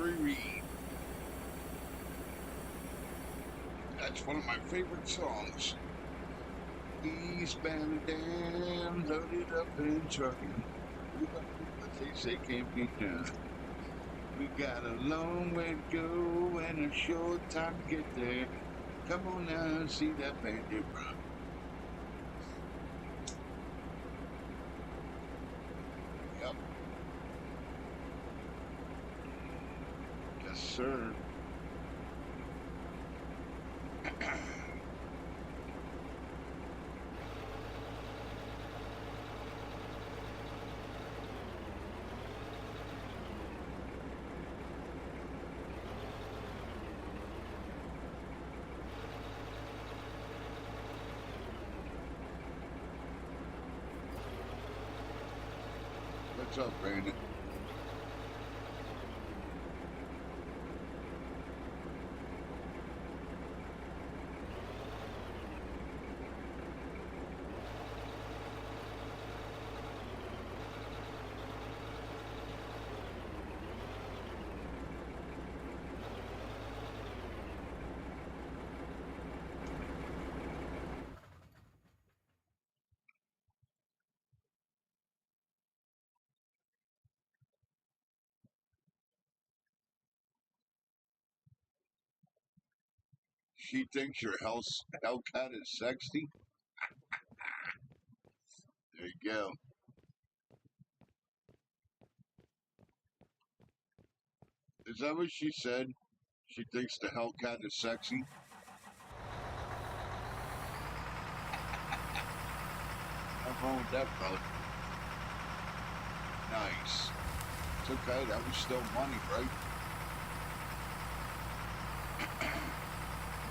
Jerry Reed. That's one of my favorite songs. Eastbound and down, loaded up and trucking. What they say can't be done. We got a long way to go and a short time to get there. Come on now and see that bandit run. Yep. Yes, sir. What's up, Brandon? She thinks your Hellcat is sexy? There you go. Is that what she said? She thinks the Hellcat is sexy? Nothing wrong with that, brother. Nice. It's okay, that was still money, right?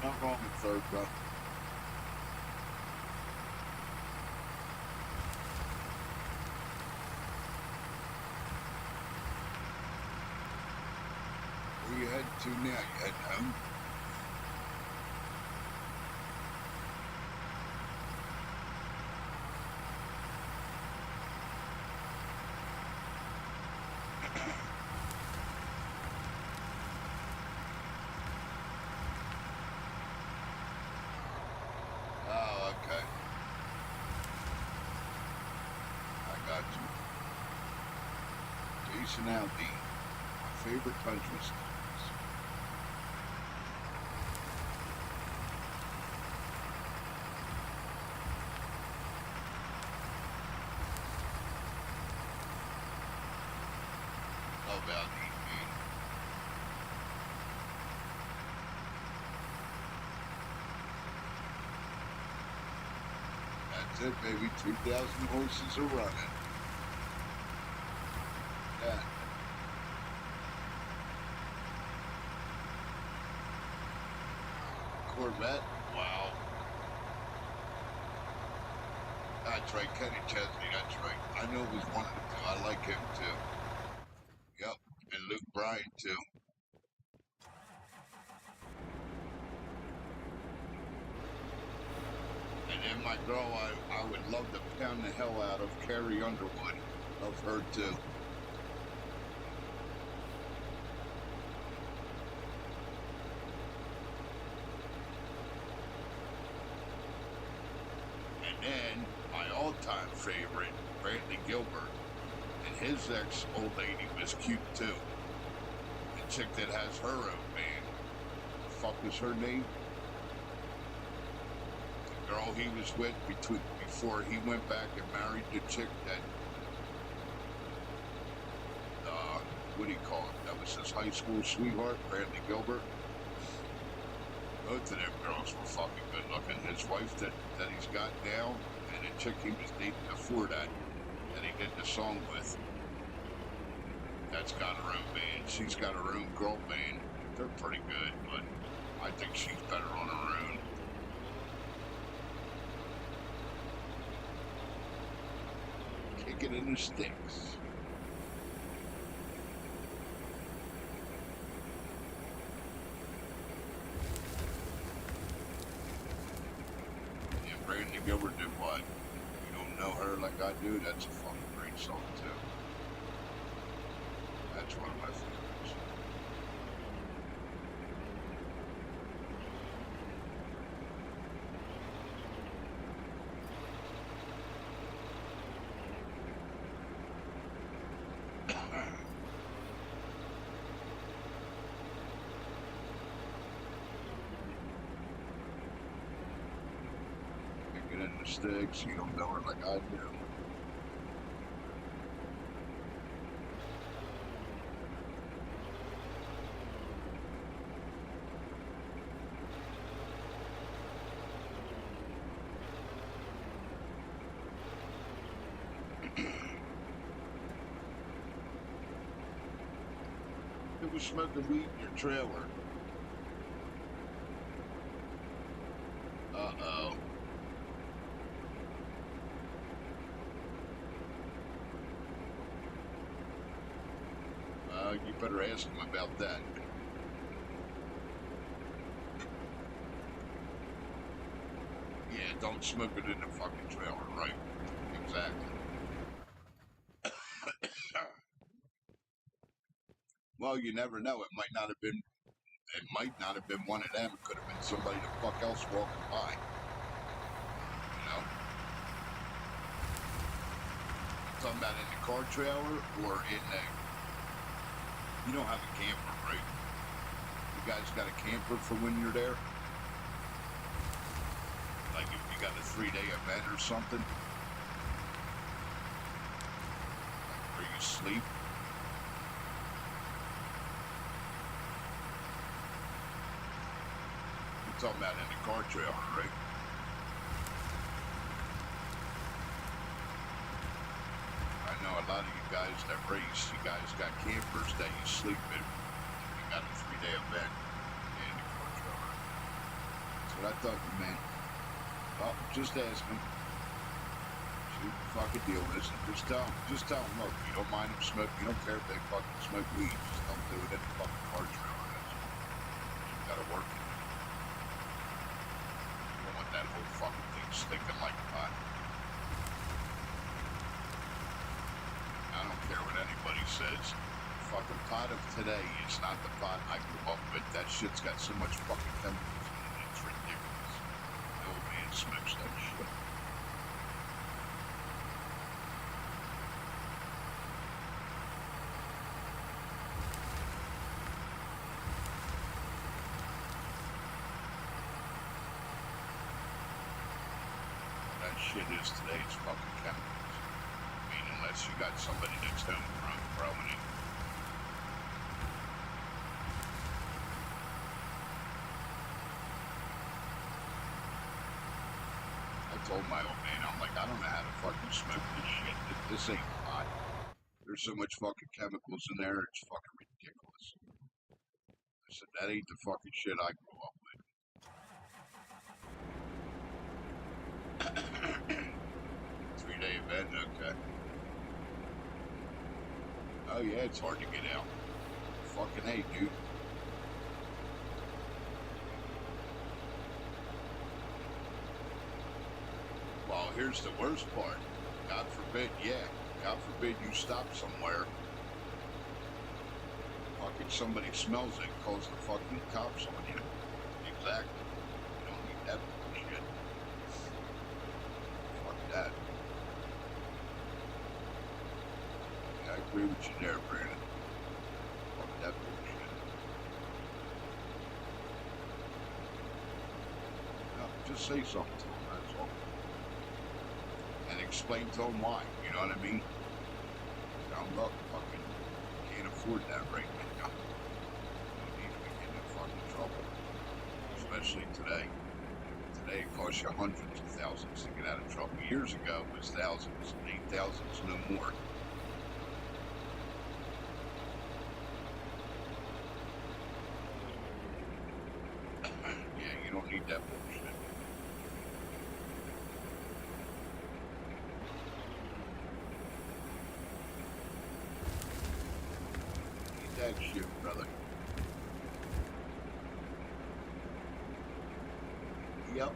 Nothing wrong with third, bro. Where you heading to now? You heading home? Oh, okay. I got you. Jason Aldean, my favorite country songs. Love Aldean, man. That's it, baby. 2,000 horses are running. Yeah. Corvette? Wow. That's right, Kenny Chesney, that's right. I know it was one of the two. I like him too. Yep. And Luke Bryan too. And then my girl, I would love to pound the hell out of Carrie Underwood. Love her too. And then my all-time favorite, Brantley Gilbert, and his ex-old lady was cute too. The chick that has her own band. The fuck was her name? The girl he was with before he went back and married the chick that what do you call it? That was his high school sweetheart, Brantley Gilbert. Both of them girls were fucking good looking. His wife that he's got now, and the chick he was dating before that he did the song with. That's got her own band. She's got her own girl band. They're pretty good, but I think she's better on her own. Kicking in the sticks. And Brandy Gilbert did what? You don't know her like I do? That's a fucking great song too. That's one of my favorites. the sticks. You don't know her like I do. Who was smoking weed in your trailer? Uh-oh. You better ask him about that. Yeah, don't smoke it in the fucking trailer, right? Exactly. Well, you never know. It might not have been one of them. It could have been somebody the fuck else walking by. You know? Talking about in the car trailer or in the... You don't have a camper, right? You guys got a camper for when you're there? Like if you got a 3-day event or something? Like where you sleep? You're talking about in the car trailer, right? I know a lot of you guys that race, you guys got campers that you sleep in. You got a 3-day event in the car trailer. That's what I thought you meant. Well, just ask him. See what the fucking deal is. Just tell him, look, you don't mind them smoking, you don't care if they fucking smoke weed, just don't do it in the fucking car trailer. You gotta work it. You don't want that whole fucking thing stinking like pot. I don't care what anybody says. The fucking pot of today is not the pot I grew up with. That shit's got so much fucking chemicals in it, it's ridiculous. No man smokes that shit. That shit is today's fucking chemicals. I mean, unless you got somebody that's home growing it. I told my old man, I'm like, I don't know how to fucking smoke this shit. This ain't pot. There's so much fucking chemicals in there, it's fucking ridiculous. I said, that ain't the fucking shit I grew up with. 3-day event, okay. Oh yeah, it's hard to get out. Fucking A, dude. Well, here's the worst part. God forbid you stop somewhere. Fucking somebody smells it, calls the fucking cops on you. Exactly. You don't need that bullshit. Fuck that. Yeah, I agree with you there, Brandon. Fuck that bullshit. No, just say something to them, that's all. And explain to them why, you know what I mean? I'm not fucking can't afford that right now. You need to be getting in fucking trouble. Especially today. Today it costs you hundreds of thousands to get out of trouble. Years ago it was thousands, 8,000s, no more. Yeah, you don't need that bullshit. Need that shit, brother. Yep.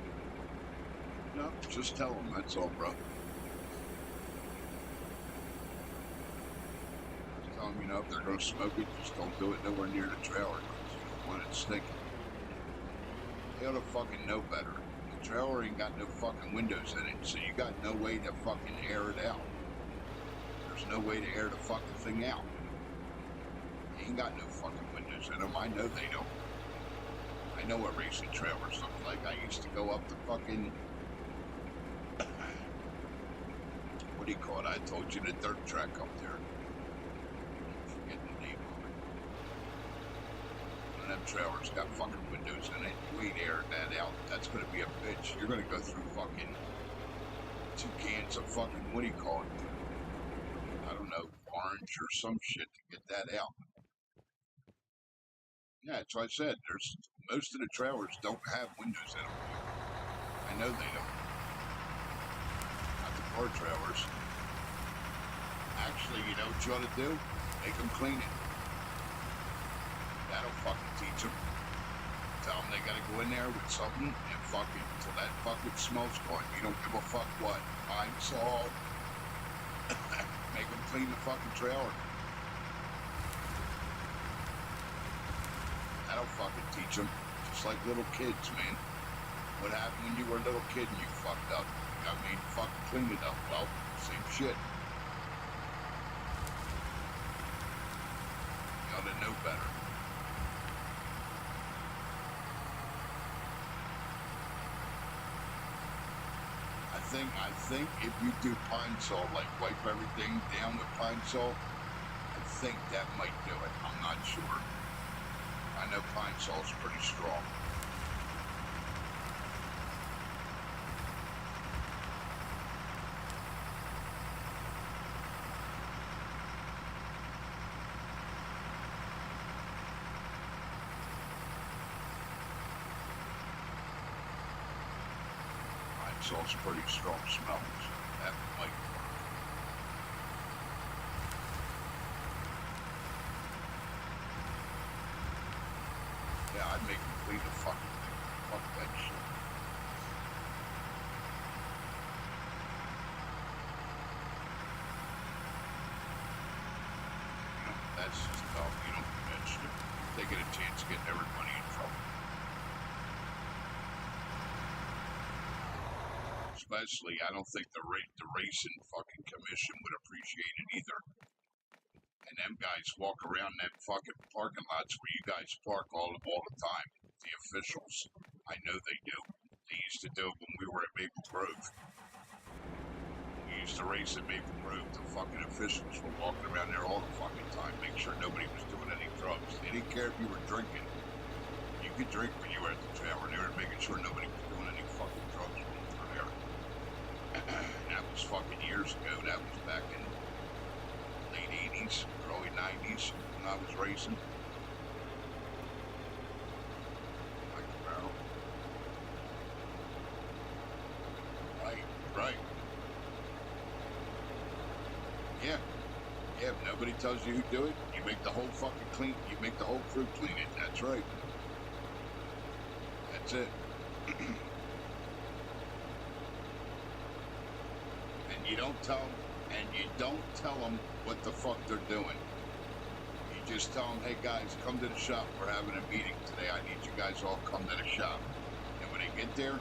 No, just tell them, that's all, bro. Just tell them, you know, if they're going to smoke it, just don't do it nowhere near the trailer, because you don't want it stinking. They ought to fucking know better. The trailer ain't got no fucking windows in it, so you got no way to fucking air it out. There's no way to air the fucking thing out. They ain't got no fucking windows in them, I know they don't. I know what racing trailers look like. I used to go up the fucking... I what do you call it? I told you the dirt track up there. I'm forgetting the name of it. One of them trailers got fucking windows in it. You ain't airing that out. That's gonna be a bitch. You're gonna go through fucking 2 cans of fucking, what do you call it? I don't know, orange or some shit to get that out. Yeah, that's what I said. There's most of the trailers don't have windows in them. I know they don't. Not the car trailers. Actually, you know what you ought to do? Make them clean it. That'll fucking teach them. Tell them they gotta go in there with something and fucking, till that fucking smells gone. You don't give a fuck what. Pine salt. Make them clean the fucking trailer. That'll fucking teach them. Just like little kids, man. What happened when you were a little kid and you fucked up? You got made to fucking clean it up. Well, same shit. You ought to know better. I think if you do pine salt, like wipe everything down with pine salt, I think that might do it. I'm not sure. I know pine salt's pretty strong. Salt's pretty strong smell, so that might work. Yeah, I'd make them clean the fucking thing. Fuck that shit. You know, that's just about, you don't do that shit. They get a chance of getting everybody in trouble. Especially, I don't think the racing fucking commission would appreciate it either. And them guys walk around them fucking parking lots where you guys park all the time. The officials. I know they do. They used to do it when we were at Maple Grove. We used to race at Maple Grove. The fucking officials were walking around there all the fucking time, make sure nobody was doing any drugs. They didn't care if you were drinking. You could drink when you were at the trailer. They were making sure nobody was doing any fucking drugs when you were there. That was fucking years ago. That was back in late 80s, early 90s when I was racing. Like the barrel. Right. Yeah. Yeah, if nobody tells you who do it, you make the whole fucking clean, you make the whole crew clean it. That's right. That's it. You don't tell them what the fuck they're doing. You just tell them, hey guys, come to the shop. We're having a meeting today. I need you guys all come to the shop. And when they get there,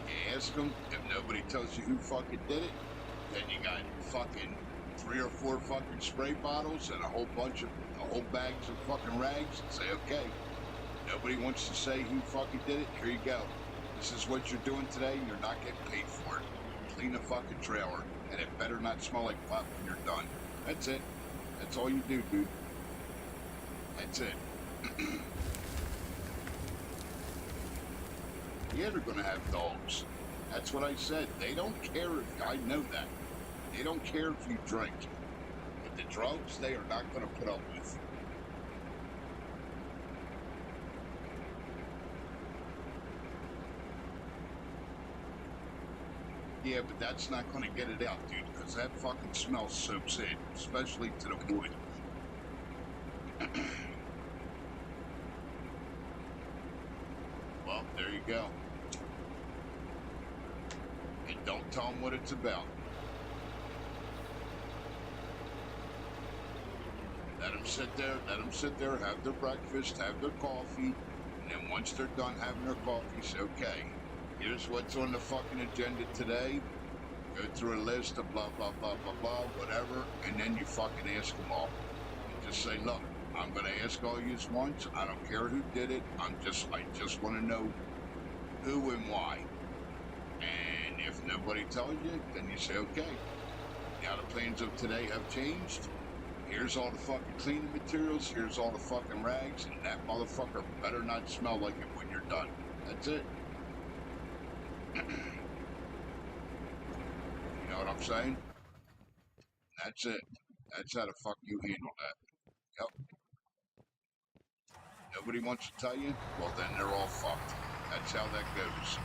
you ask them. If nobody tells you who fucking did it, then you got fucking 3 or 4 fucking spray bottles and a whole bags of fucking rags. And say, okay, nobody wants to say who fucking did it. Here you go. This is what you're doing today. You're not getting paid for it. Clean the fucking trailer. And it better not smell like pot when you're done. That's it. That's all you do, dude. That's it. Yeah, they're gonna have dogs. That's what I said. They don't care if, I know that. They don't care if you drink. But the drugs, they are not gonna put up with. Yeah, but that's not going to get it out, dude, because that fucking smell soaks in, especially to the wood. Well, there you go. And don't tell them what it's about. Let them sit there, have their breakfast, have their coffee, and then once they're done having their coffee, say, okay, here's what's on the fucking agenda today. Go through a list of blah, blah, blah, blah, blah, whatever, and then you fucking ask them all. And just say, look, I'm going to ask all you once. I don't care who did it. I just want to know who and why. And if nobody tells you, then you say, okay. Now the plans of today have changed. Here's all the fucking cleaning materials. Here's all the fucking rags. And that motherfucker better not smell like it when you're done. That's it. You know what I'm saying? That's it. That's how the fuck you handle that. Yep. Nobody wants to tell you? Well, then they're all fucked. That's how that goes.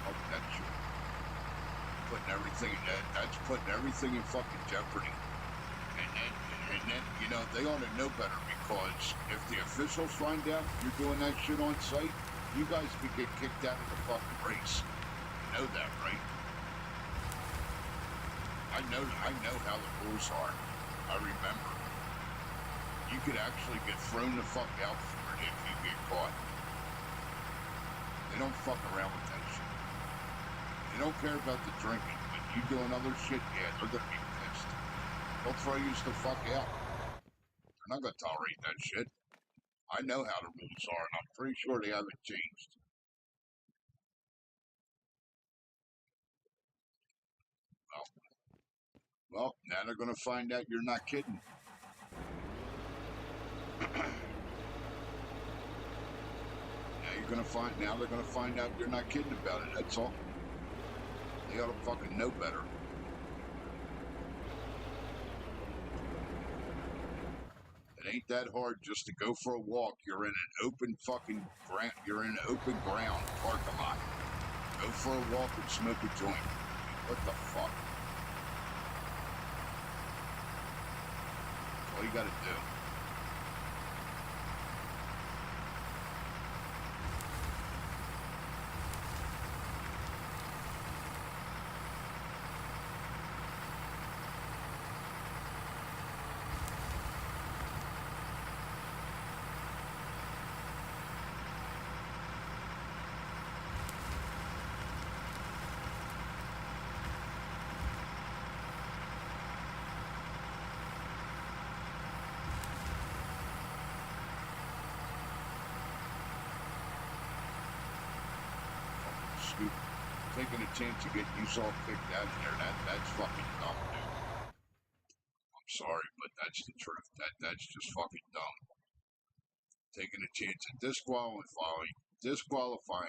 Oh, that's putting everything in that. That's putting everything in fucking jeopardy. And then, you know, they ought to know better, because if the officials find out you're doing that shit on site, you guys could get kicked out of the fucking race. You know that, right? I know how the rules are. I remember. You could actually get thrown the fuck out for it if you get caught. They don't fuck around with that shit. They don't care about the drinking. When you doing other shit, yeah, they're gonna be pissed. They'll throw you the fuck out. They're not gonna tolerate that shit. I know how the rules are, and I'm pretty sure they haven't changed. Well, now they're gonna find out you're not kidding. Now they're gonna find out you're not kidding about it, that's all. They ought to fucking know better. It ain't that hard just to go for a walk. You're in an open fucking ground. You're in an open ground parking lot. Go for a walk and smoke a joint. What the fuck? That's all you gotta do. Taking a chance to get you all kicked out of there, that's fucking dumb, dude. I'm sorry, but that's the truth. That's just fucking dumb. Taking a chance at disqualifying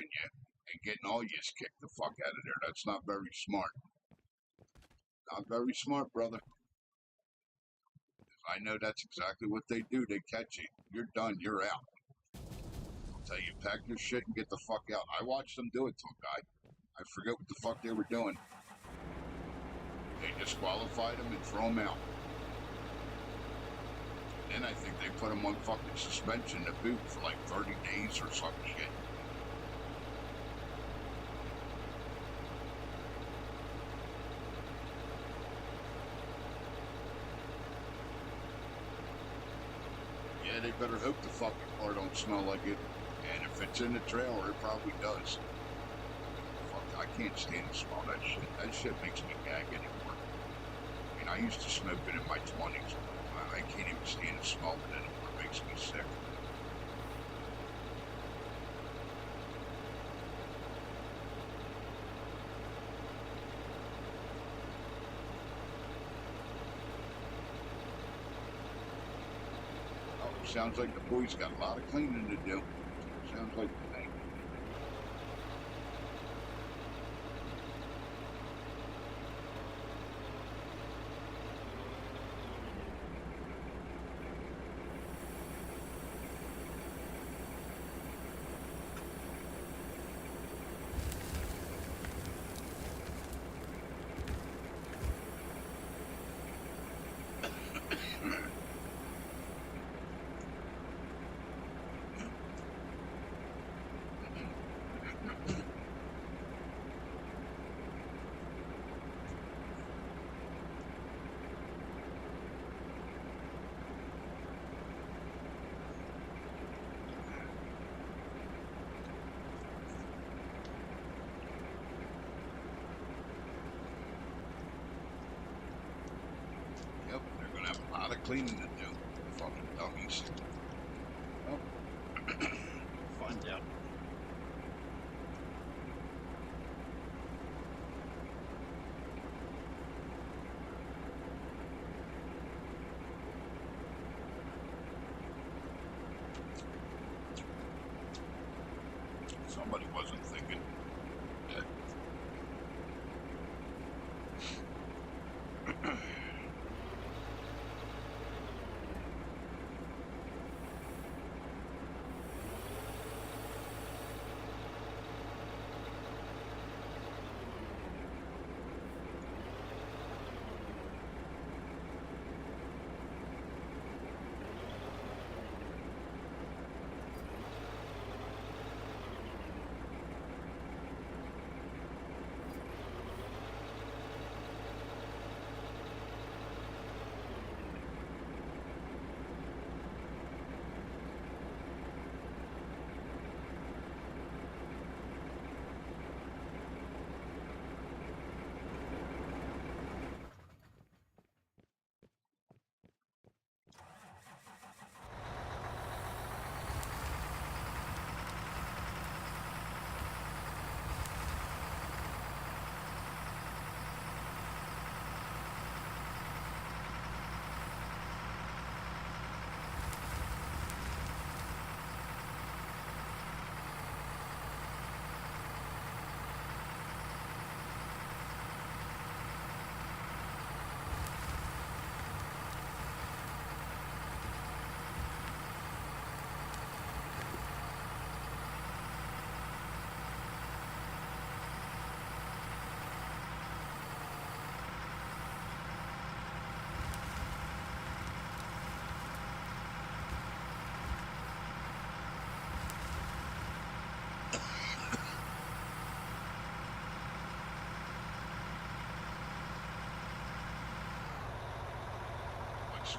you and getting all yous kicked the fuck out of there. That's not very smart. Not very smart, brother. I know that's exactly what they do. They catch you. You're done. You're out. They'll tell you, pack your shit and get the fuck out. I watched them do it to a guy. I forget what the fuck they were doing. They disqualified him and threw him out. Then I think they put him on fucking suspension to boot for like 30 days or some shit. Yeah, they better hope the fucking car don't smell like it. And if it's in the trailer, it probably does. I can't stand the smell of that shit. That shit makes me gag anymore. I mean, I used to smoke it in my 20s. I can't even stand the smell of it anymore. It makes me sick. Oh, sounds like the boys got a lot of cleaning to do. Sounds like the thing. A lot of cleaning to do. Fucking dummies. Well, find find out. Somebody wasn't thinking that.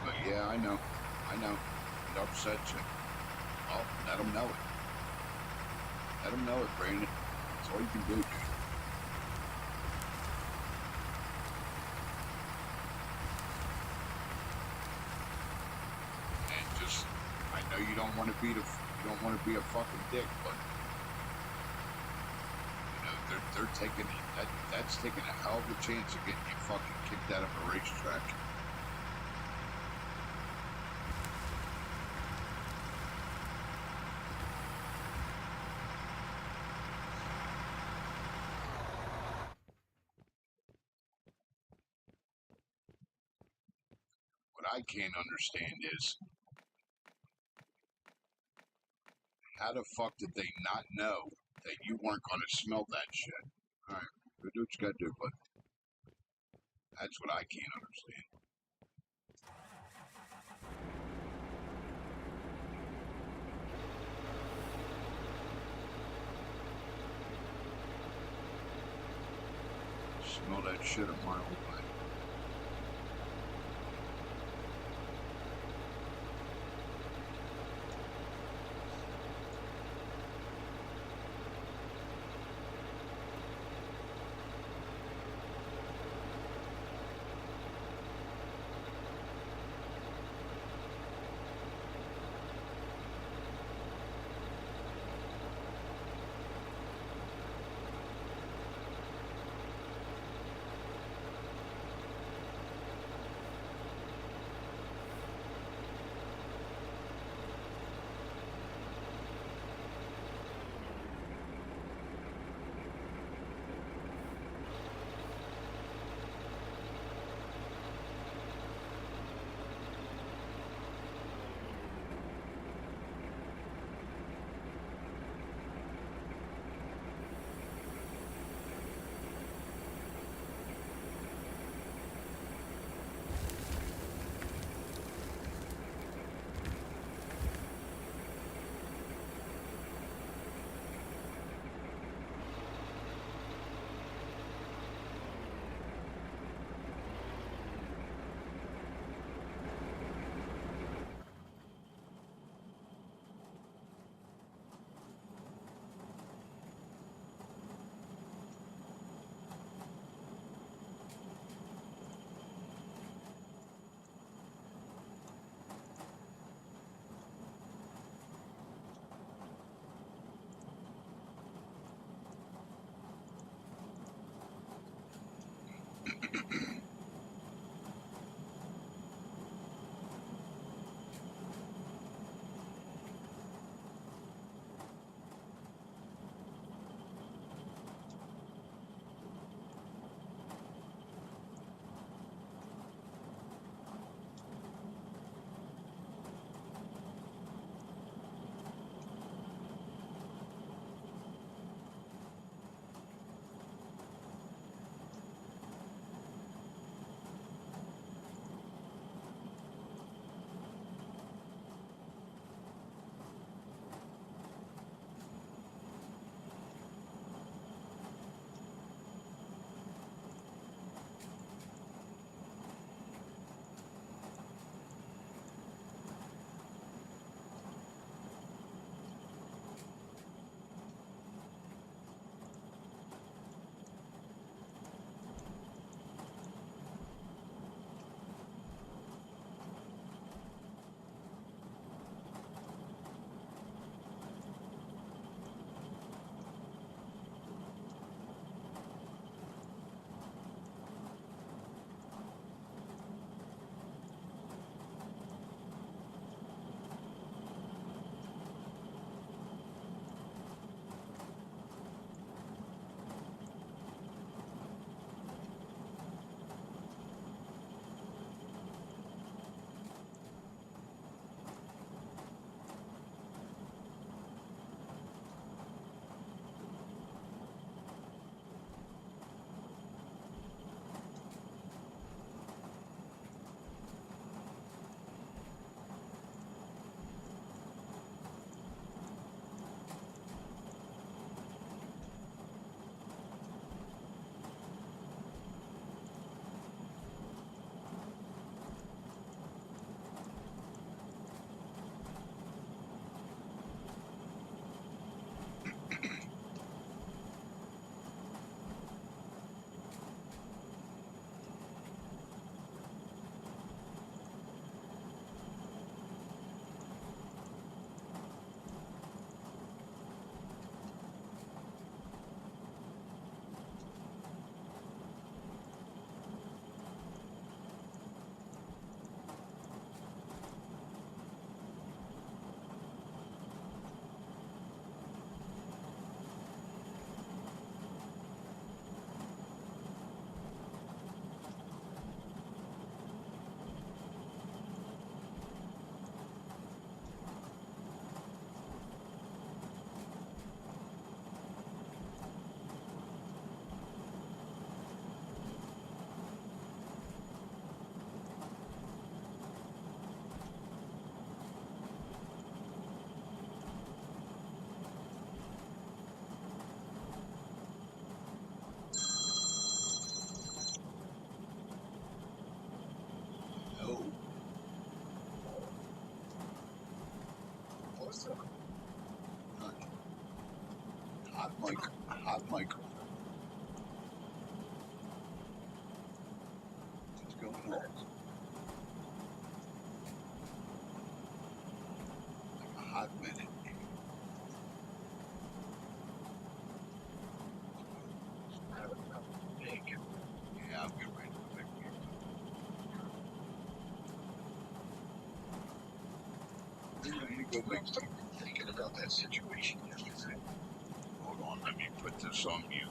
But yeah, I know. It upsets you. Well, let them know it. Let them know it, Brandon. That's all you can do, dude. And just, I know you don't want to be a fucking dick, but you know they're taking that's taking a hell of a chance of getting you fucking kicked out of a racetrack. What I can't understand is how the fuck did they not know that you weren't going to smell that shit? All right, go do what you got to do, but that's what I can't understand. Smell that shit a mile away. No. What's up? Hot mic. Hot microphone. What's going on? Like a hot minute. Yeah, I'll get right to the big game. I need to go make some. Thinking about that situation yesterday. Hold on, let me put this on mute.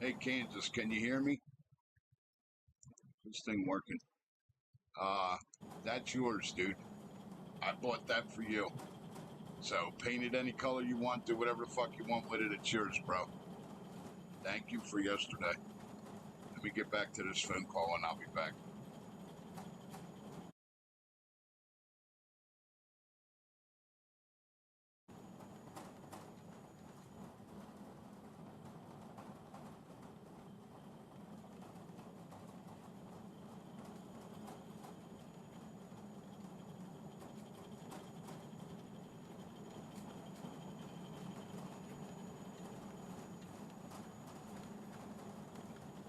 Hey, Kansas, can you hear me? This thing working? That's yours, dude. I bought that for you. So, paint it any color you want, do whatever the fuck you want with it, it's yours, bro. Thank you for yesterday. Let me get back to this phone call and I'll be back.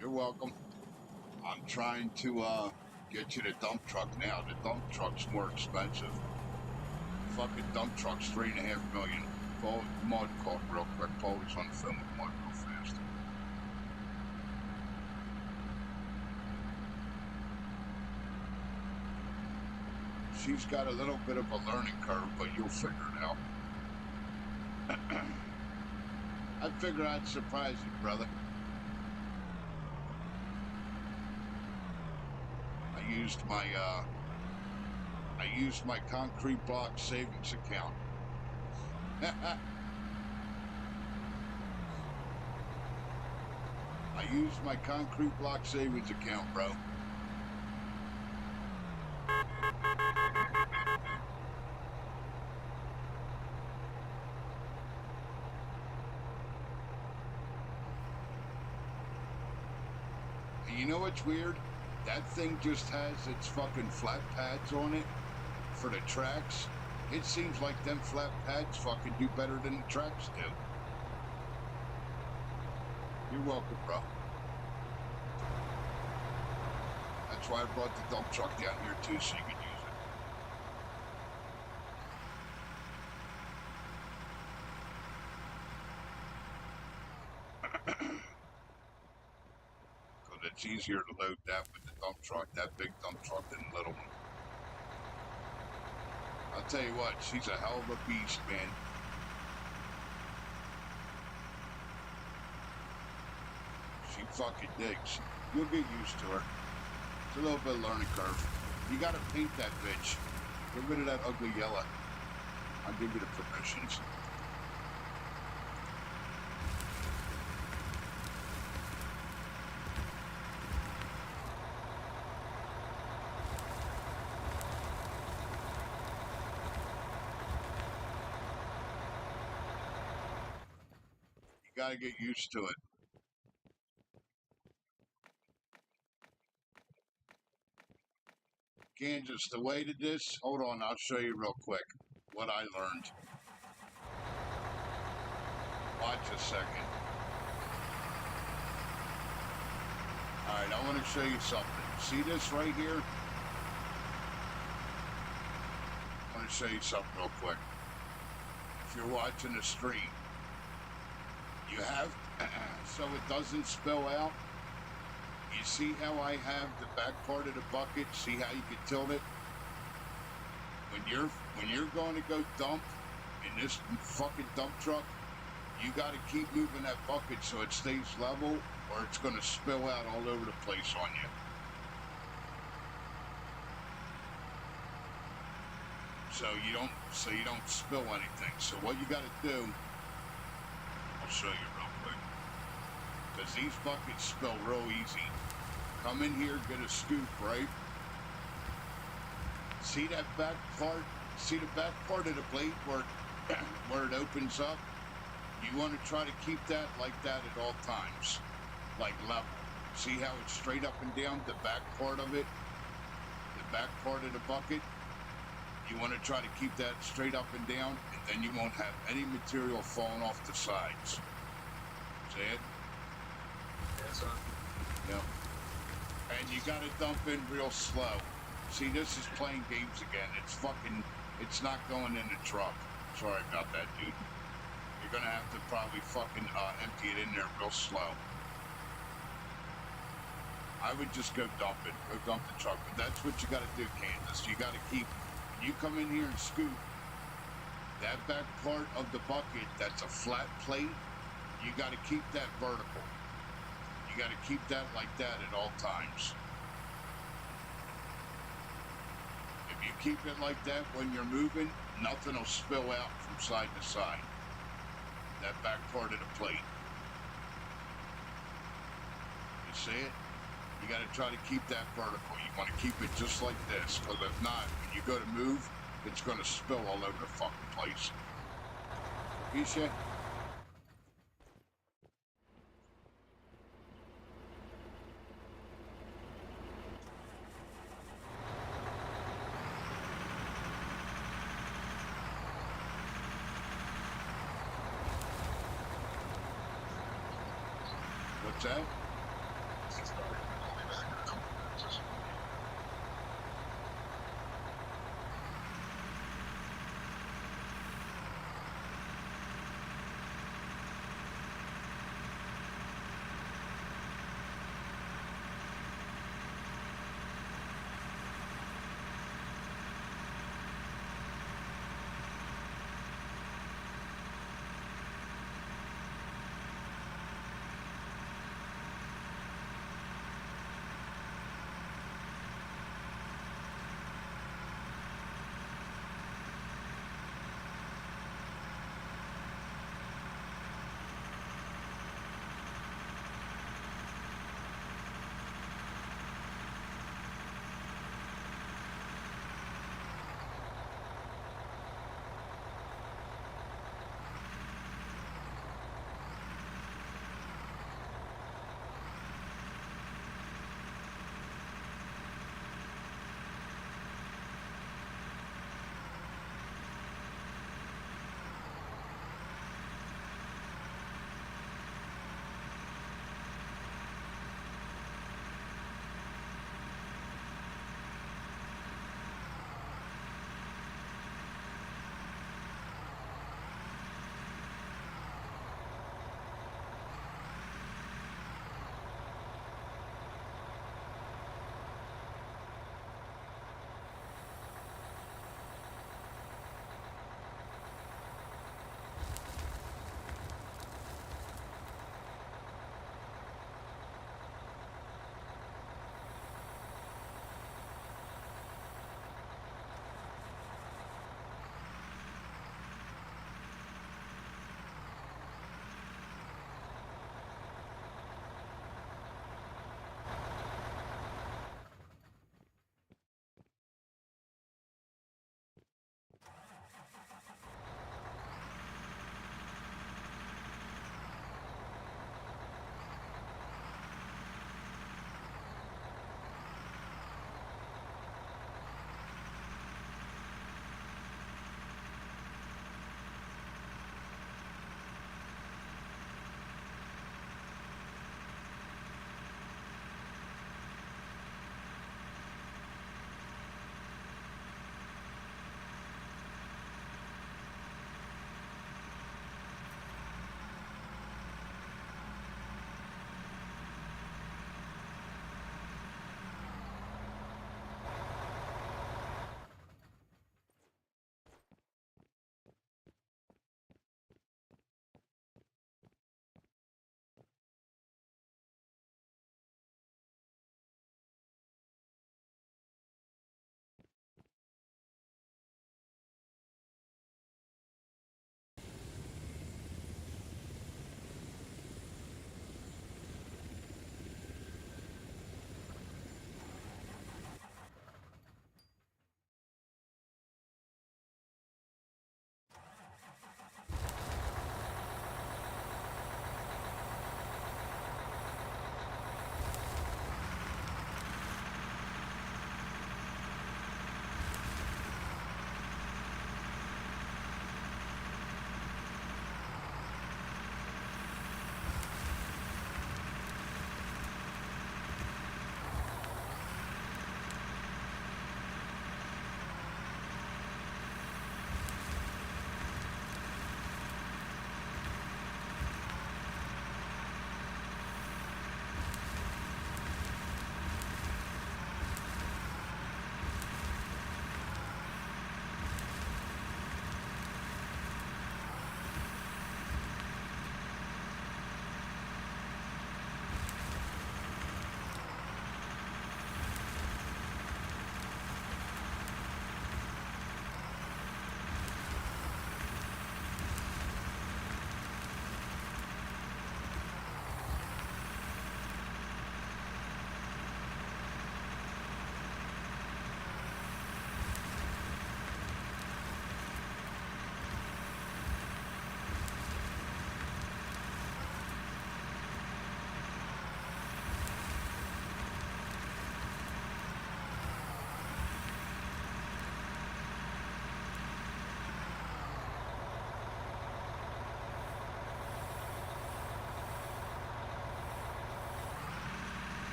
You're welcome. I'm trying to, get you the dump truck now. The dump truck's more expensive. Fucking dump truck's $3.5 million. Call Maud call real quick. Paul was on the phone with Maud real fast. She's got a little bit of a learning curve, but you'll figure it out. I figured I'd surprise you, brother. I used my concrete block savings account. I used my concrete block savings account, bro. And you know what's weird? That thing just has its fucking flat pads on it for the tracks. It seems like them flat pads fucking do better than the tracks do. You're welcome, bro. That's why I brought the dump truck down here too, so you could use it. Because it's easier to load that with the dump truck, that big dump truck, than the little one. I'll tell you what, she's a hell of a beast, man. She fucking digs. You'll get used to her. It's a little bit of learning curve. You gotta paint that bitch. Get rid of that ugly yellow. I'll give you the permissions. You gotta get used to it. Kansas, the way to this, hold on, I'll show you real quick what I learned. Watch a second. Alright, I want to show you something. See this right here? I want to show you something real quick. If you're watching the stream, you have, so it doesn't spill out. You see how I have the back part of the bucket? See how you can tilt it? When you're going to go dump in this fucking dump truck, you got to keep moving that bucket so it stays level, or it's going to spill out all over the place on you. So you don't spill anything. So what you got to do, I'll show you real quick, because these buckets spill real easy. Come in here, get a scoop, right? See that back part? See the back part of the blade where it opens up? You want to try to keep that like that at all times, like level. See how it's straight up and down, the back part of it, the back part of the bucket? You want to try to keep that straight up and down, and then you won't have any material falling off the sides. See it? Yes, sir. Yep. And you gotta dump in real slow. See, this is playing games again. It's not going in the truck. Sorry about that, dude. You're gonna have to probably fucking empty it in there real slow. I would just go dump it. Go dump the truck. But that's what you gotta do, Candace. You gotta keep, when you come in here and scoop, that back part of the bucket that's a flat plate, you gotta keep that vertical. You got to keep that like that at all times. If you keep it like that when you're moving, nothing will spill out from side to side. That back part of the plate. You see it? You got to try to keep that vertical. You want to keep it just like this, because if not, when you go to move, it's going to spill all over the fucking place. Isha? What's that? Call me back in a couple minutes or something.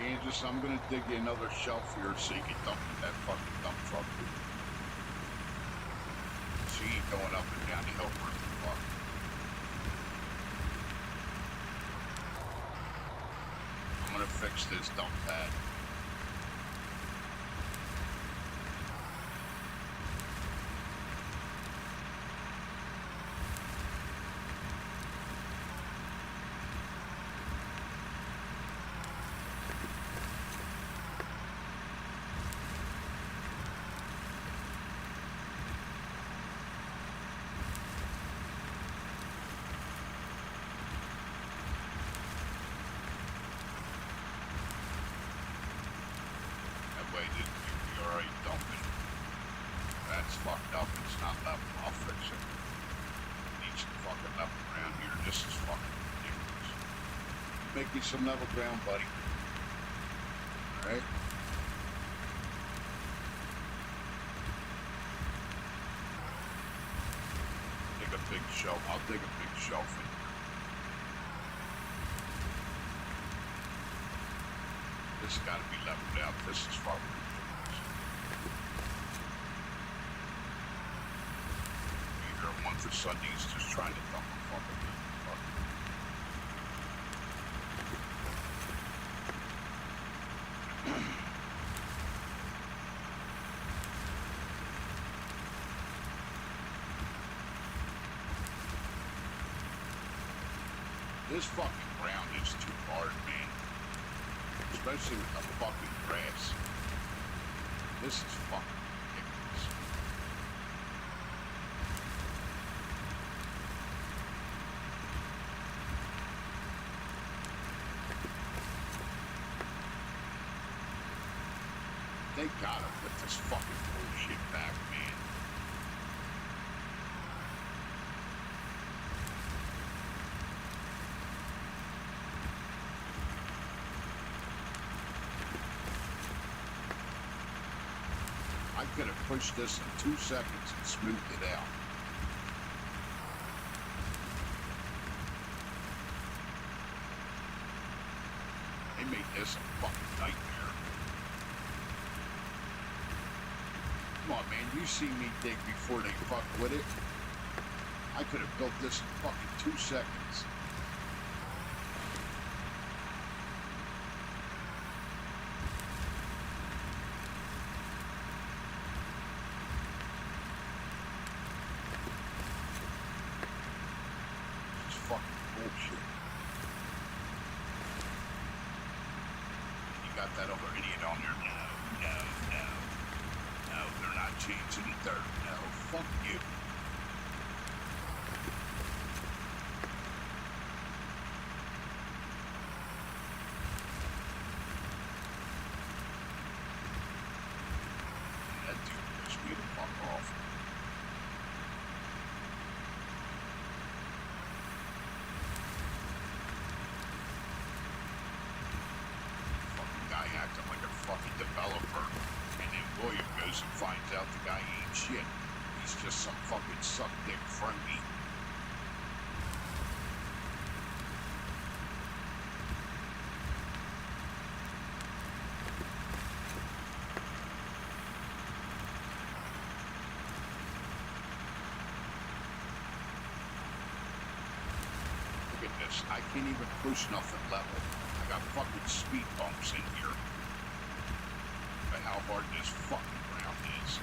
Kansas, I'm gonna dig you another shelf here so you can dump that fucking dump truck. She ain't going up and down the hill for the fuck. I'm gonna fix this dump pad. Fucked up, it's not level, I'll fix it. It needs some fucking level ground here. This is fucking ridiculous. Make me some level ground, buddy. Alright? Dig a big shelf. I'll dig a big shelf in here. This has got to be leveled out. This is fucking ridiculous. One for Sundays, just trying to dump a fucking fuck. This fucking ground is too hard, man. Especially with the fucking grass. This is fucking ridiculous. They gotta put this fucking bullshit back, man. I could have pushed this in 2 seconds and smoothed it out. They made this a fucking nightmare. Come on, man, you see me dig before they fuck with it. I could have built this in fucking 2 seconds. This is fucking bullshit. You got that other idiot on there? No. No, they're not changing the dirt. No, fuck you. That dude pissed me the fuck off. Fucking guy acting like a fucking developer. And then William goes and finds out the guy ain't shit. He's just some fucking suck dick friendly. Look at this. I can't even push nothing level. I got fucking speed bumps in here. How hard this fucking ground is.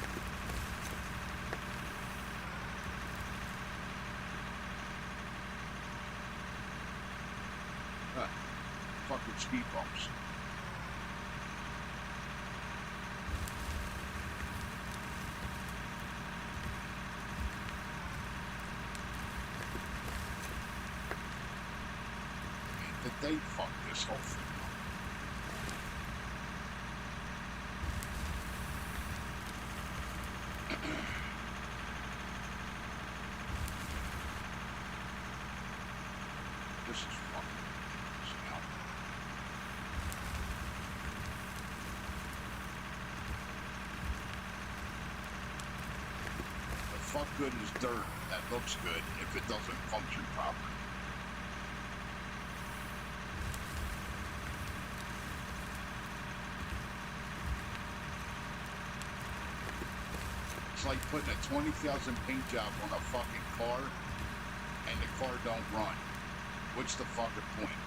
Fucking speed bumps. Man, did they fuck this whole thing up? This is fucking ridiculous now. The fuck good is dirt. That looks good if it doesn't function properly. It's like putting a 20,000 paint job on a fucking car and the car don't run. What's the fucking point?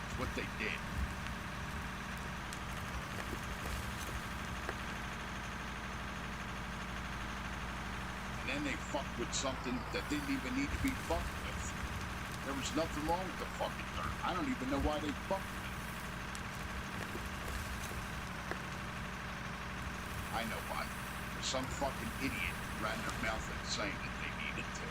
It's what they did. And then they fucked with something that didn't even need to be fucked with. There was nothing wrong with the fucking dirt. I don't even know why they fucked with it. I know why. Some fucking idiot ran their mouth and saying that they needed to.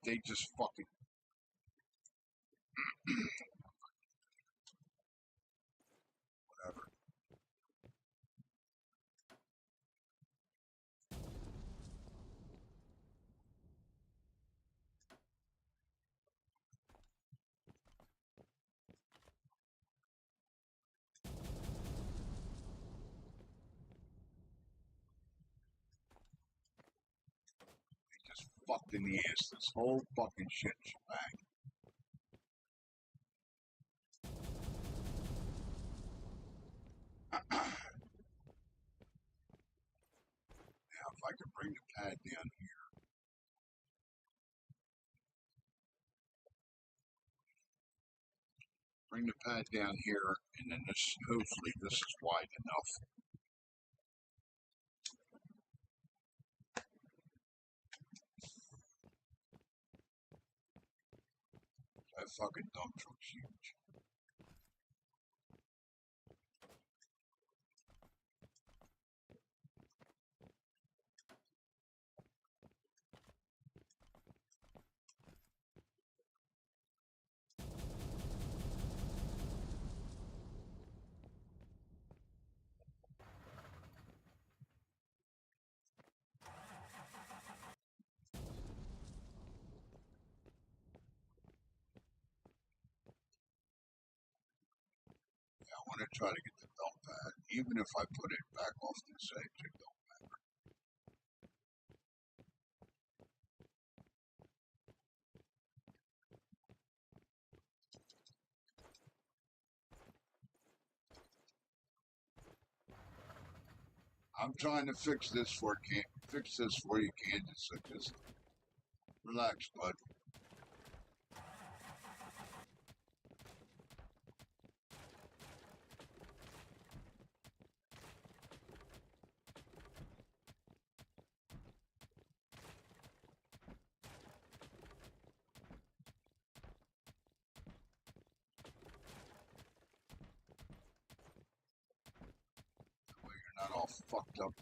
They just fucking whatever. They just fucked in the ass this whole fucking shit shebang. Now, if I could bring the pad down here, bring the pad down here, and then this, hopefully this is wide enough. That fucking dump truck's huge. I want to try to get the dump pad, even if I put it back off this edge. It don't matter. I'm trying to fix this for you, Candace. So just relax, bud. You're not all fucked up.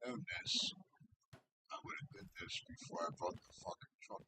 Known this. I would have did this before I brought the fucking truck.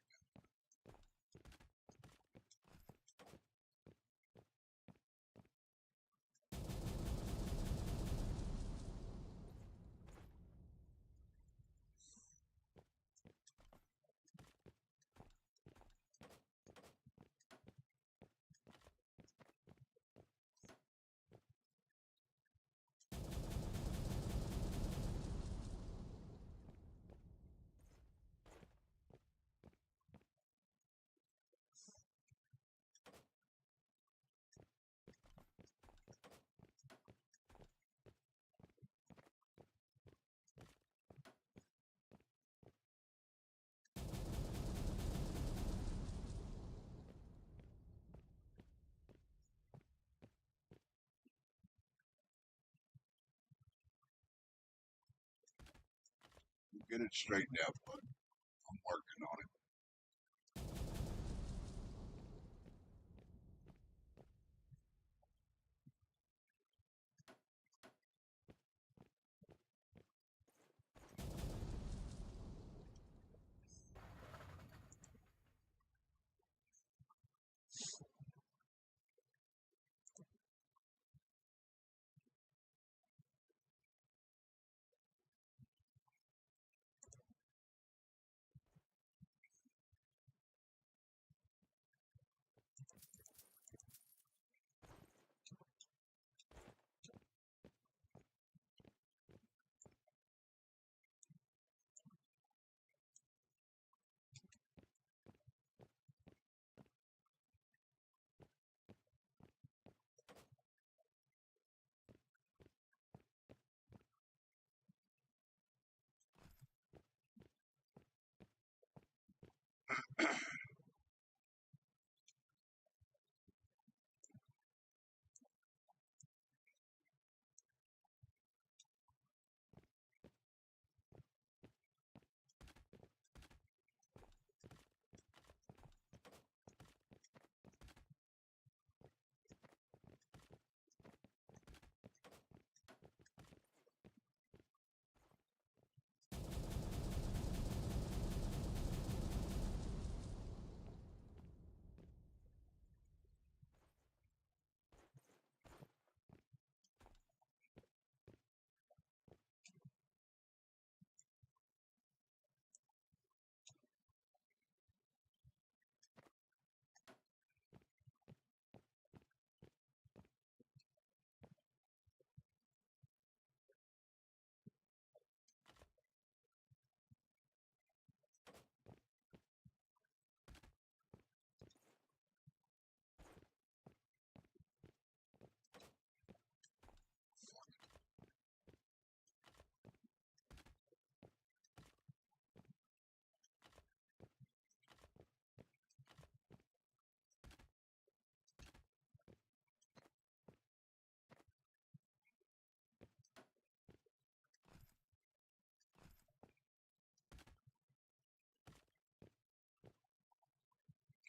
Get it straightened out, bud. I'm working on it.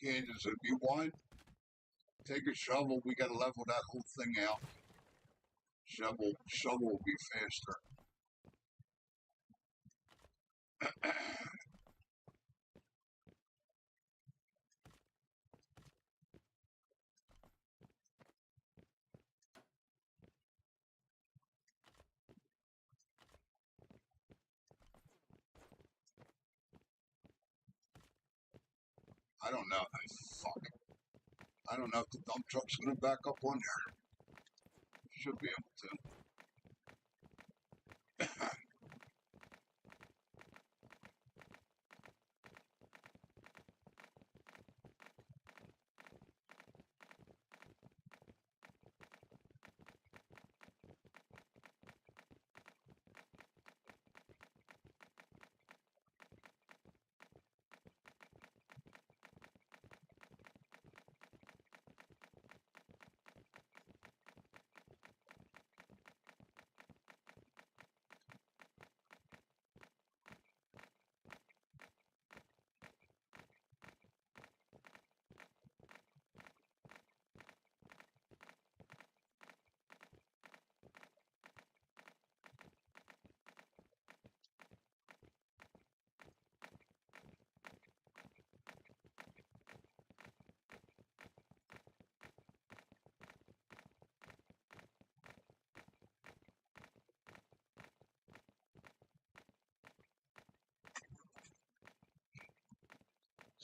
Candace, if you want, take a shovel. We gotta level that whole thing out. Shovel will be faster. I don't know. Fuck. I don't know if the dump truck's gonna back up on there. Should be able to.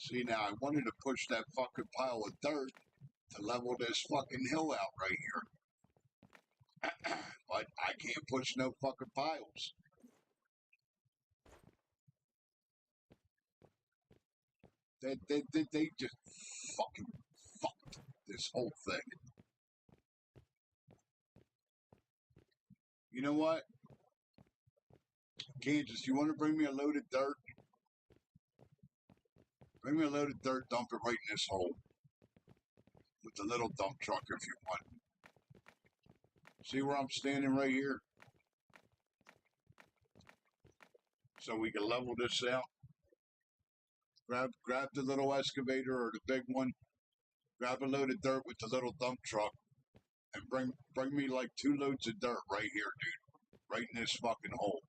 See, now I wanted to push that fucking pile of dirt to level this fucking hill out right here. But I can't push no fucking piles. They just fucking fucked this whole thing. You know what? Kansas, you want to bring me a load of dirt? Bring me a load of dirt, dump it right in this hole. With the little dump truck if you want. See where I'm standing right here? So we can level this out. Grab the little excavator or the big one. Grab a load of dirt with the little dump truck. And bring me like 2 loads of dirt right here, dude. Right in this fucking hole.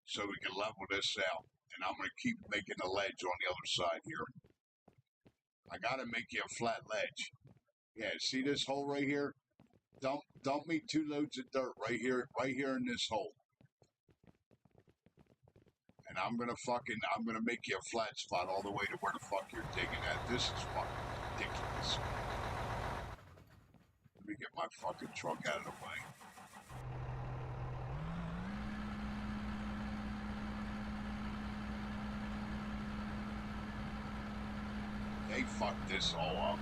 So we can level this out. And I'm going to keep making a ledge on the other side here. I got to make you a flat ledge. Yeah, see this hole right here? Dump me 2 loads of dirt right here in this hole. And I'm gonna make you a flat spot all the way to where the fuck you're digging at. This is fucking ridiculous. Let me get my fucking truck out of the way. They fucked this all up.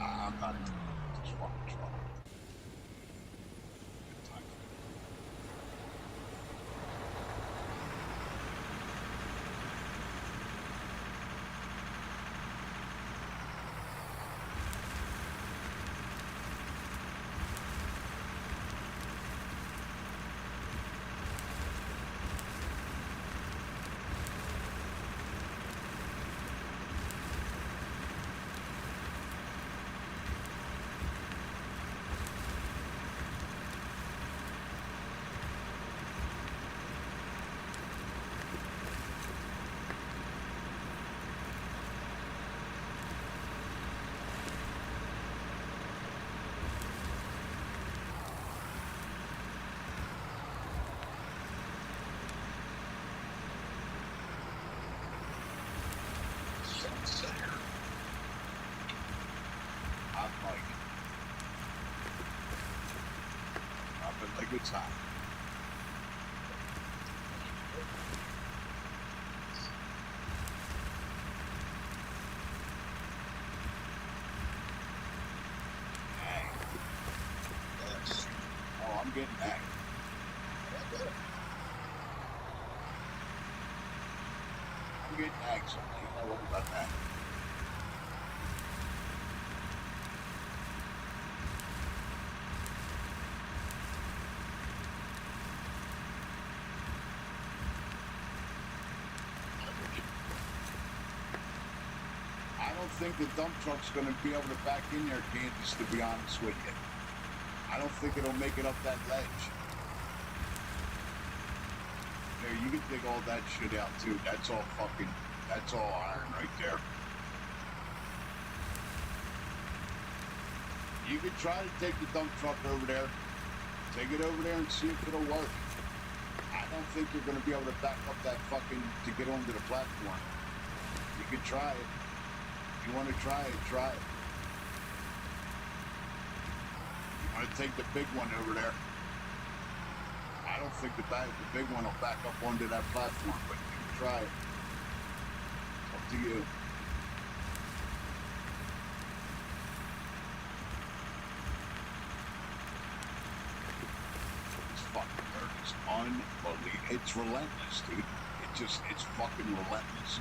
I'm not even this fucking truck. Good time. I'm like, dropping like it's hot. Dang. Oh, I'm getting that. I'm getting ag something. You know what about that? I don't think the dump truck's going to be able to back in there, Kansas, to be honest with you. I don't think it'll make it up that ledge. There, you can dig all that shit out too. That's all iron right there. You can try to take the dump truck over there. Take it over there and see if it'll work. I don't think you're going to be able to back up that fucking to get onto the platform. You can try it. If you want to try it, try it. You want to take the big one over there. I don't think the big one will back up onto that platform, but you can try it. Up to you. This fucking dirt is unbelievable. It's relentless, dude. It's fucking relentless.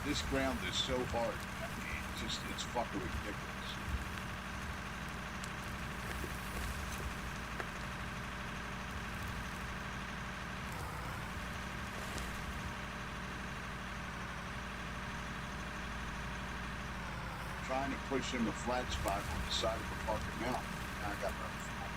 This ground is so hard. I mean, it's fucking ridiculous. Trying to push in the flat spot on the side of the fucking mountain. Now I got nothing for that.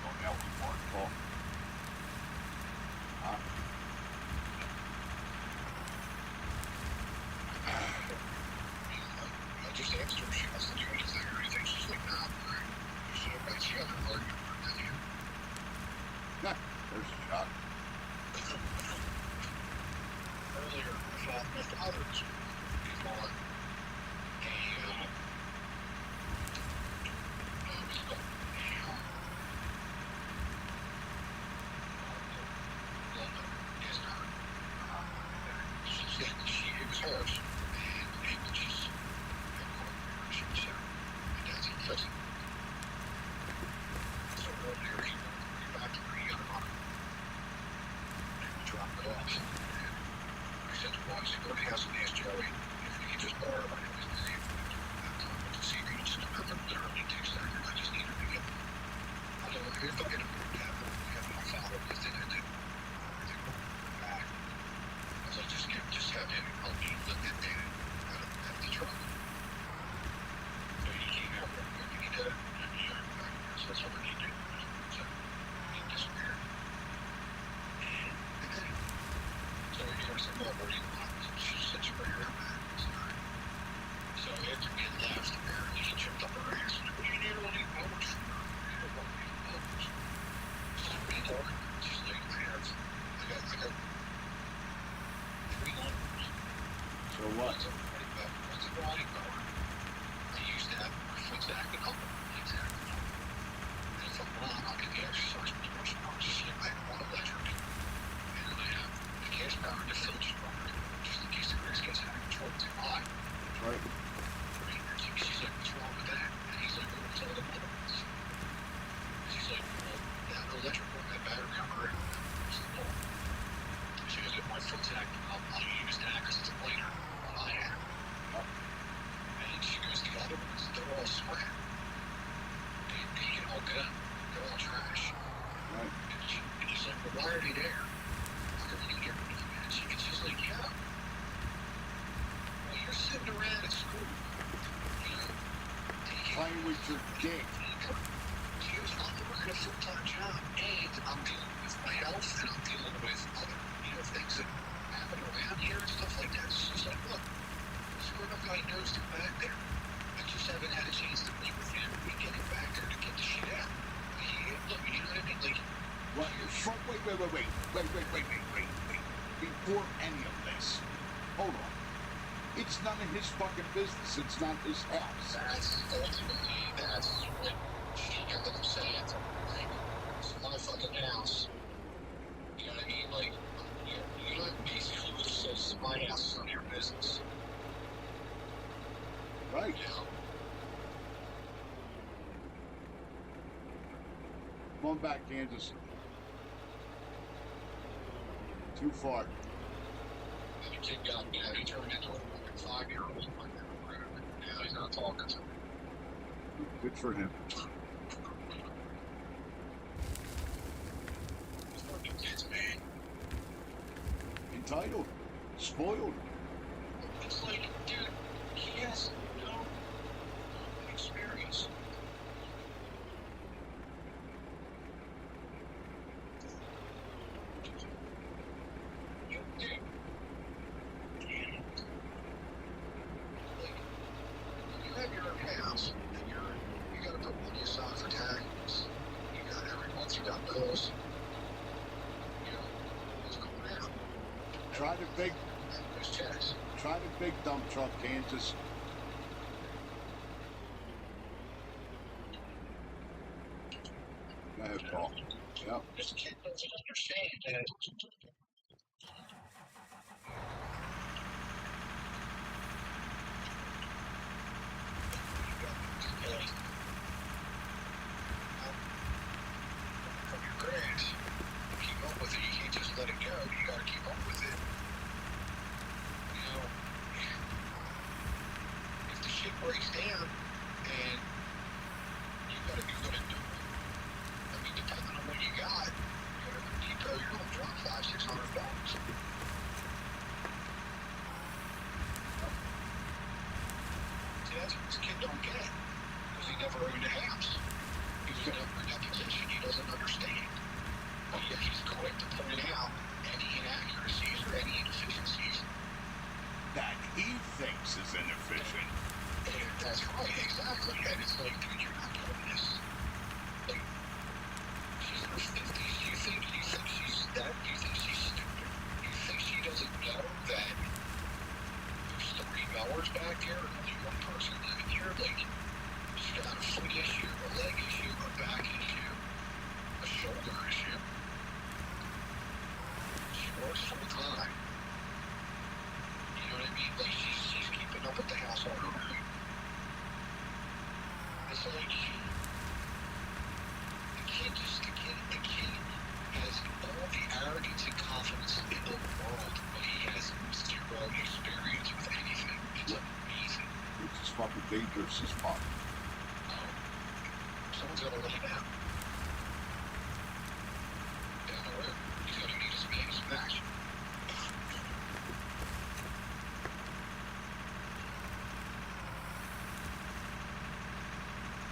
Oh, that was hard, Paul. Huh? I just asked her if she wants to do anything or anything. She's like, nah, I'm great. So I see other argument with you. There's a shot. Earlier, my father was before a it was hers. And it just she was there. And that's it. That's it. So earlier he went back to where he got it on. And we dropped it off. And I said to the boys, go to the house and ask Joey if he could just borrow my name. To see if he could just literally takes that. I just need him to get. I don't know if I'll get him to have my father with it and then everything will come back. I was like, just have him help me lift that thing out of the truck. So he came out there and he did it. And he got back there. So that's what he did. So he disappeared. And then, so he said, well, where do you want? She said, you bring her out back. So after we left, apparently he jumped up her ass and we didn't want any mowers from her. We didn't want any mowers. She's pretty dark. She's like, I got 3 lawnmowers. So what? One's a riding mower. I used to have my foot's acting up. It's acting up. And if I'm wrong, I'll get the exercise with the person. I'll just say I want electric. And then I have the gas power and the filter mower. Just in case the grass gets out of control too high. That's right. She's like, what's wrong with that? And he's like, well, it's all the other ones. She's like, well, yeah, the electrical and that battery power. She goes, if my foot's acting up, I'll use that because it's a later one I have. And she goes, the other ones, they're all sweat. They get all good. They're all trash. Right. And he's like, well, why are they there? How come you didn't get rid of them? And she's like, yeah. Well, you're sitting around at school. Playing with your dick. She goes, I'm working a full-time job, and I'm dealing with my health, and I'm dealing with other, things that happen around here and stuff like that. So she's like, look, screw enough guy knows to back there. I just haven't had a chance to meet with him. We get him back there to get the shit out. Look, you know what I mean? Like, What? Wait. Before any of this, hold on. It's none of his fucking business. It's not his house. that's ultimately, that's what she got them saying. Like, it's my fucking house. You know what I mean? Like, you know, basically what says it's my house, it's none of your business. Right. You know? Come on back, Kansas. Too far. And the kid got, he turned into a 5-year-old. Now he's not talking to me. Good for him. Fucking kids, man. Entitled. Spoiled. It's like, dude, he has no experience. Dude, calls. You know, what's going on? Try the big, There's checks. try the big dump truck, Kansas. Go ahead, Paul. Yep. This kid doesn't understand that. From your grades, keep up with it. You can't just let it go. You got to keep up with it. You know, if the shit breaks down and you got to do what it do. I mean, depending on what you got, you go to the depot, you're gonna drop $500-600. See, that's what this kid don't get, because he never owned a house. He was never in that position. He doesn't understand. But yet he's quick to point out any inaccuracies or any inefficiencies. That he thinks is inefficient. And that's right, exactly. And it's like, dude, you're not doing this. Like, she's in her 50s. You think she's that? You think she's stupid? You think she doesn't know that there's 3 mowers back there and only one person living here? Like, she's got a foot issue, a leg issue, a back issue, a shoulder issue. She works full time. You know what I mean? Like, she's keeping up with the house on her own. It's like, the kid has all the arrogance and confidence in the world, but he has zero experience with anything. It's amazing. It's just fucking dangerous as fuck. Someone's gonna let him out. Down the road. He's gonna meet his man smash.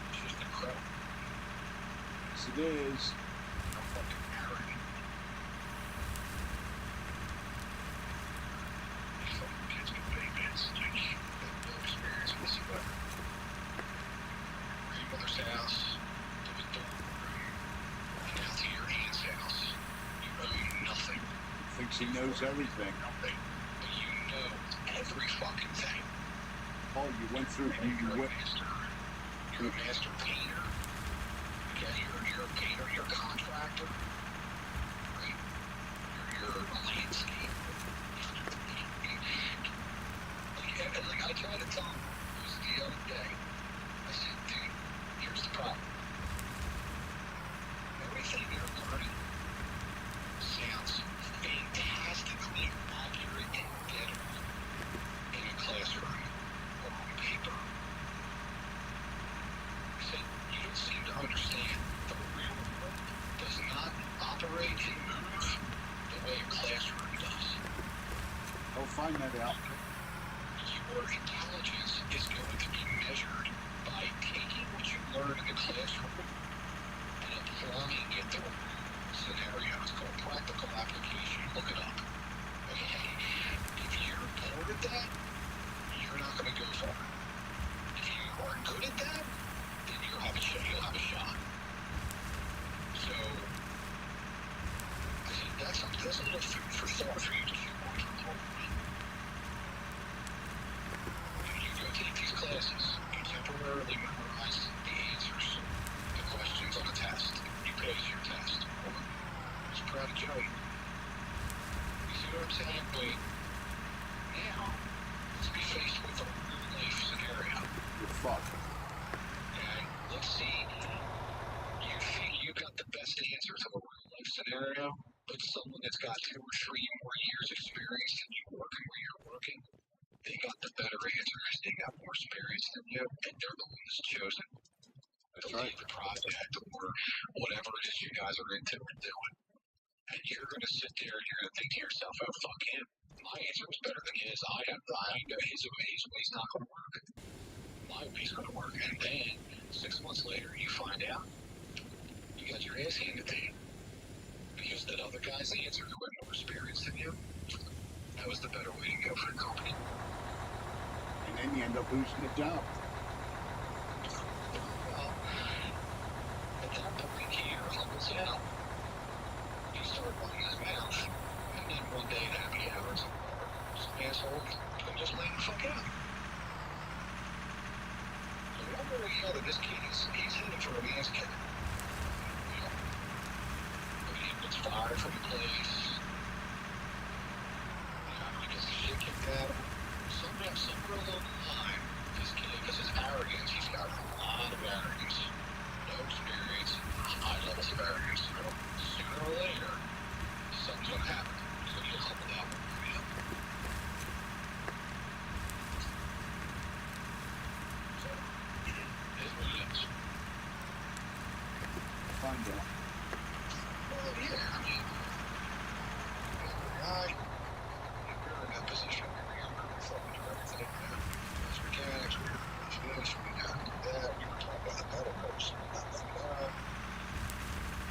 It's just incredible. Yes, it is. How fucking arrogant. These fucking kids with babies. Like, they have no experience whatsoever. Grandmother's house, to the dorm room, and now to your aunt's house. You own nothing. Thinks he knows everything. Nothing. But you know every fucking thing. Paul, you went through. You're You a master. You're a master painter. Okay, you're a painter. You're a contractor. Right? You're a landscaper. Like I tried to tell him, it was the other day. I said, dude, here's the problem. Everything you're learning sounds fantastically accurate and better in a classroom or on paper. I said, you don't seem to understand the real world does not operate and move the way a classroom does. I'll find that out. Your intelligence is going to be measured by taking what you learn in the classroom and applying it to a real scenario. It's called practical application. Look it up. Okay? If you're poor at that, you're not going to go far. If you are good at that, then you'll have a shot. So, I think that's a little food for thought for you to chew on for a moment. You go take these classes, you temporarily memorize the answers, the questions on a test, you pass your test. Well, I was proud of Joey. You see what I'm saying? But now, let's be faced with a real life scenario. You're fucked. And let's see, you think you got the best answer to a real life scenario, but someone that's got 2 or 3 more years experience than you working where you're working, they got the better answers, they got more experience than you, and they're the ones chosen That's to right. lead the project or whatever it is you guys are into and doing. And you're going to sit there and you're going to think to yourself, oh, fuck him. My answer was better than his. I know his way's not going to work. My way's going to work. And then 6 months later, you find out you got your ass handed to you. Because that other guy's answer, who had more experience than you, that was the better way to go for the company. And then you end up losing the job. Well, at that point, he either humbles out he started running his mouth. And then one day at happy hour, some asshole just laid the fuck out. So one way or the other, this kid he's headed for a man's cat. You know, he gets fired from the place. He gets the shit kicked out of him. Somewhere along the line, this kid, because his arrogance, he's got a lot of arrogance. No experience, high levels of arrogance. So sooner or later, something's gonna happen. He's gonna get humbled out. So, it is what it is. Find out. Well, yeah, I mean, guy, we're in that position. We're fucking do everything. As mechanics, we're this, we got that. We were talking about the pedal coast.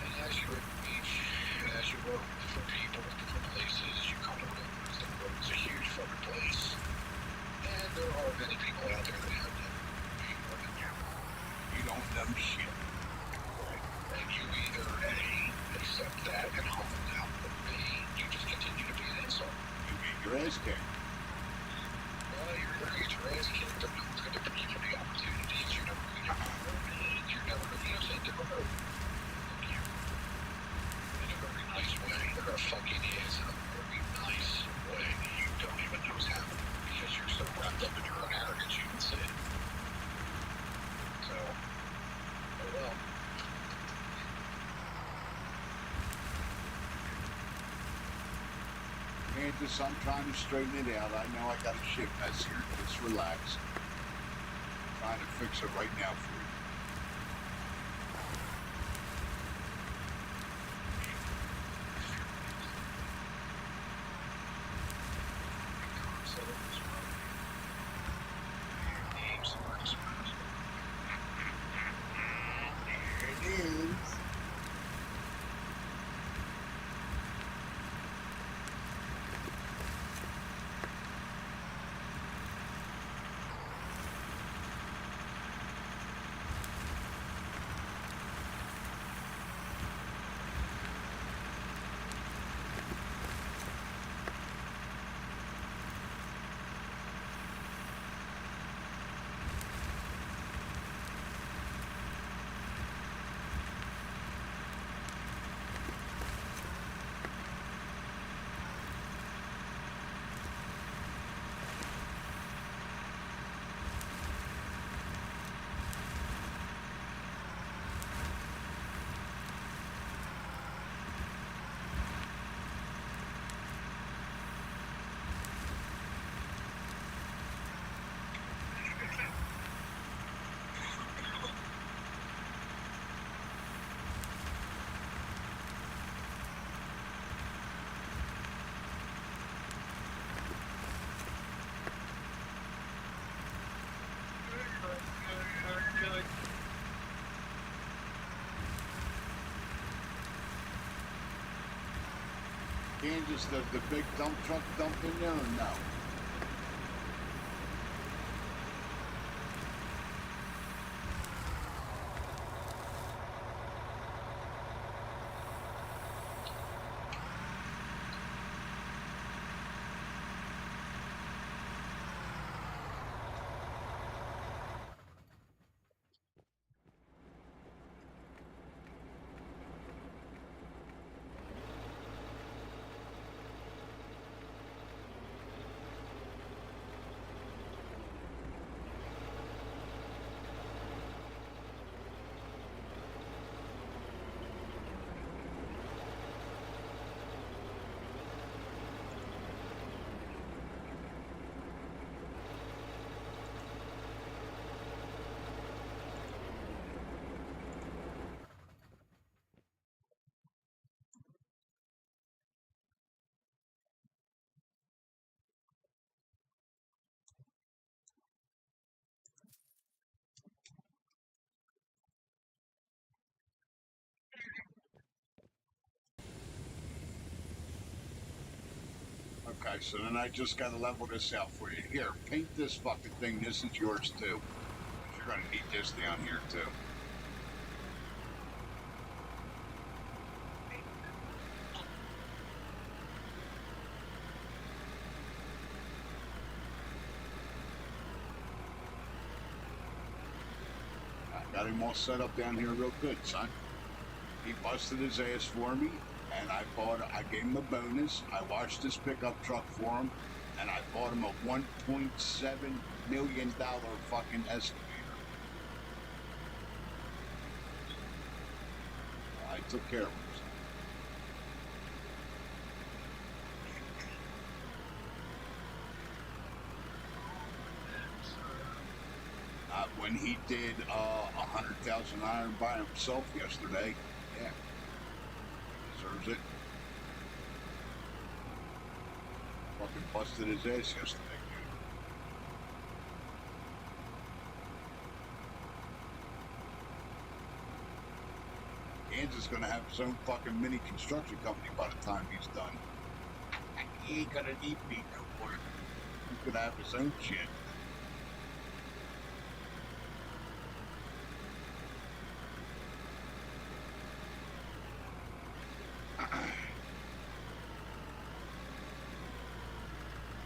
And as you reach, as you work for people in different places, you come to realize that the world is a huge fucking place. And there are many people out there that have never been more than you. You don't know shit. Right. And you either A, accept that and humble down, or B, you just continue to be an insult. You get your ass kicked. Well, you're going to get your ass kicked, but no one's going to give you the opportunities. You're never going to get promoted. You're never going to say to promote. Fuck you. In a very nice way. There are fucking is in a very nice way. You don't even know what's happening because you're so wrapped up in your own arrogance you can see it. So, oh well. Kansas, I'm trying to straighten it out. I know I got a shit mess here. Just relax. Trying to fix it right now for you. There it is. Kansas, does the big dump truck dump in there or no? Okay, so then I just gotta level this out for you. Here, paint this fucking thing. This is yours too. 'Cause you're gonna need this down here too. got him all set up down here real good, son. He busted his ass for me, and I gave him a bonus. I washed his pickup truck for him, and I bought him a $1.7 million fucking excavator. I took care of him. When he did 100,000 iron by himself yesterday, yeah, he deserves it. Fucking busted his ass yesterday, dude. Kansas is gonna have his own fucking mini construction company by the time he's done. He ain't gonna need me no more. He's gonna have his own shit.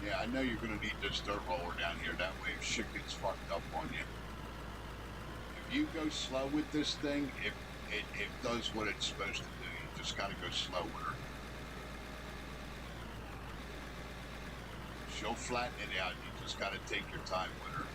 Yeah, I know you're going to need this dirt roller down here. That way if shit gets fucked up on you. If you go slow with this thing, it does what it's supposed to do. You just got to go slow with her. She'll flatten it out. You just got to take your time with her.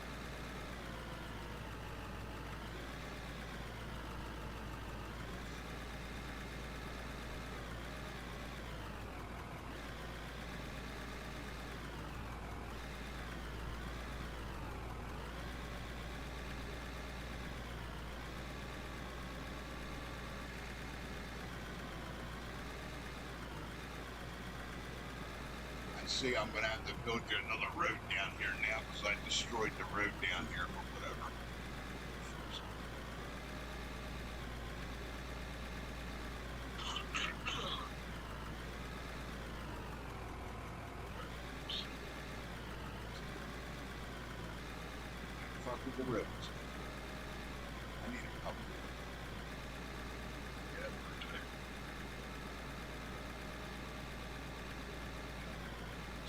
See, I'm going to have to build another road down here now because I destroyed the road down here, but whatever. Fuck with the roads. I need a couple.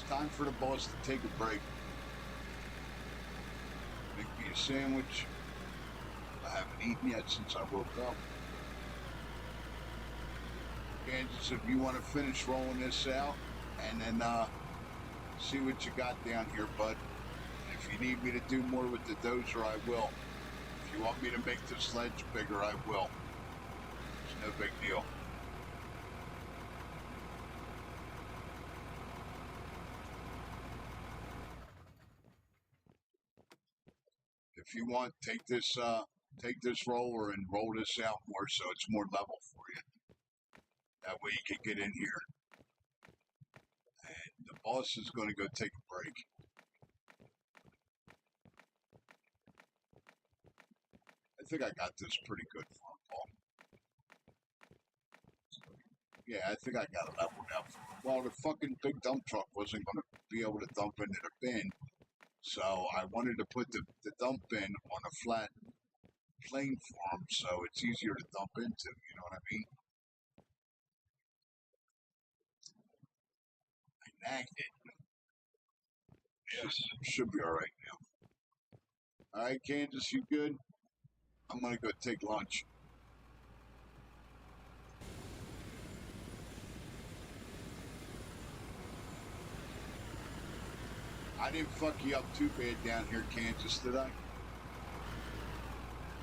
Time for the boss to take a break. Make me a sandwich. I haven't eaten yet since I woke up. Kansas, if you want to finish rolling this out and then see what you got down here, bud. If you need me to do more with the dozer, I will. If you want me to make the sledge bigger, I will. It's no big deal. If you want, take this roller and roll this out more so it's more level for you. That way you can get in here. And the boss is going to go take a break. I think I got this pretty good for him, Paul. Yeah, I think I got it leveled out for him. Well, the fucking big dump truck wasn't going to be able to dump into the bin. So I wanted to put the dump bin on a flat plane for him so it's easier to dump into, you know what I mean? I nagged it. Yes. Should be alright now. Alright, Kansas, you good? I'm gonna go take lunch. I didn't fuck you up too bad down here, Kansas, did I?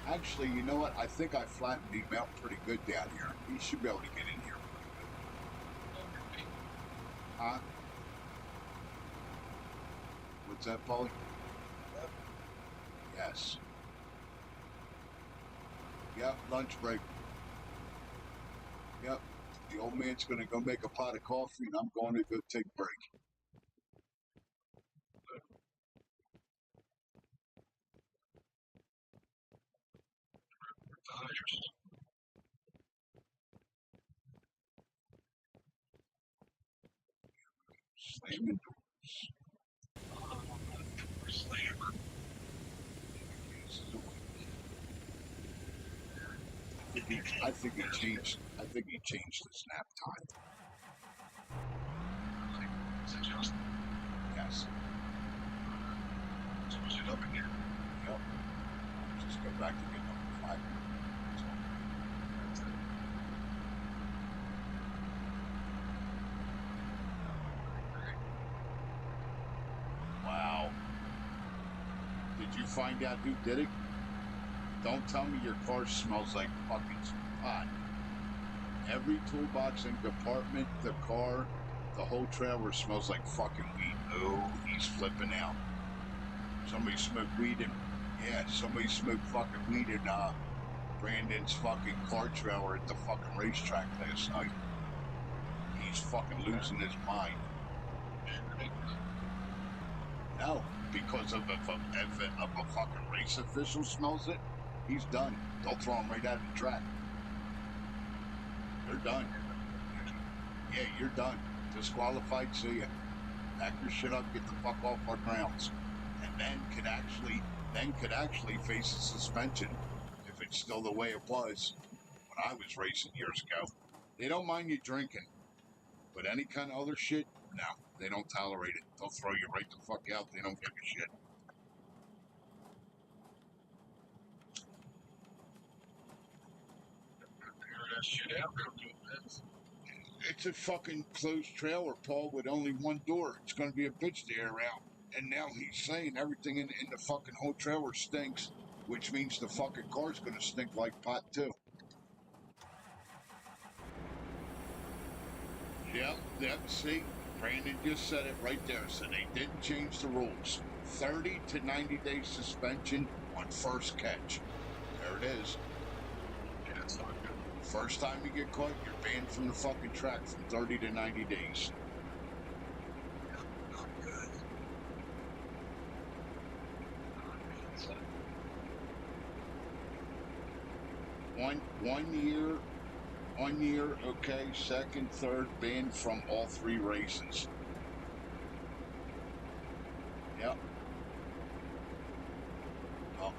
Actually, you know what? I think I flattened him out pretty good down here. He should be able to get in here pretty good. Huh? What's that, Paulie? Yes. Yep, lunch break. Yep. The old man's gonna go make a pot of coffee and I'm going to go take a break. Slamming doors. Slammer. I think he changed the snap time. Yes. So was it up in here? Yep. Just go back to get number 5. Wow. Did you find out who did it? Don't tell me your car smells like fucking pot. Every toolbox and compartment, the car, the whole trailer smells like fucking weed. Oh, he's flipping out. Somebody smoked weed in, yeah, somebody smoked fucking weed in Brandon's fucking car trailer at the fucking racetrack last night. He's fucking losing his mind. No, because of if a fucking race official smells it, he's done. They'll throw him right out of the track. You're done. Yeah, you're done. Disqualified, see ya. Pack your shit up, get the fuck off our grounds. And then could actually face a suspension if it's still the way it was when I was racing years ago. They don't mind you drinking, but any kind of other shit, no, they don't tolerate it. They'll throw you right the fuck out. They don't give a shit. It's a fucking closed trailer, Paul, with only one door. It's going to be a bitch to air out. And now he's saying everything in the fucking whole trailer stinks, which means the fucking car's going to stink like pot, too. Yep, see? Brandon just said it right there. So they didn't change the rules. 30 to 90 day suspension on first catch. There it is. Yeah, it's not good. First time you get caught, you're banned from the fucking track from 30 to 90 days. Not good. One year, okay, second, third, banned from all three races. Yep. Well,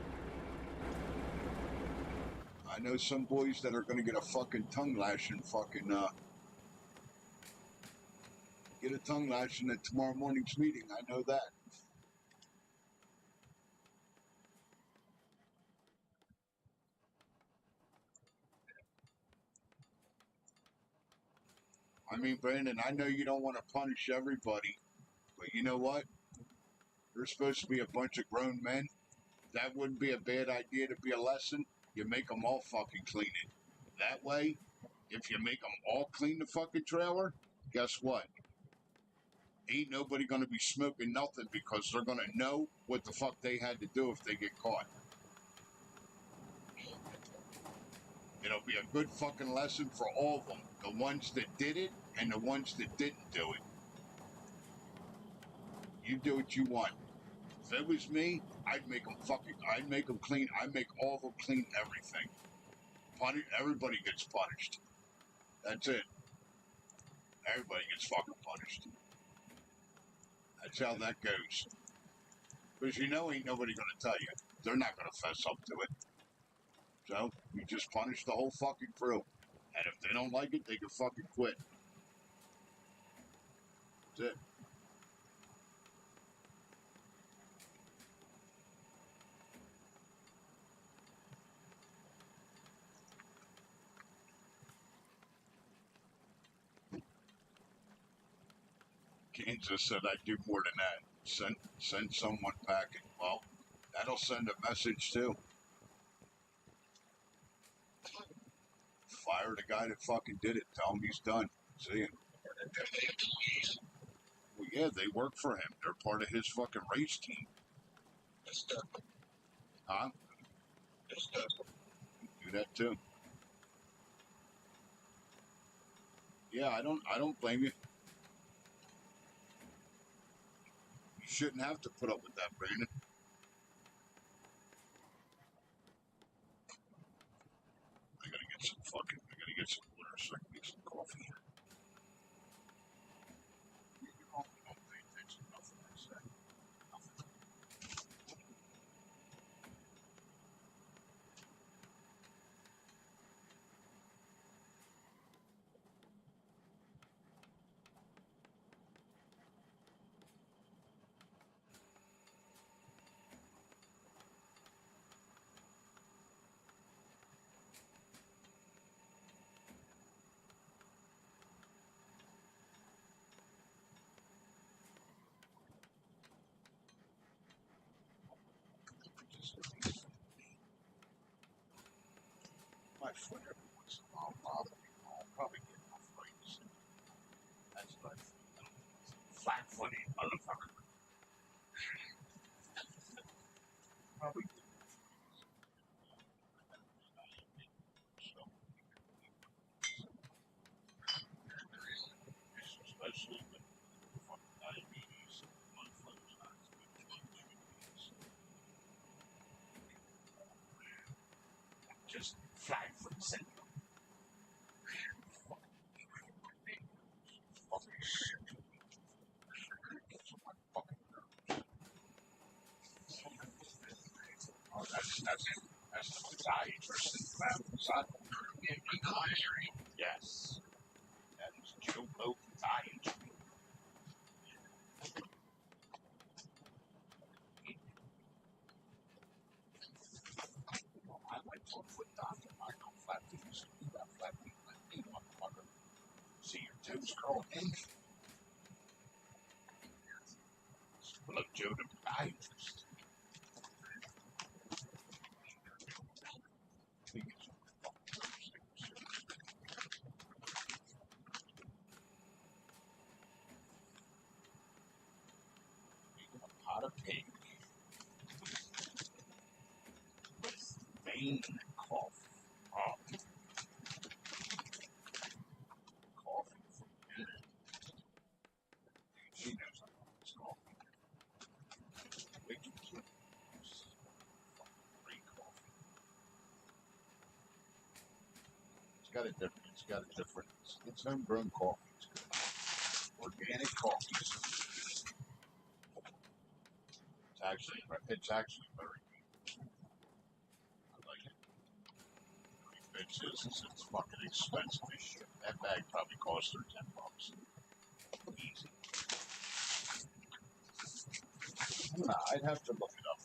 I know some boys that are gonna get a fucking tongue lash and fucking get a tongue lash in at tomorrow morning's meeting. I know that. I mean, Brandon, I know you don't want to punish everybody, but you know what? You're supposed to be a bunch of grown men. That wouldn't be a bad idea to be a lesson. You make them all fucking clean it. That way, if you make them all clean the fucking trailer, guess what? Ain't nobody gonna be smoking nothing because they're gonna know what the fuck they had to do if they get caught. It'll be a good fucking lesson for all of them. The ones that did it and the ones that didn't do it. You do what you want. If it was me, I'd make them clean. I'd make all of them clean everything. Everybody gets punished. That's it. Everybody gets fucking punished. That's how that goes. Because you know ain't nobody gonna tell you. They're not gonna fess up to it. So, you just punish the whole fucking crew. And if they don't like it, they can fucking quit. That's it. Kansas said I'd do more than that. Send someone packing. Well, that'll send a message too. Fire the guy that fucking did it. Tell him he's done. See him. Well, yeah, they work for him. They're part of his fucking race team. Huh? Do that too. Yeah, I don't blame you. You shouldn't have to put up with that, Brandon. I gotta get some water so I can get some coffee. You don't pay attention to nothing I say. Nothing. my foot every once in a while. Bother me. I'll probably get arthritis. That's what I feel. Flat-footed motherfucker. Probably. So, especially with fucking diabetes, blood flow's not as good as it should be. Just flat-foot syndrome. Fucking shit. Fucking nerves. Oh, that's the podiatrist in the Yes. That is Joe Blow podiatry. I went to a foot doctor. I know flat feet. You got flat feet like me, motherfucker. See your toes curling in. Look, Joe the podiatrist. Making a pot of pig with vein cough. Oh, coffee for dinner. She knows I love this coffee. Wicked cute. Great coffee. It's got a different, it's homegrown coffee. It's good. Organic coffees. It's actually very good. I like it. It's fucking expensive as shit. That bag probably cost her $10. Easy. Nah, I'd have to look it up.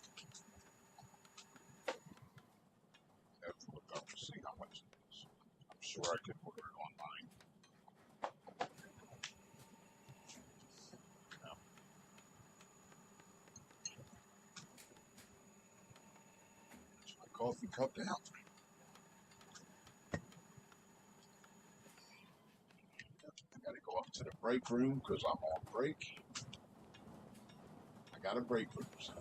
I'd have to look up to see how much it is. I'm sure I could order it online. No. It's my coffee cup down. I gotta go up to the break room because I'm on break. I got a break room, so.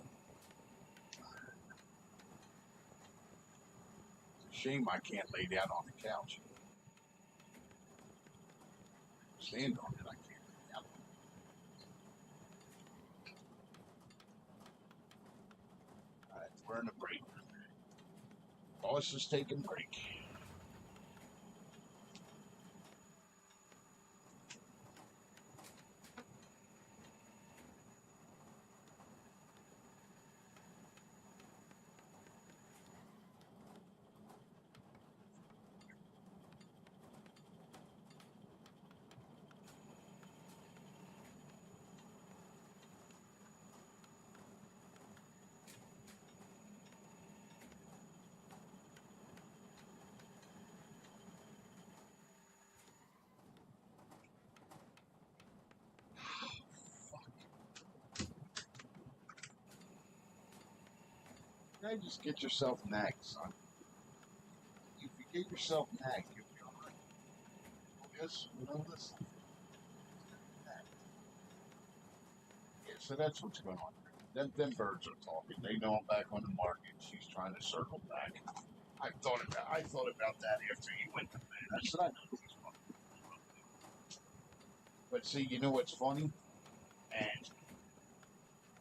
It's a shame I can't lay down on the couch. Stand on it, I can't lay down. Alright, we're in the break room. Boss is taking a break. Just get yourself nagged, son. If you get yourself nagged, you'll be alright. Yes, listen. Yeah, so that's what's going on. Them birds are talking. They know I'm back on the market. She's trying to circle back. I thought about that after you went to bed. I said I know it was funny. But see, you know what's funny? And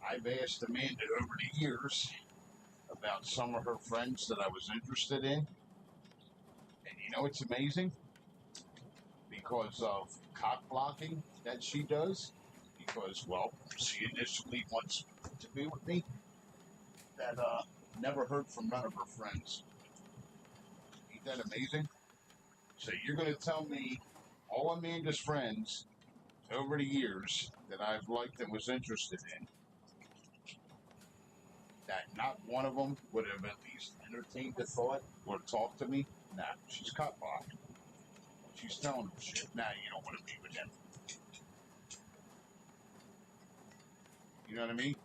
I've asked Amanda over the years about some of her friends that I was interested in. And you know it's amazing? Because of cock blocking that she does. Because, well, she initially wants to be with me. That never heard from none of her friends. Ain't that amazing? So you're going to tell me all Amanda's friends over the years that I've liked and was interested in, that not one of them would have at least entertained the thought or talked to me? Nah, she's cock blocking. She's telling them shit. Nah, you don't want to be with him. You know what I mean?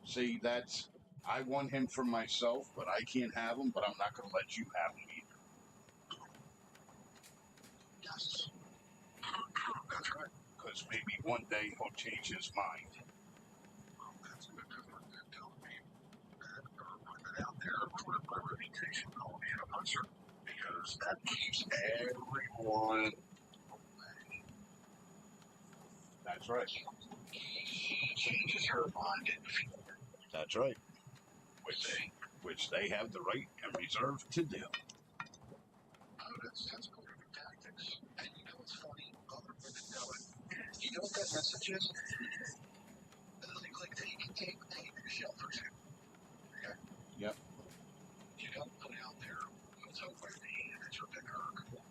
See, that's I want him for myself, but I can't have him. But I'm not going to let you have him either. Yes. That's right. Because maybe one day he'll change his mind. Well, that's good to tell me that or put it out there, put my reputation on me. I'm not sure because that keeps everyone away. That's right. He changes her mind in fear. That's right. Which they have the right and reserve to do. Oh, that's motivating tactics. And you know what's funny? Other women know it. You know what that message is? Like take Michelle for example. Okay? Yep. You don't put out there what's over me and it's Rebecca Kirk.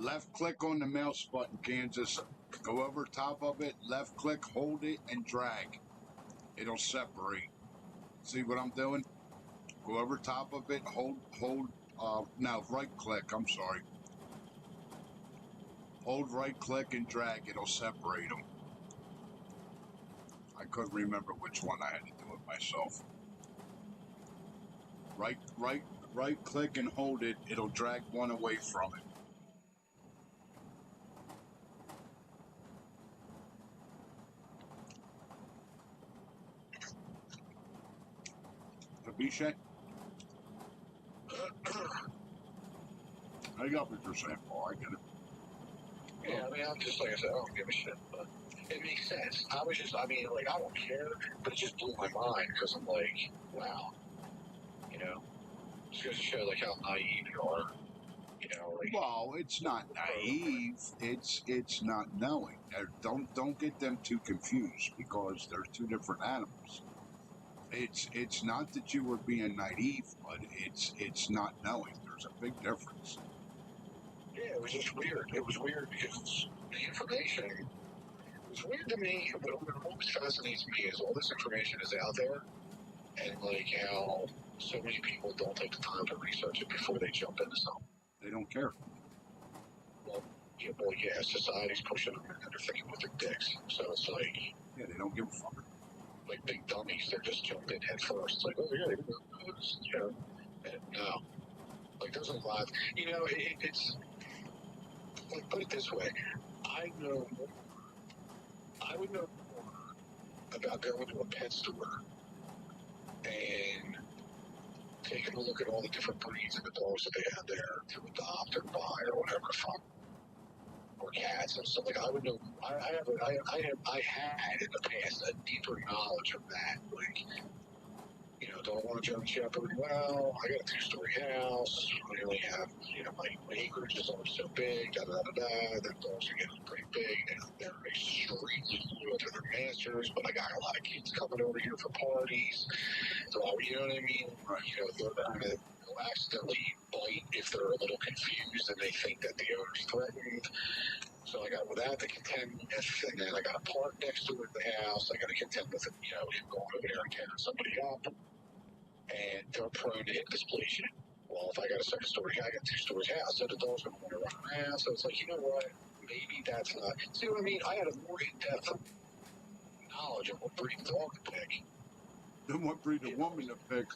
Left click on the mouse button, Kansas. Go over top of it, left click, hold it, and drag. It'll separate. See what I'm doing? Go over top of it, hold, now right click, I'm sorry. Hold right click and drag, it'll separate them. I couldn't remember which one I had to do it myself. Right click and hold it, it'll drag one away from it. Abhishek? I got what you're saying, Paul. I get it. Yeah, I mean, I'm just like I said, I don't give a shit, but it makes sense. I don't care, but it just blew my mind because I'm like, wow, you know, it's going to show like how naive you are, you know, like. Well, it's not naive. It's not knowing. Don't get them too confused because they're two different animals. It's not that you were being naive, but it's not knowing. There's a big difference. Yeah, it was just weird. It was weird because the information was weird to me. What always fascinates me is all this information is out there, and like how so many people don't take the time to research it before they jump into something. They don't care. Well, yeah, society's pushing them and they're thinking with their dicks. So it's like, Yeah, they don't give a fuck. like big dummies. They're just jumping head first. It's like, oh yeah, you know, and no, like there's a lot. You know, it's like, put it this way, I would know more about going to a pet store and taking a look at all the different breeds of the dogs that they have there to adopt or buy or whatever the fuck, or cats and stuff. Like I would know. I had in the past a deeper knowledge of that. Like, you know, do I want a German Shepherd? Well, I got a 2-story house. I only have, you know, my acreage is only so big. Da da da da. The dogs are getting pretty big. They're extremely loyal to their masters. But I got a lot of kids coming over here for parties. So, you know what I mean? Right. You know, they'll accidentally bite if they're a little confused and they think that the owner's threatened. So I got with that to contend with, and then I got a park next to it, the house. I got to contend with, you know, him going over there and tearing somebody up. And they're prone to indisposition. Well, if I got a second story, I got 2 stories house, so the dogs are going to run around. So it's like, you know what? Maybe that's not. See what I mean? I had a more in-depth knowledge of what breed of dog to pick. Then what breed of woman to pick?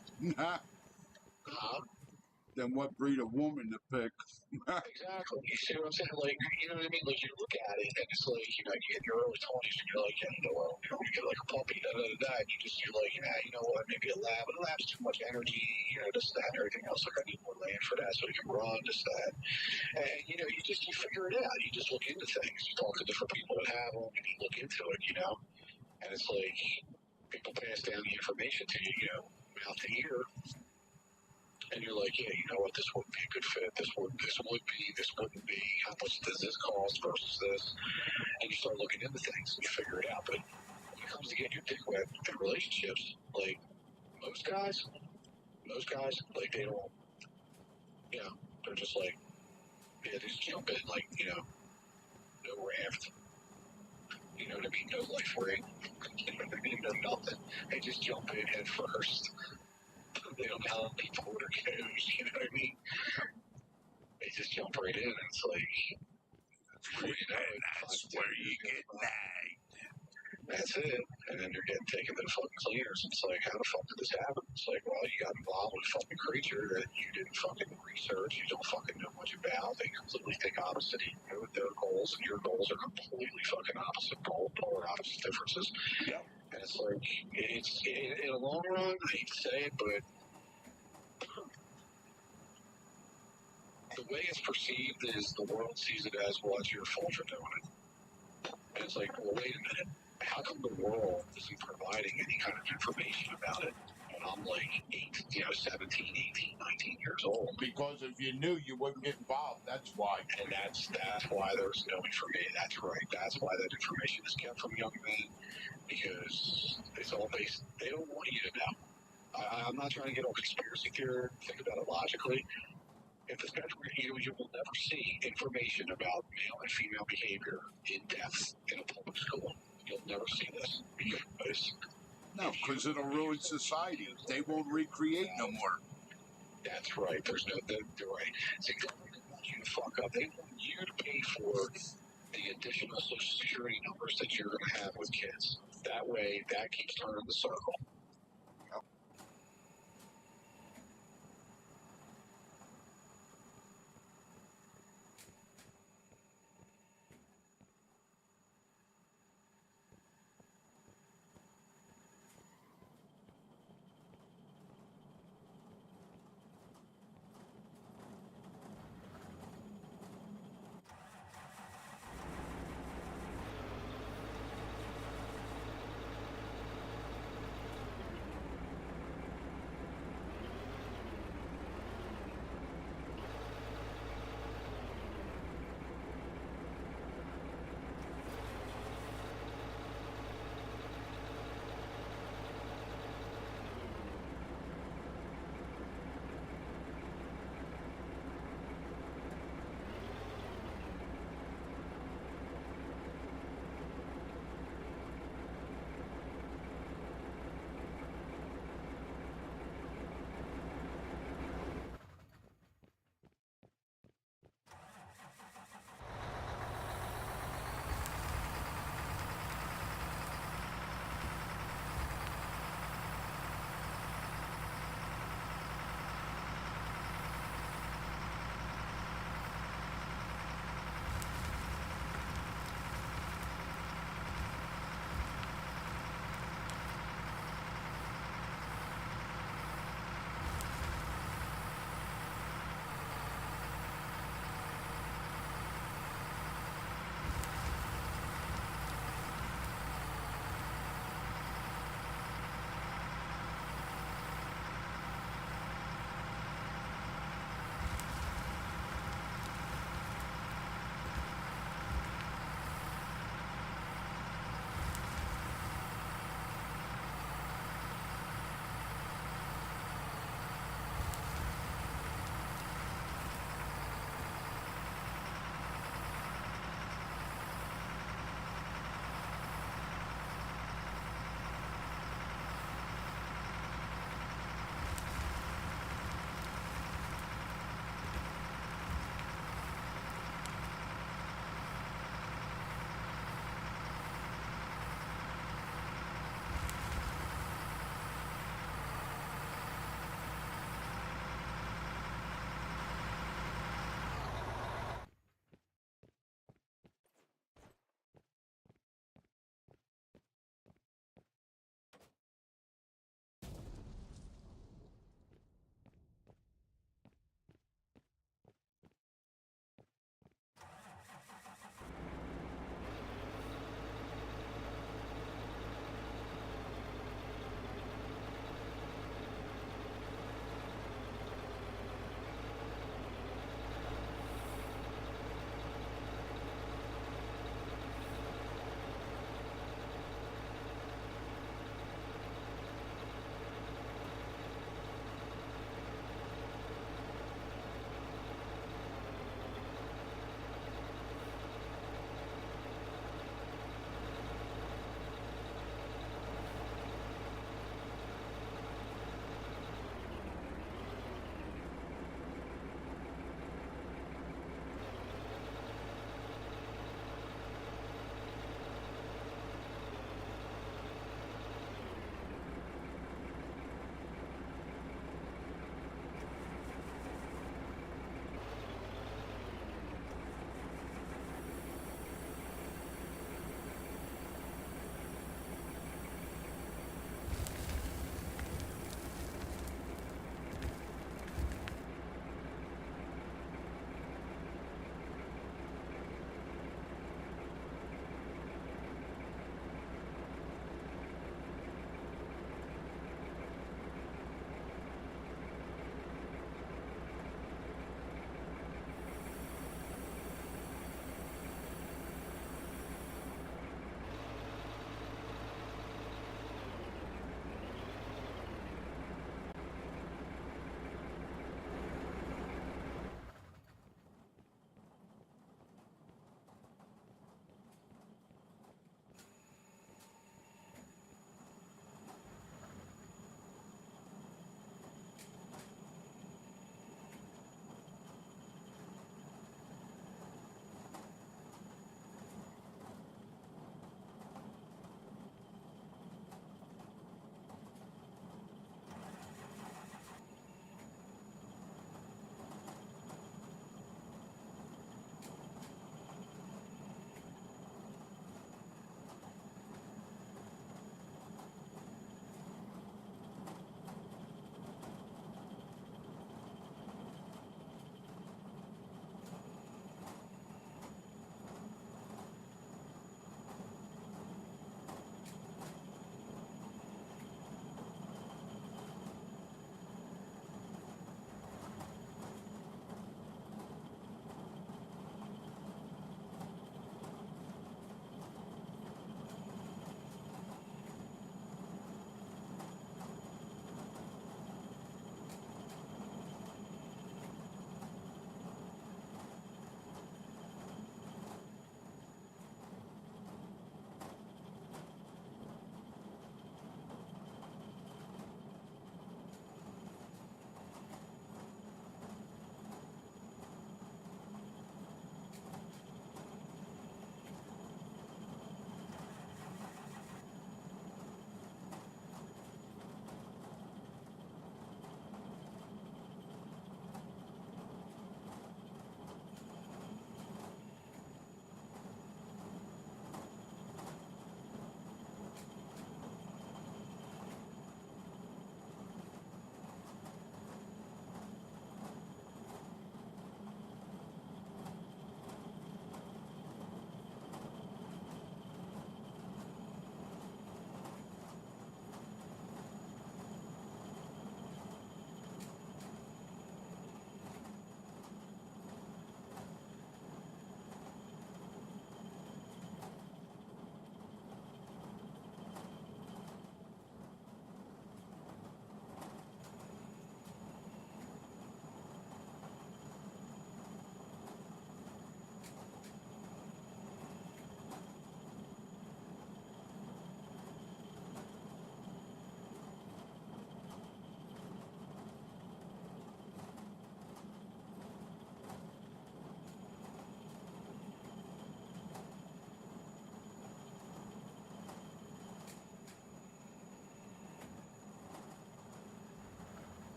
Then what breed of woman to pick? Exactly. You see what I'm saying? Like, you know what I mean? Like, you look at it, and it's like, you know, you get your early 20s, and you're like, yeah, you know what? You know, you get like a puppy, da da da da, and you're like, yeah, you know what? Maybe a lab, but a lab's too much energy, you know, this, that, and everything else. Like, I need more land for that so it can run, this, that. And, you know, you figure it out. You just look into things. You talk to different people that have them, and you look into it, you know? And it's like, people pass down the information to you, you know, mouth to ear. And you're like, yeah, you know what, this wouldn't be a good fit. This wouldn't be. How much does this cost versus this? And you start looking into things and you figure it out. But when it comes to getting your dick wet in relationships, like most guys, like they don't, you know, they're just like, yeah, they just jump in, like, you know, no raft. You know what I mean? No life ring. You know what I mean? No nothing. They just jump in head first. They don't know how people order goes. You know what I mean? They just jump right in, and it's like, you know, That's where you get nagged. That's it. And then you're getting taken to the fucking cleaners. It's like, how the fuck did this happen? It's like, well, you got involved with a fucking creature that you didn't fucking research. You don't fucking know much about. They completely think opposite of you with their goals, and your goals are completely fucking opposite, polar opposite differences. Yep. And it's like, in the long run, I hate to say it, but the way it's perceived is the world sees it as, well, it's your fault for doing it. And it's like, well, wait a minute. How come the world isn't providing any kind of information about it when I'm like 17, 18, 19 years old? Because if you knew, you wouldn't get involved. That's why. And that's why there's no information. That's right. That's why that information is kept from young men, because it's all based. They don't want you to know. I'm not trying to get all conspiracy theory. Think about it logically. If the special you will never see information about male and female behavior in depth in a public school. You'll never see this because No, because it'll ruin society. They won't recreate no more. that's right. There's no, they're right. See, government wants you to fuck up. They want you to pay for the additional social security numbers that you're going to have with kids. That way, that keeps turning the circle.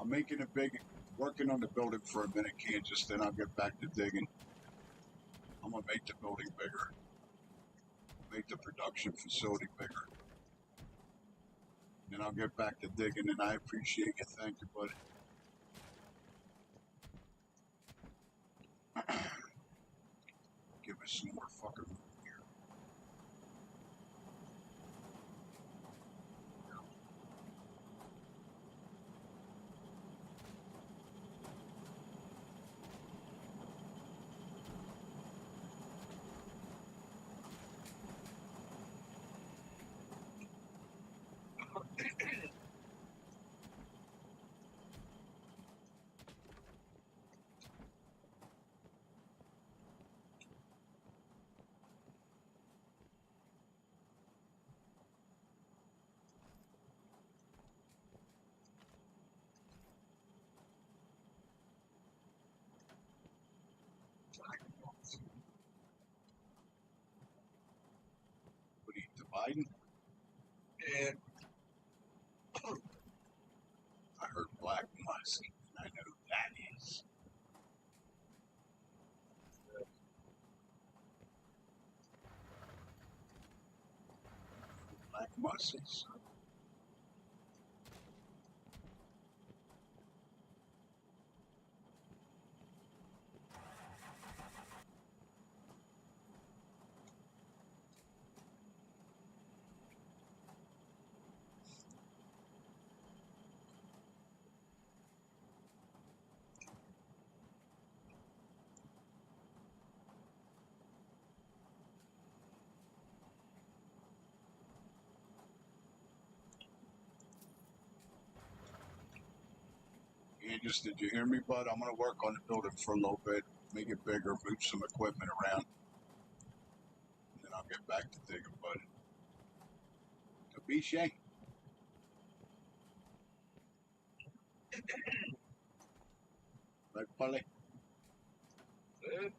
I'm making it big, working on the building for a minute, Kansas, then I'll get back to digging. I'm gonna make the building bigger, make the production facility bigger. Then I'll get back to digging, and I appreciate you. Thank you, buddy. Give us some more fucking room here. What are you dividing? Yeah. I heard black musk, and I know who that is. Black musk is. Kansas, did you hear me, bud? I'm gonna work on the building for a little bit, make it bigger, move some equipment around, and then I'll get back to digging, bud. Capisce? Right, Polly? Yeah.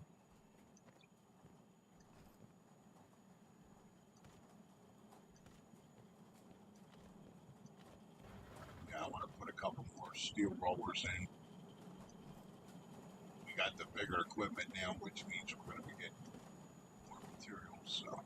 Yeah, I want to put a couple more steel rollers in. We got the bigger equipment now, which means we're going to be getting more materials. So,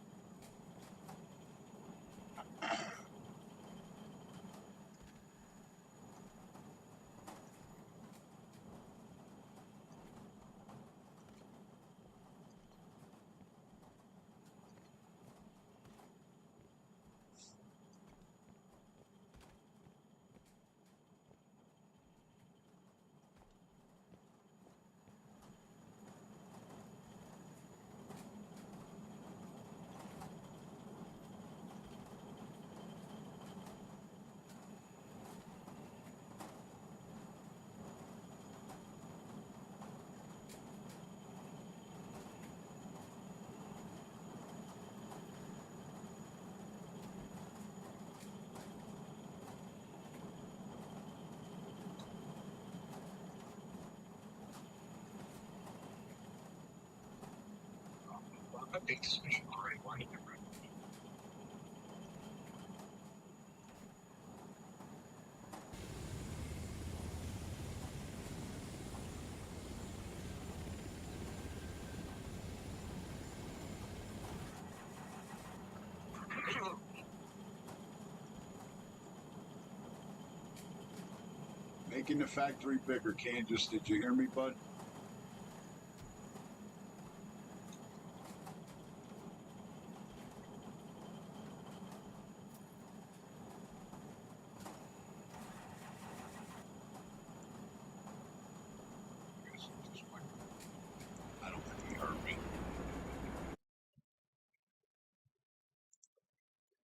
I think this mission already winding it right. making the factory bigger, Kansas. Did you hear me, bud? I guess it just went. I don't think he heard me.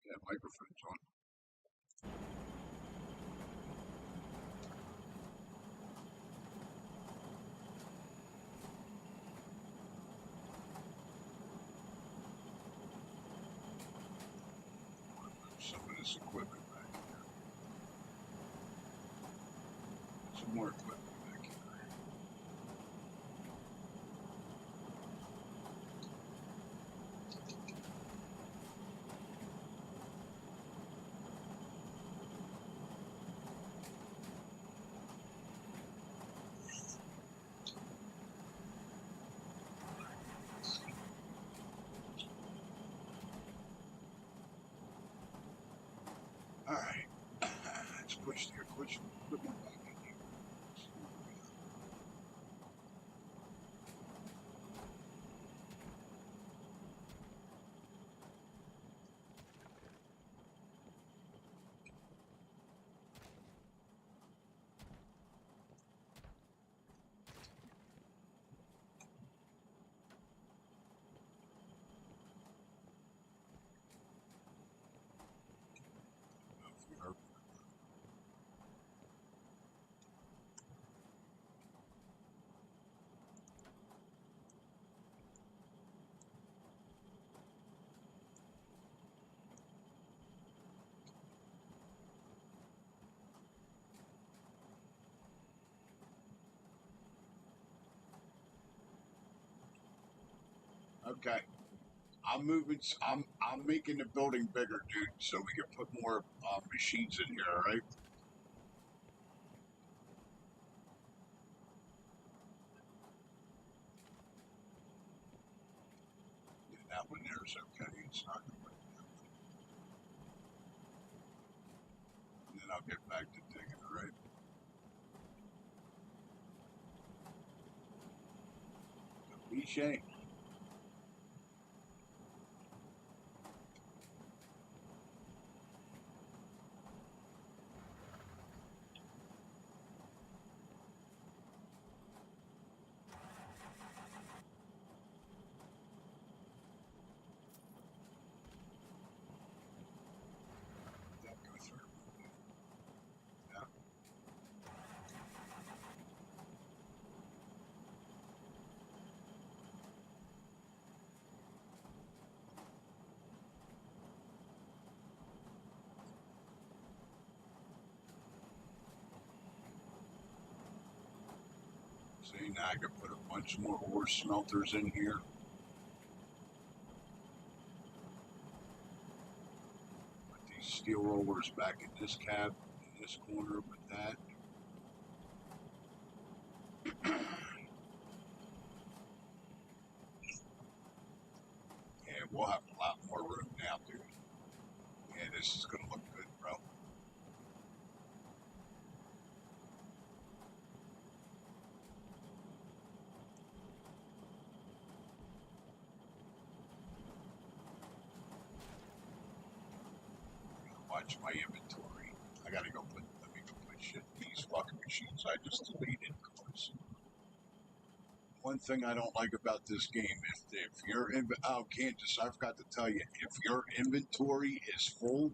Yeah, microphone's on. Some of this equipment back here. Some more equipment back here. Which equipment back in here? Okay. I'm making the building bigger, dude, so we can put more machines in here. All right. Yeah, that one there is okay. It's not. And then I'll get back to digging. All right. Be shame. That go through. Yeah. See, now I can put a bunch more ore smelters in here. Put these steel rollers back in this cab, in this corner with that. And we'll have a lot more room now, dude. Yeah, this is gonna look good, bro. Watch my inventory. I gotta go put. Let me go put shit in these fucking machines I just deleted. Cause one thing I don't like about this game, if your Kansas, I forgot to tell you, if your inventory is full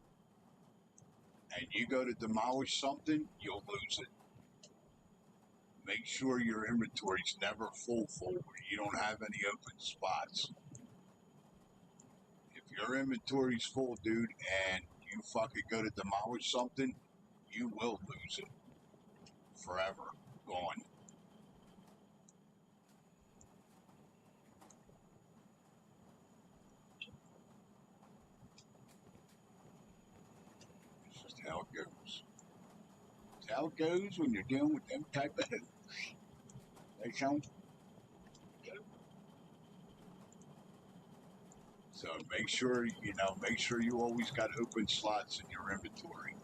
and you go to demolish something, you'll lose it. Make sure your inventory's never full where you don't have any open spots. If your inventory's full, dude, and you fucking go to demolish something, you will lose it. Forever. Gone. It's just how it goes. It's how it goes when you're dealing with them type of hoes. They sound. So make sure you always got open slots in your inventory.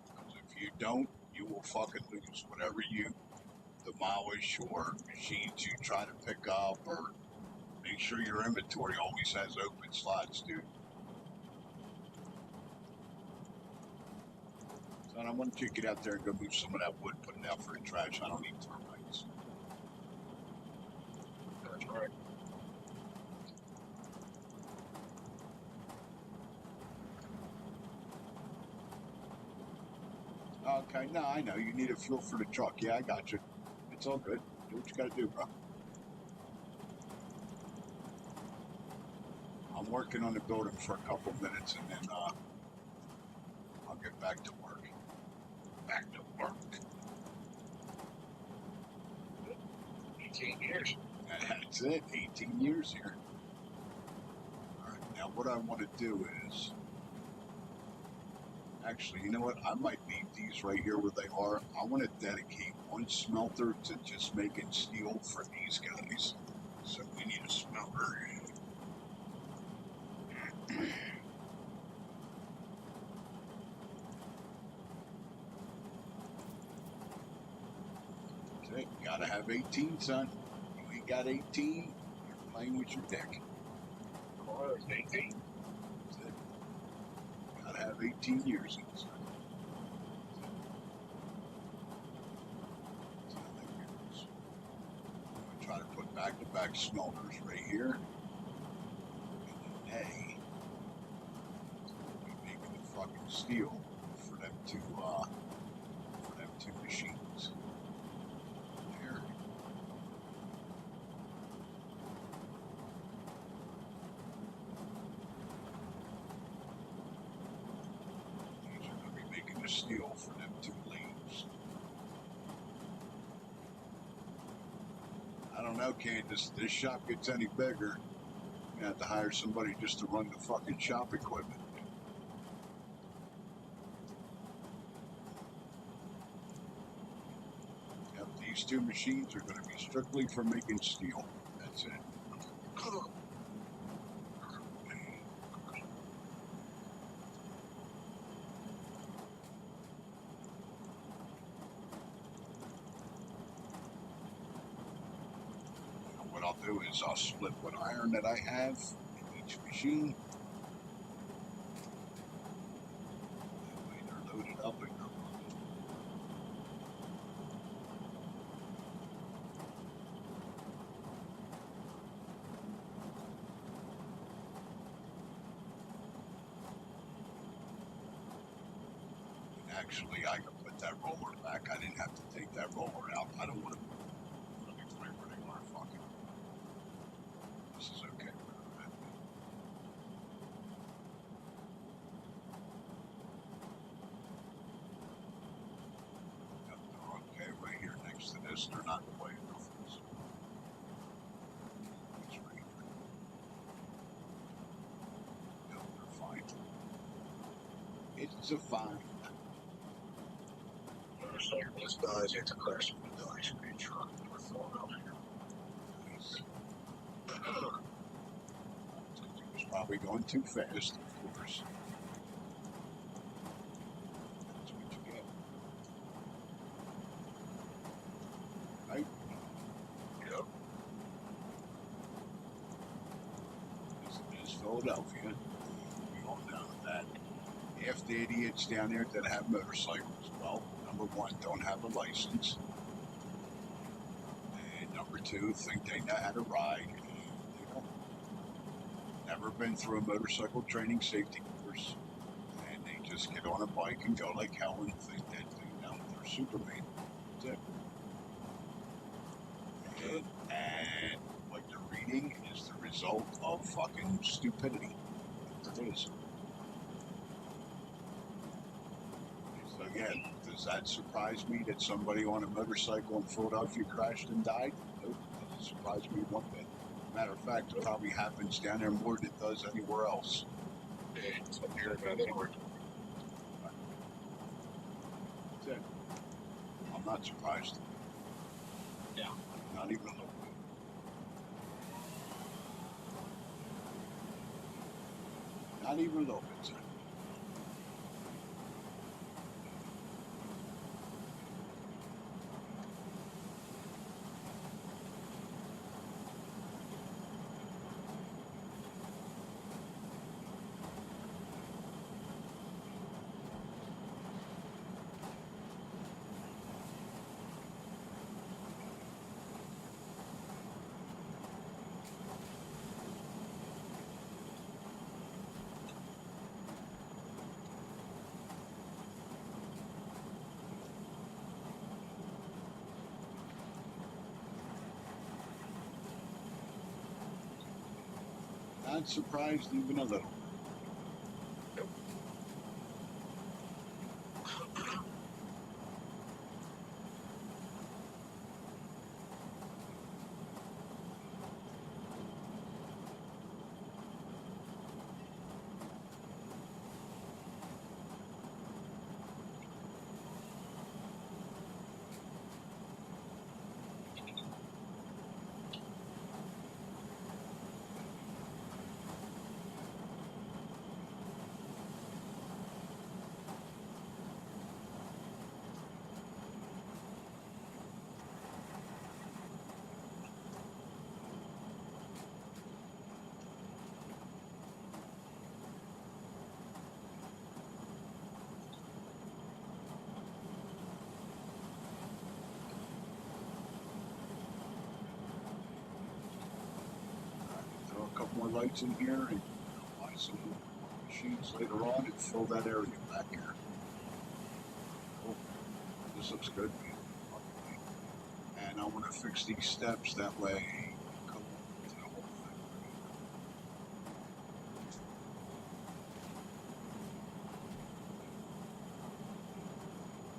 Because if you don't, you will fucking lose whatever you demolish or machines you try to pick up, or make sure your inventory always has open slots, dude. So I want you to get out there and go move some of that wood, put it out for the trash. I don't need termites. That's right. Okay, no, I know. You need a fuel for the truck. Yeah, I got you. It's all good. Do what you gotta do, bro. I'm working on the building for a couple minutes and then I'll get back to work. Back to work. 18 years. That's it. 18 years here. Alright, now what I want to do is actually, you know what? I might leave these right here where they are. I want to dedicate one smelter to just making steel for these guys. So we need a smelter. Hey, you gotta have 18, son. You ain't got 18, you're playing with your dick. Oh, it's 18. That's it. You gotta have 18 years in it, son. That's how that goes. I'm gonna try to put back-to-back smelters right here. And then they will be making the fucking steel for them two machines. There. These are gonna be making the steel for them two leaves. I don't know, Candace. This shop gets any bigger, you have to hire somebody just to run the fucking shop equipment. Yep, these two machines are going to be strictly for making steel. That's it. And what I'll do is I'll split what iron that I have in each machine. That way they're loaded up and they're running. And actually, I can put that roller back. I didn't have to take that roller out. I don't want to. Let me put it where they are. Fuck it. This is okay. Yep, they're okay right here next to this. They're not in the way enough. So it's right here. Yep, they're fine. It's a fine. Motorcyclist dies after crash with a high-speed truck near Philadelphia. Nice. He was probably going too fast, of course. That's what you get. Right? Yep. This is Philadelphia. We all know that half the idiots down there that have motorcycles, well, number one, don't have a license. And number two, think they know how to ride. They don't. Never been through a motorcycle training safety course. And they just get on a bike and go like hell and think that, they're Superman. That's it. And what you're reading is the result of fucking stupidity. That's what it is. So again, does that surprise me that somebody on a motorcycle in Philadelphia crashed and died? Nope, doesn't surprise me one bit. Matter of fact, it probably happens down there more than it does anywhere else. It's up here in Edward. That's it. I'm not surprised. Yeah. Not even a little bit. Not even a little bit, sir. Not surprised even a little. lights in here and buy some machines later on and fill that area back here. Cool. This looks good. And I want to fix these steps that way. Come to the whole thing.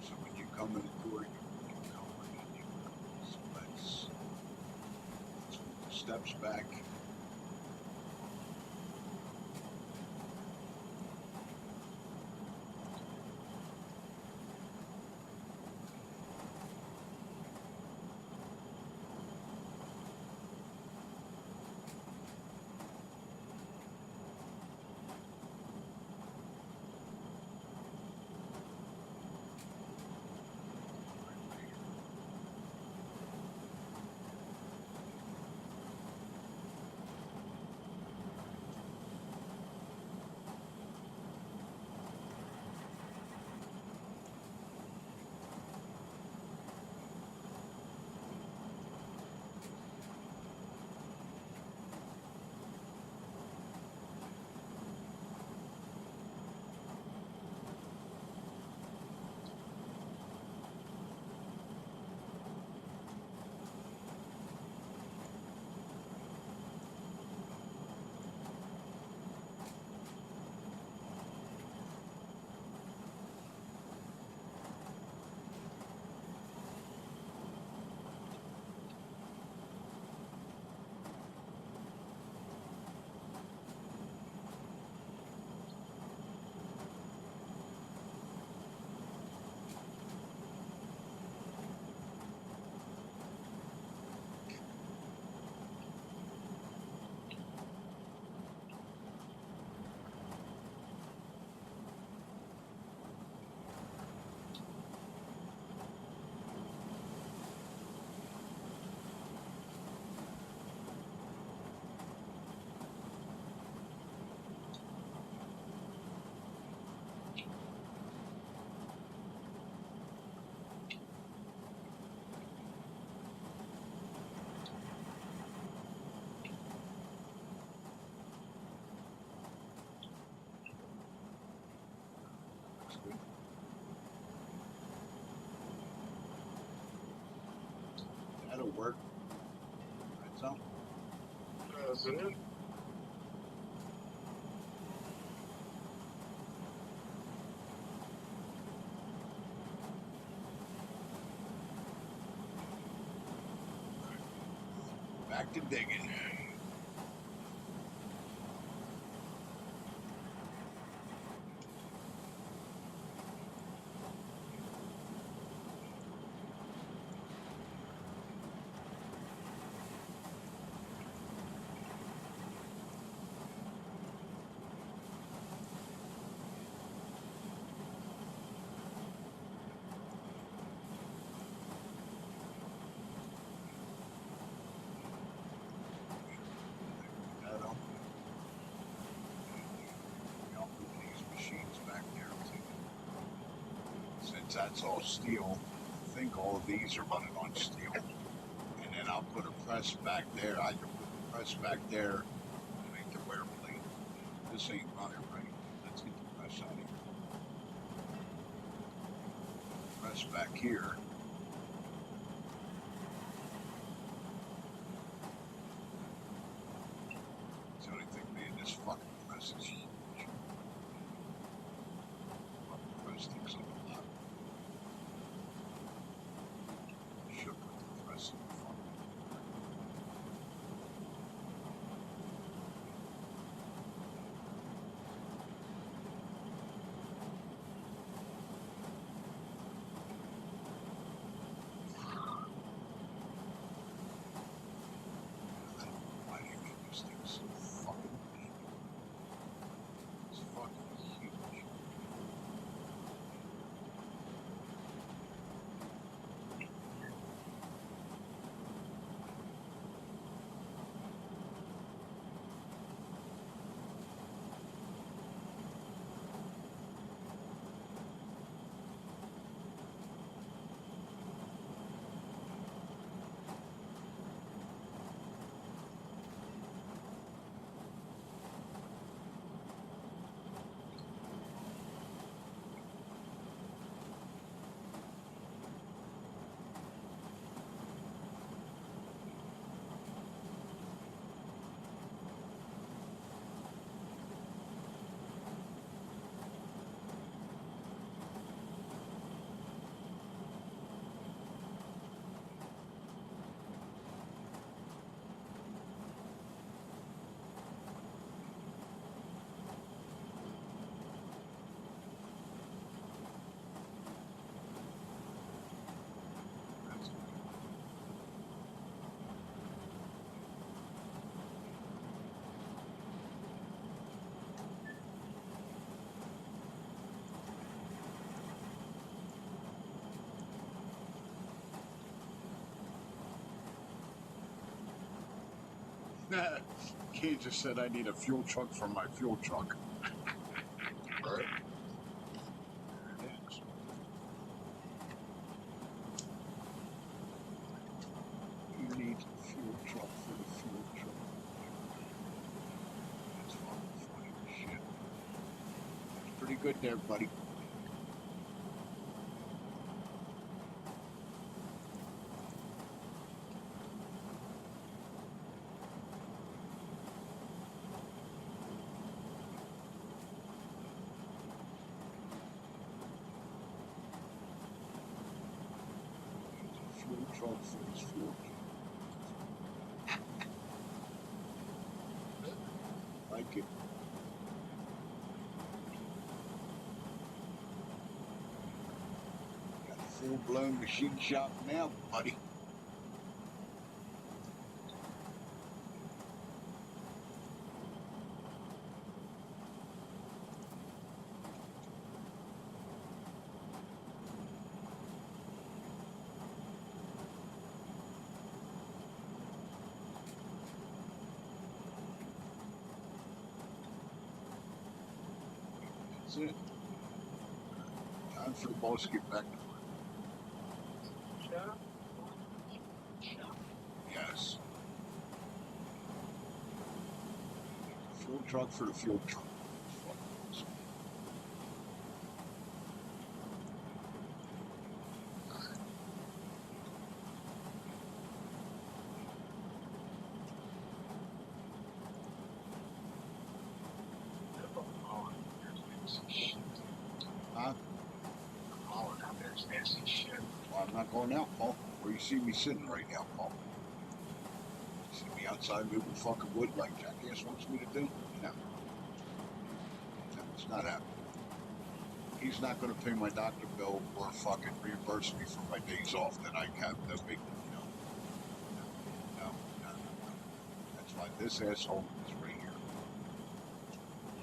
So when you come in the door, you can come right in here. So let's move the steps back. That'll work. Right, so. Isn't it? Back to digging. That's all steel. I think all of these are running on steel. And then I'll put a press back there. I can put the press back there and make the wear plate. This ain't running right. Let's get the press out of here. Press back here. It's the only thing, man, this fucking press is huge. Fucking press takes up a lot. Should put the press in the front. Kansas said I need a fuel truck for my fuel truck. Right. There it is. You need a fuel truck for the fuel truck. That's fucking funny as shit. That's pretty good there, buddy. Fuel truck for his fuel truck. Like it. Got a full-blown machine shop now, buddy. That's it. Time for the boss to get back to work. Yes. Fuel truck for the fuel truck. Fuck this. Huh? Hauling out there is nasty shit. Well, I'm not going out, Paul. Where you see me sitting right now, Paul. You see me outside moving fucking wood like Jackass wants me to do? No. No, it's not happening. He's not going to pay my doctor bill or fucking reimburse me for my days off that I have no big, no. That's why this asshole is right here.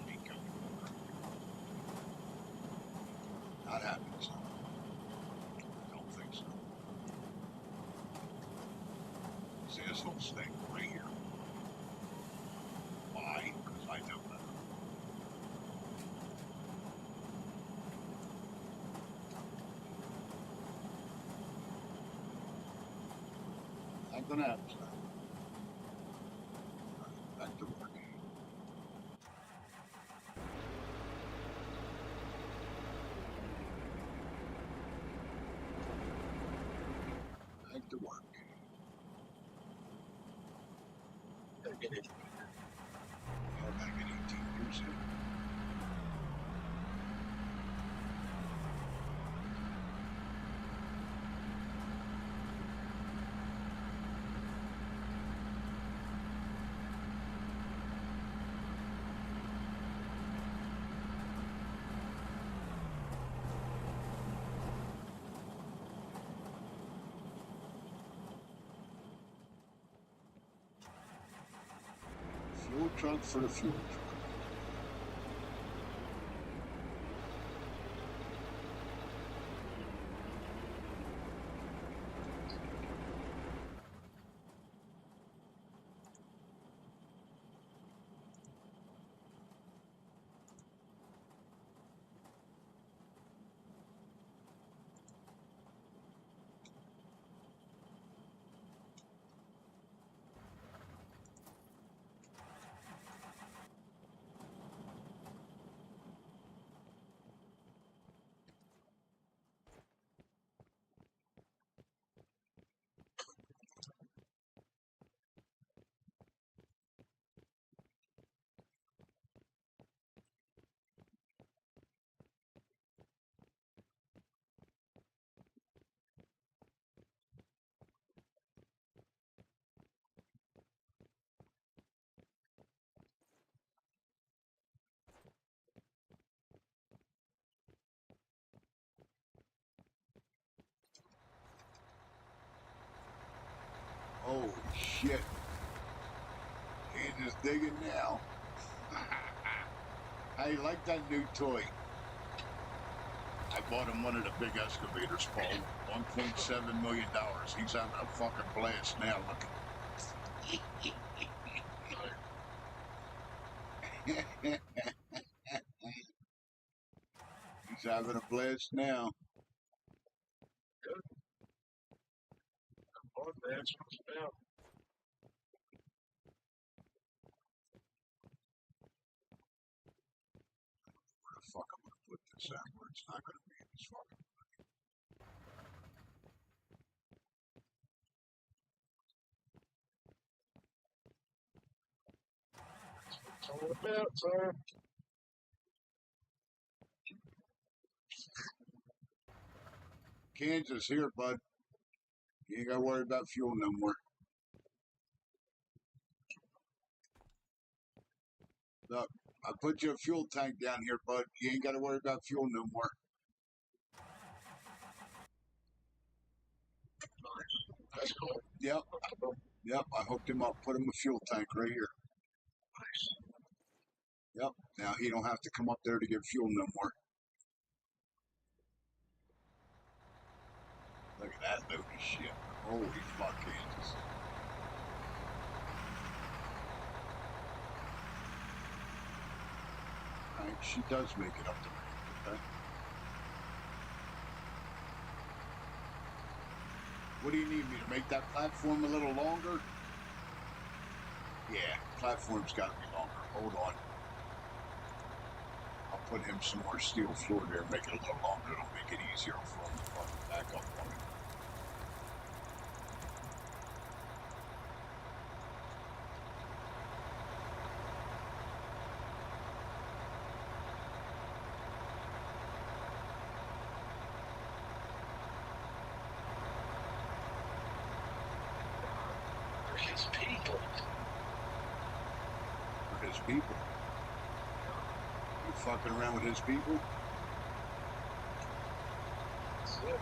Ain't going to work. Not happening, son. I don't think so. This asshole staying right here. Why? Because I know better. Not gonna happen, son. Back to work. Back to work. Gotta get it. I gotta get 18 years in. Fuel truck for the fuel truck. Oh shit. He's just digging now. How you like that new toy? I bought him one of the big excavators, Paul. $1.7 million. He's having a fucking blast now. Look. He's having a blast now. Good. Oh, that's what it's about. Where the fuck am I gonna put this at where it's not gonna be in this fucking. That's what it's all about, sir. Kansas, here, bud. You ain't gotta worry about fuel no more. Look, I put you a fuel tank down here, bud. You ain't gotta worry about fuel no more. That's cool. Yep, yep. I hooked him up. Put him a fuel tank right here. Nice. Yep. Now he don't have to come up there to get fuel no more. Look at that load of shit. Holy fuck, Kansas. Alright, she does make it up to me. Okay. What do you need me to make that platform a little longer? Yeah, platform's got to be longer. Hold on. I'll put him some more steel floor there, make it a little longer. It'll make it easier for him to fucking back up on it. They're his people. For his people. You fucking around with his people? That's it.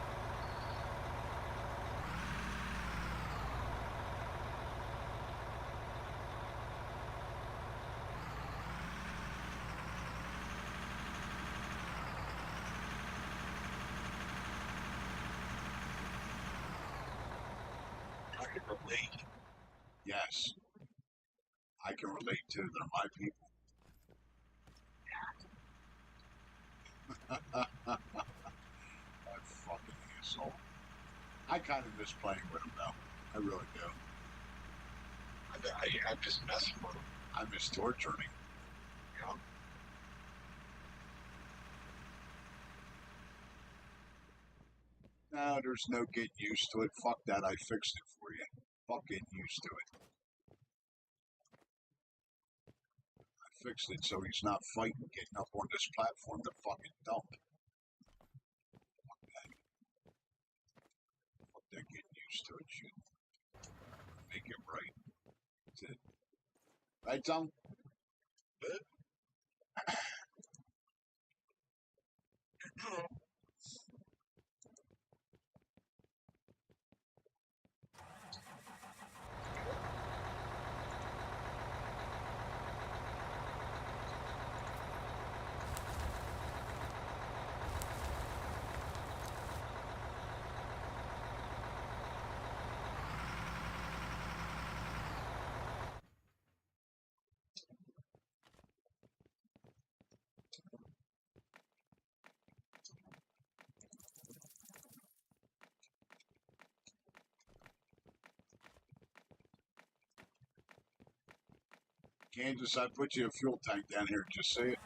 I can relate. Yes. I can relate to. They're my people. That fucking asshole. I kind of miss playing with him, though. I really do. I'm just messing with him. I miss torturing him. You know? No, there's no getting used to it. Fuck that. I fixed it for you. Fuck getting used to it. I fixed it so he's not fighting getting up on this platform to fucking dump. Fuck that. Fuck that getting used to it shit. Make it right. That's it. Right, Tom? Good. Kansas, I put you a fuel tank down here. Just say it.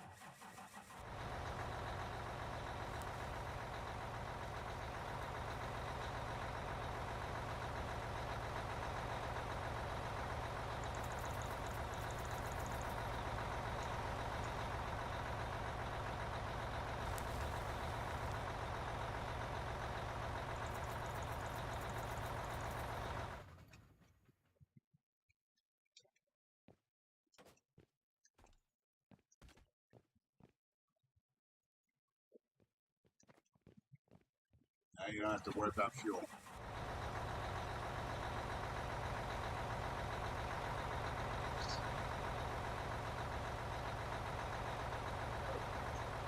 Now you don't have to worry about fuel.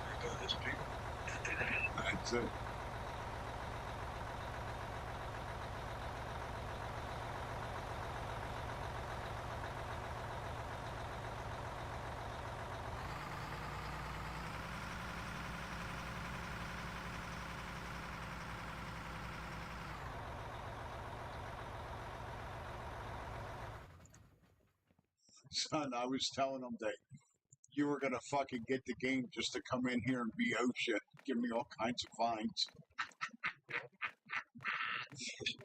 There go his people. That's it. Son, I was telling them that you were gonna fucking get the game just to come in here and be OSHA, give me all kinds of fines.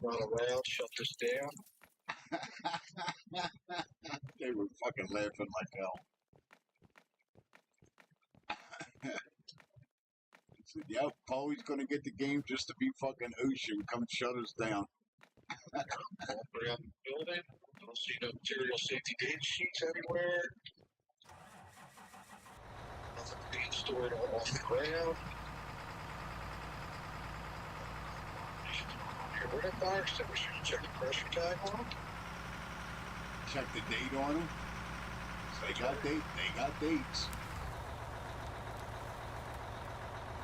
Run around, shut this down. They were fucking laughing like hell. I said, yep, Paulie's gonna get the game just to be fucking OSHA and come shut us down. Walk around the building. Don't see no material safety data sheets anywhere. Nothing being stored off the ground. Where the fire extinguisher? Check the pressure tag on them. Check the date on them. They got dates.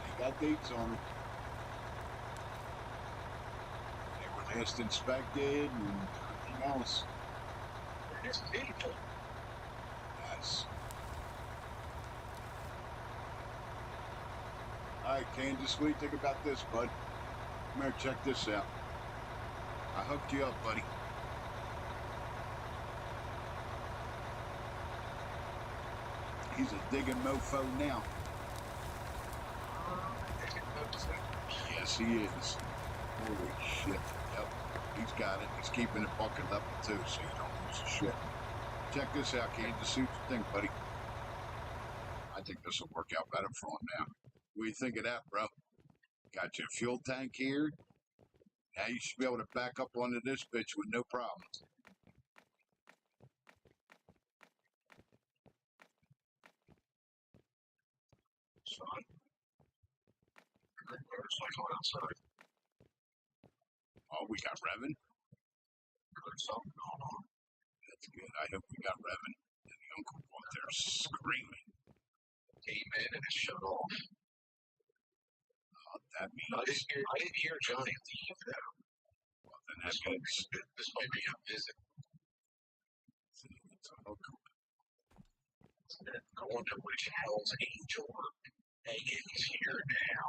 They got dates on them. They were last inspected and everything else. There's people. Yes. Alright, Candace, what do you think about this, bud? Come here, check this out. I hooked you up, buddy. He's a digging mofo now. Yes, he is. Holy shit. Yep, he's got it. He's keeping it bucket level too, so you don't lose the shit. Check this out, Candace. See what you think, buddy. I think this will work out better for him now. What do you think of that, bro? Got your fuel tank here. Now you should be able to back up onto this bitch with no problem. Son. Motorcycle outside. Oh, we got Revan? There's something going on. That's good. I hope we got Revan. And the uncle out there screaming. Came in and it shut off. That I means... didn't hear Johnny leave though. Well, then that means... This might be a visit. It's a hookup. I wonder which hell's angel or Megan's here now.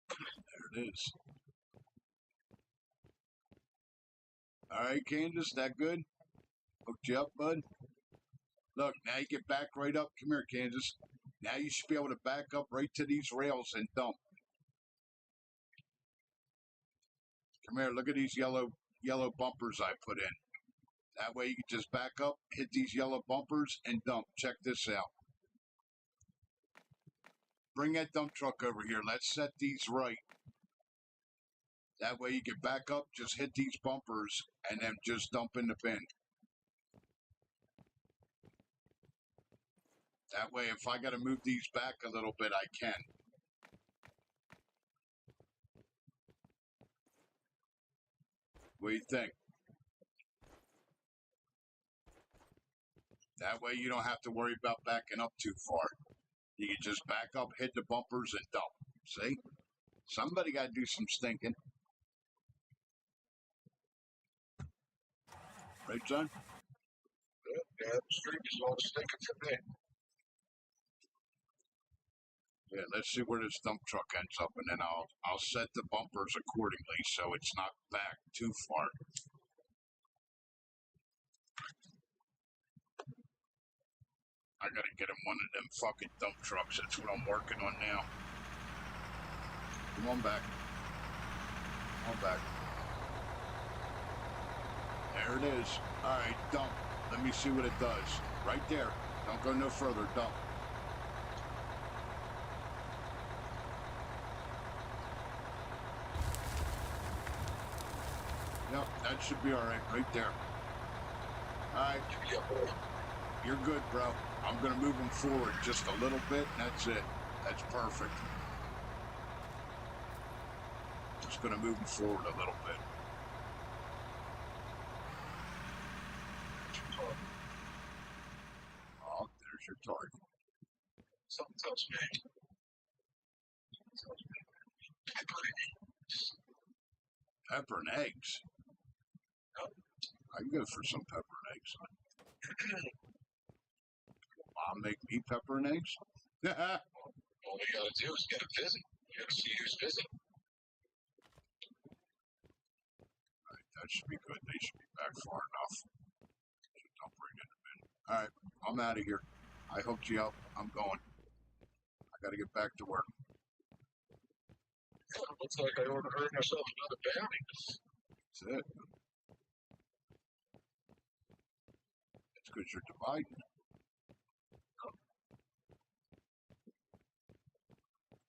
There it is. Alright, Candace, that good? Hooked you up, bud? Look, now you get back right up. Come here, Candace. Now you should be able to back up right to these rails and dump. Come here, look at these yellow bumpers I put in. That way you can just back up, hit these yellow bumpers, and dump. Check this out. Bring that dump truck over here. Let's set these right. That way you can back up, just hit these bumpers, and then just dump in the bin. That way, if I got to move these back a little bit, I can. What do you think? That way you don't have to worry about backing up too far. You can just back up, hit the bumpers, and dump. See? Somebody got to do some stinking. Right, son? Yeah, the street is all stinking for me. Yeah, let's see where this dump truck ends up, and then I'll set the bumpers accordingly so it's not back too far. I gotta get him one of them fucking dump trucks. That's what I'm working on now. Come on back. Come on back. There it is. Alright, dump. Let me see what it does. Right there. Don't go no further. Dump. Yep, that should be alright right there. Alright. You're good, bro. I'm going to move them forward just a little bit, and that's it. That's perfect. Just going to move them forward a little bit. Oh, there's your target. Something tells me. Pepper and eggs? Yep. I can go for some pepper and eggs, son. Mom make me pepper and eggs? All we gotta do is get a visit. You gotta see who's visiting. Right, that should be good. They should be back far enough. So don't bring it in. All right, I'm out of here. I hooked you up. I'm going. I got to get back to work. Looks like I overheard myself another bounty. That's it. It's because you're dividing.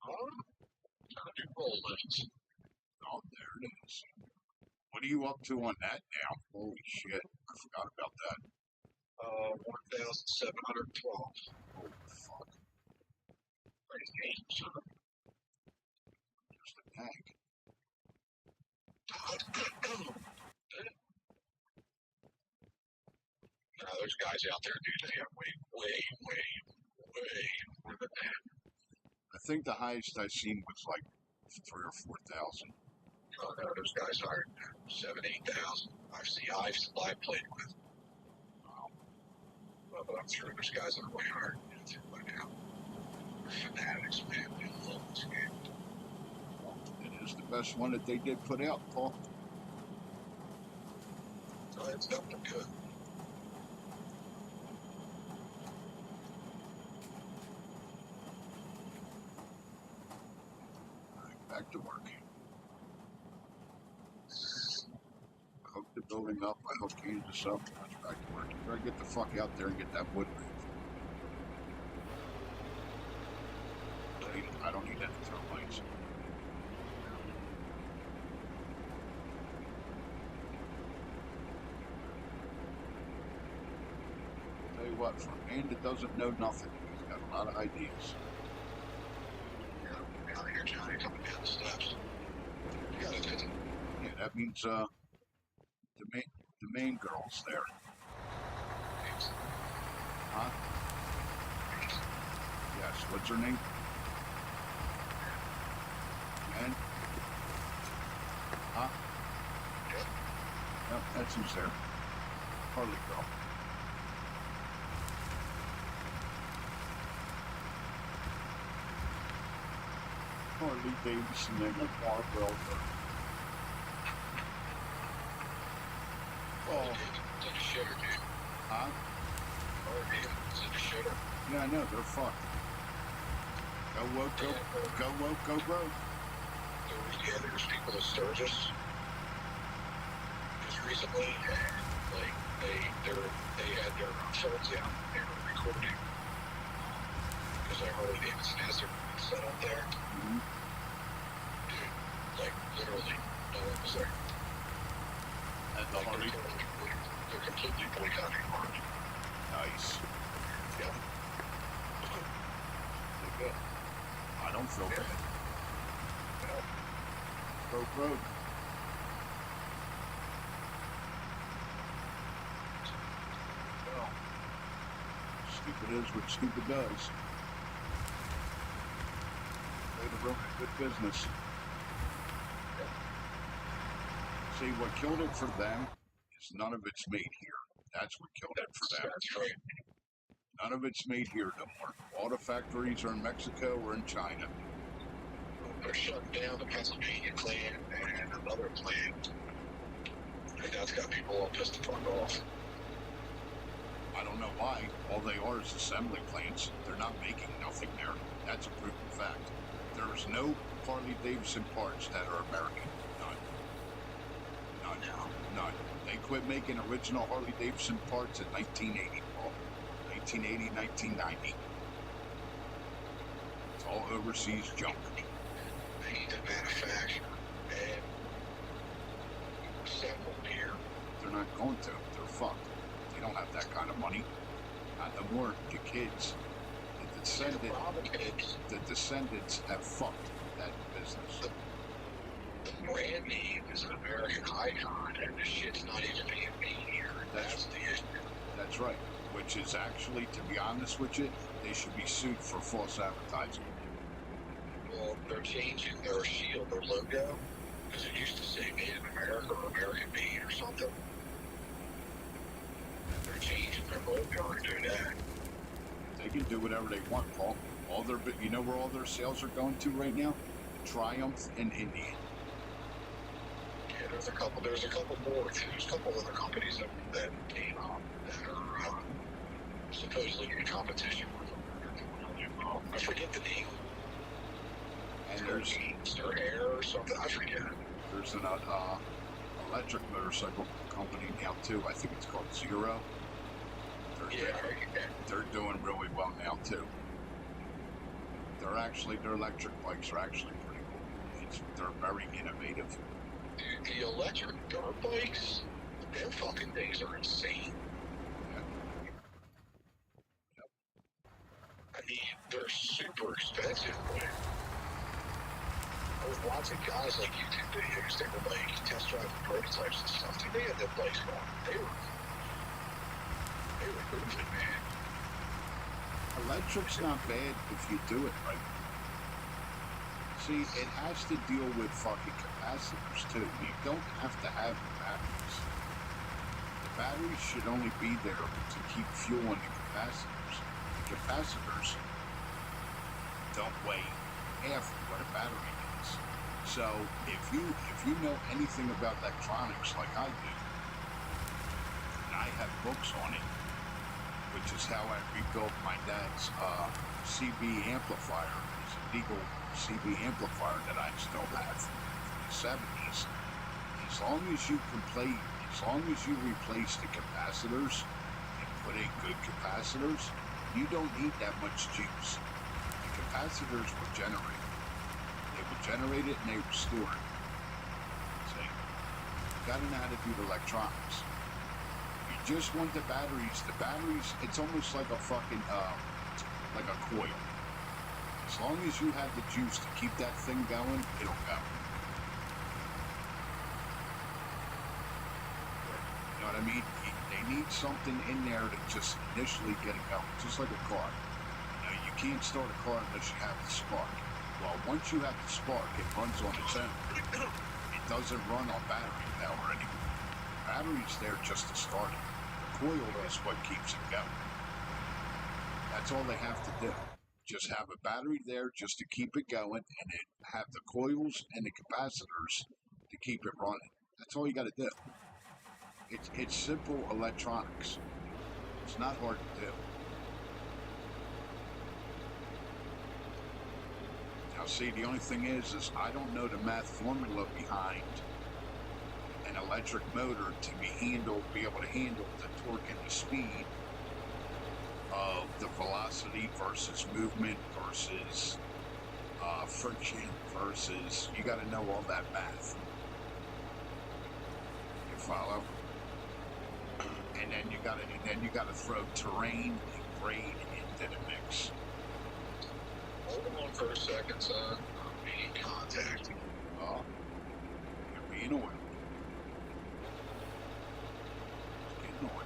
How do you roll this? Oh, there it is. What are you up to on that now? Holy shit. I forgot about that. 1,712. Holy fuck. Just a tank. Now, there's guys out there, dude, they have way more than that. I think the highest I seen was like 3,000 or 4,000. Oh, no, those guys are 7,000, 8,000. I've played with. But I'm sure there's guys that are way higher than that too by now. They're fanatics, man. They love this game. It is the best one that they did put out, Paul. So it's definitely good. Back to work. I hook the building up. I hook Kansas up. Let's back to work. You better get the fuck out there and get that wood moved. I don't need any termites. I'll tell you what, for a man that doesn't know nothing, he's got a lot of ideas. Out here, Johnny, coming down the steps. You got it. Yeah, that means the main girl's there. Huh? Yes, what's her name? And? Huh? Yep, that's who's there. Harley girl. Harley Davidson and the Barbell girl. Oh. It's in the shitter, dude. Huh? It's in the shitter. Yeah, I know, they're fucked. Go woke, go woke, go broke. Yeah, there's people at Sturgis just recently, and like they had their phones out, they were recording because Harley Davidson has their set up there. Mm-hmm. Dude, like literally, no one was there. At the Harley. They're completely boycotting Harley. Nice. Yeah. Good. I don't feel bad. Yeah. Go broke. Well, stupid is what stupid does. Way to run a good business. See, what killed it for them is none of it's made here. That's what killed it for them. That's right. None of it's made here no more. All the factories are in Mexico or in China. They're shutting down the Pennsylvania plant and another plant. And that's got people all pissed the fuck off. I don't know why. All they are is assembly plants. They're not making nothing there. That's a proven fact. There is no Harley Davidson parts that are American. None. None. They quit making original Harley Davidson parts in 1980, Paul. 1980, 1990. It's all overseas junk. They need to manufacture and assemble here. They're not going to. They're fucked. They don't have that kind of money. Not no more. The kids. The descendants have fucked that business. The brand name is an American icon, and the shit's not even being made here. That's the issue. That's right. Which is actually, to be honest with you, they should be sued for false advertising. Well, they're changing their shield, their logo, because it used to say Made in America or American Made or something. They're changing their logo to do that. They can do whatever they want, Paul. You know where all their sales are going to right now? Triumph and Indian. Yeah, there's a couple more too. There's a couple other companies that came up that are supposedly in competition with them. I forget the name. And there's Star Air or something. I forget. There's an electric motorcycle company now too. I think it's called Zero. They're doing really well now too. Their electric bikes are actually pretty cool. They're very innovative. The electric dirt bikes, them fucking things are insane. Yeah. I mean, they're super expensive, but I was watching guys like YouTube videos, they were like test driving prototypes and stuff. Dude, they had their bikes going. They were moving, man. Electric's not bad if you do it right. See, it has to deal with fucking capacitors too. You don't have to have the batteries. The batteries should only be there to keep fueling the capacitors. The capacitors don't weigh half of what a battery is. So if you know anything about electronics like I do, and I have books on it, which is how I rebuilt my dad's CB amplifier. It's a legal CB amplifier that I still have from the 70s. As long as you replace the capacitors and put in good capacitors, you don't need that much juice. The capacitors will generate. They will generate it and they will store it. See? You gotta know how to do the electronics. You just want the batteries. The batteries, it's almost like a fucking, like a coil. As long as you have the juice to keep that thing going, it'll go. You know what I mean? They need something in there to just initially get it going, just like a car. You know, you can't start a car unless you have the spark. Well, once you have the spark, it runs on its own. It doesn't run on battery power anymore. The battery's there just to start it. The coil is what keeps it going. That's all they have to do. Just have a battery there just to keep it going, and then have the coils and the capacitors to keep it running. That's all you got to do. It's simple electronics. It's not hard to do. Now, see, the only thing is I don't know the math formula behind an electric motor to be able to handle the torque and the speed of the velocity versus movement versus friction versus, you got to know all that math. You follow? And then you got to throw terrain and grade into the mix. Hold on for a second, son. I'm being contacted. Oh, you're being oiled. Getting oiled.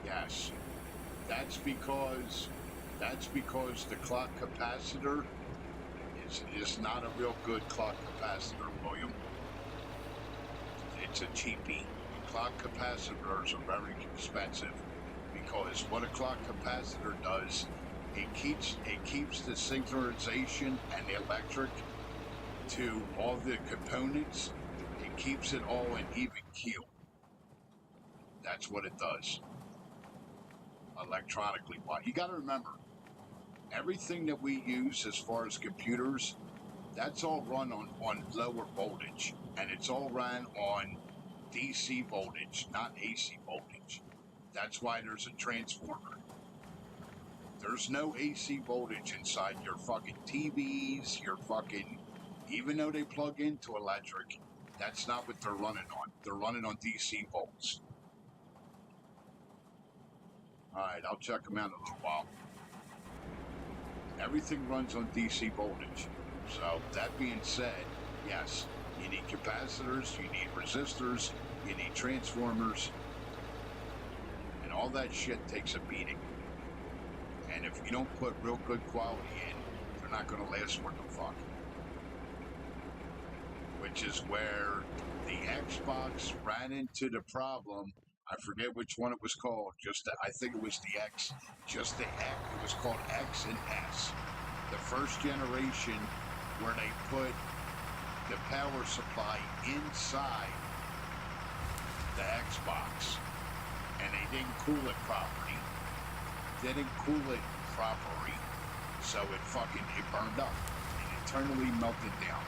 Yes, that's because the clock capacitor is not a real good clock capacitor, William. It's a cheapie. Clock capacitors are very expensive because what a clock capacitor does, it keeps the synchronization and the electric to all the components. It keeps it all in even keel. That's what it does. Electronically, but you got to remember, everything that we use as far as computers, that's all run on lower voltage, and it's all run on DC voltage, not AC voltage. That's why there's a transformer. There's no AC voltage inside your fucking TVs, your fucking, even though they plug into electric, that's not what they're running on. They're running on DC volts. Alright, I'll check them out in a little while. Everything runs on DC voltage. So, that being said, yes, you need capacitors, you need resistors, you need transformers, and all that shit takes a beating. And if you don't put real good quality in, they're not going to last worth a fuck. which is where the Xbox ran into the problem. I forget which one it was called. I think it was the X. Just the X. It was called X and S. The first generation where they put the power supply inside the Xbox, and they didn't cool it properly. So it burned up and internally melted down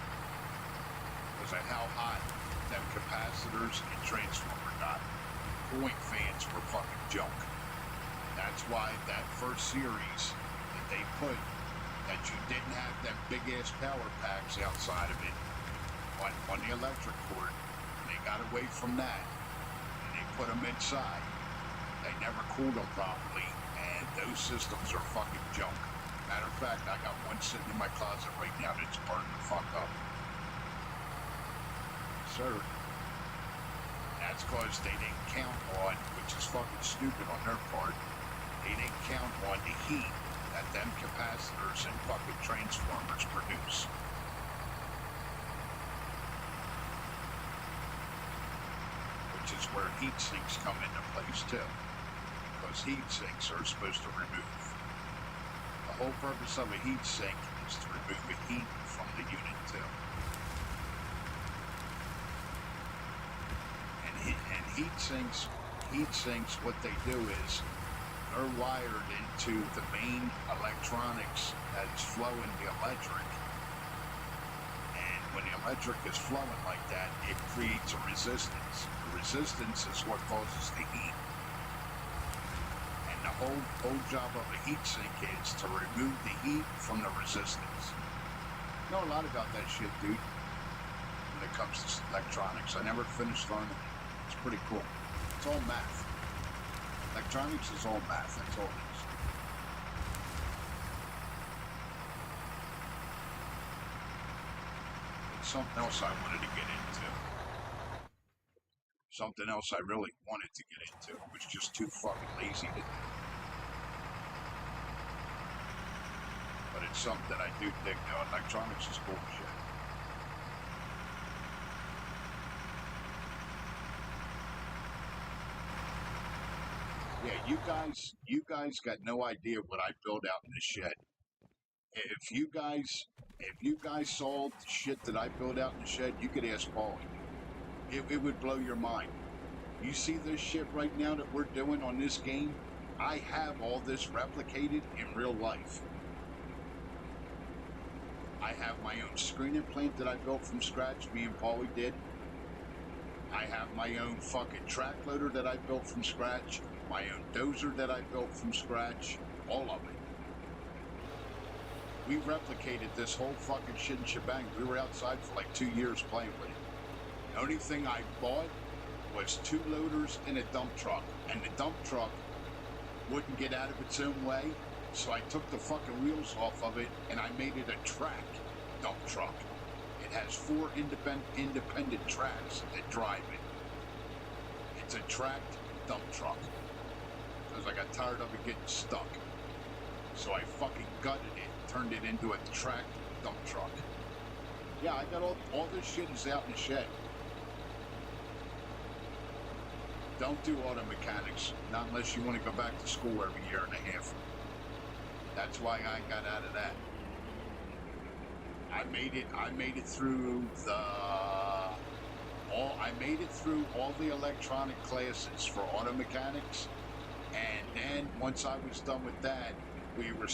because of how hot them capacitors and transformer got. Cooling fans were fucking junk. That's why that first series that they put, that you didn't have them big ass power packs outside of it on the electric cord, they got away from that and they put them inside. They never cooled them properly, and those systems are fucking junk. Matter of fact, I got one sitting in my closet right now that's burned the fuck up. Sir. That's because they didn't count on, which is fucking stupid on their part, they didn't count on the heat that them capacitors and fucking transformers produce. Which is where heat sinks come into place too. Because heat sinks are supposed to remove. The whole purpose of a heat sink is to remove the heat from the unit too. And heat sinks, what they do is they're wired into the main electronics that is flowing the electric. And when the electric is flowing like that, it creates a resistance. The resistance is what causes the heat. And the whole job of a heat sink is to remove the heat from the resistance. You know a lot about that shit, dude, when it comes to electronics. I never finished learning. It's pretty cool. It's all math. Electronics is all math. That's all it is. It's something else I wanted to get into. Something else I really wanted to get into. I was just too fucking lazy to do. But it's something I do dig though. Electronics is bullshit. Yeah, you guys got no idea what I build out in the shed. If you guys saw the shit that I build out in the shed, you could ask Paulie. It would blow your mind. You see this shit right now that we're doing on this game? I have all this replicated in real life. I have my own screening plant that I built from scratch, me and Paulie did. I have my own fucking track loader that I built from scratch. My own dozer that I built from scratch. All of it. We replicated this whole fucking shit and shebang. We were outside for like 2 years playing with it. The only thing I bought was 2 loaders and a dump truck. And the dump truck wouldn't get out of its own way. So I took the fucking wheels off of it and I made it a track dump truck. It has 4 independent tracks that drive it. It's a tracked dump truck. Because I got tired of it getting stuck. So I fucking gutted it, turned it into a tracked dump truck. Yeah, I got all this shit is out in the shed. Don't do auto mechanics, not unless you want to go back to school every year and a half. That's why I got out of that. I made it through all the electronic classes for auto mechanics, and then once I was done with that, they were going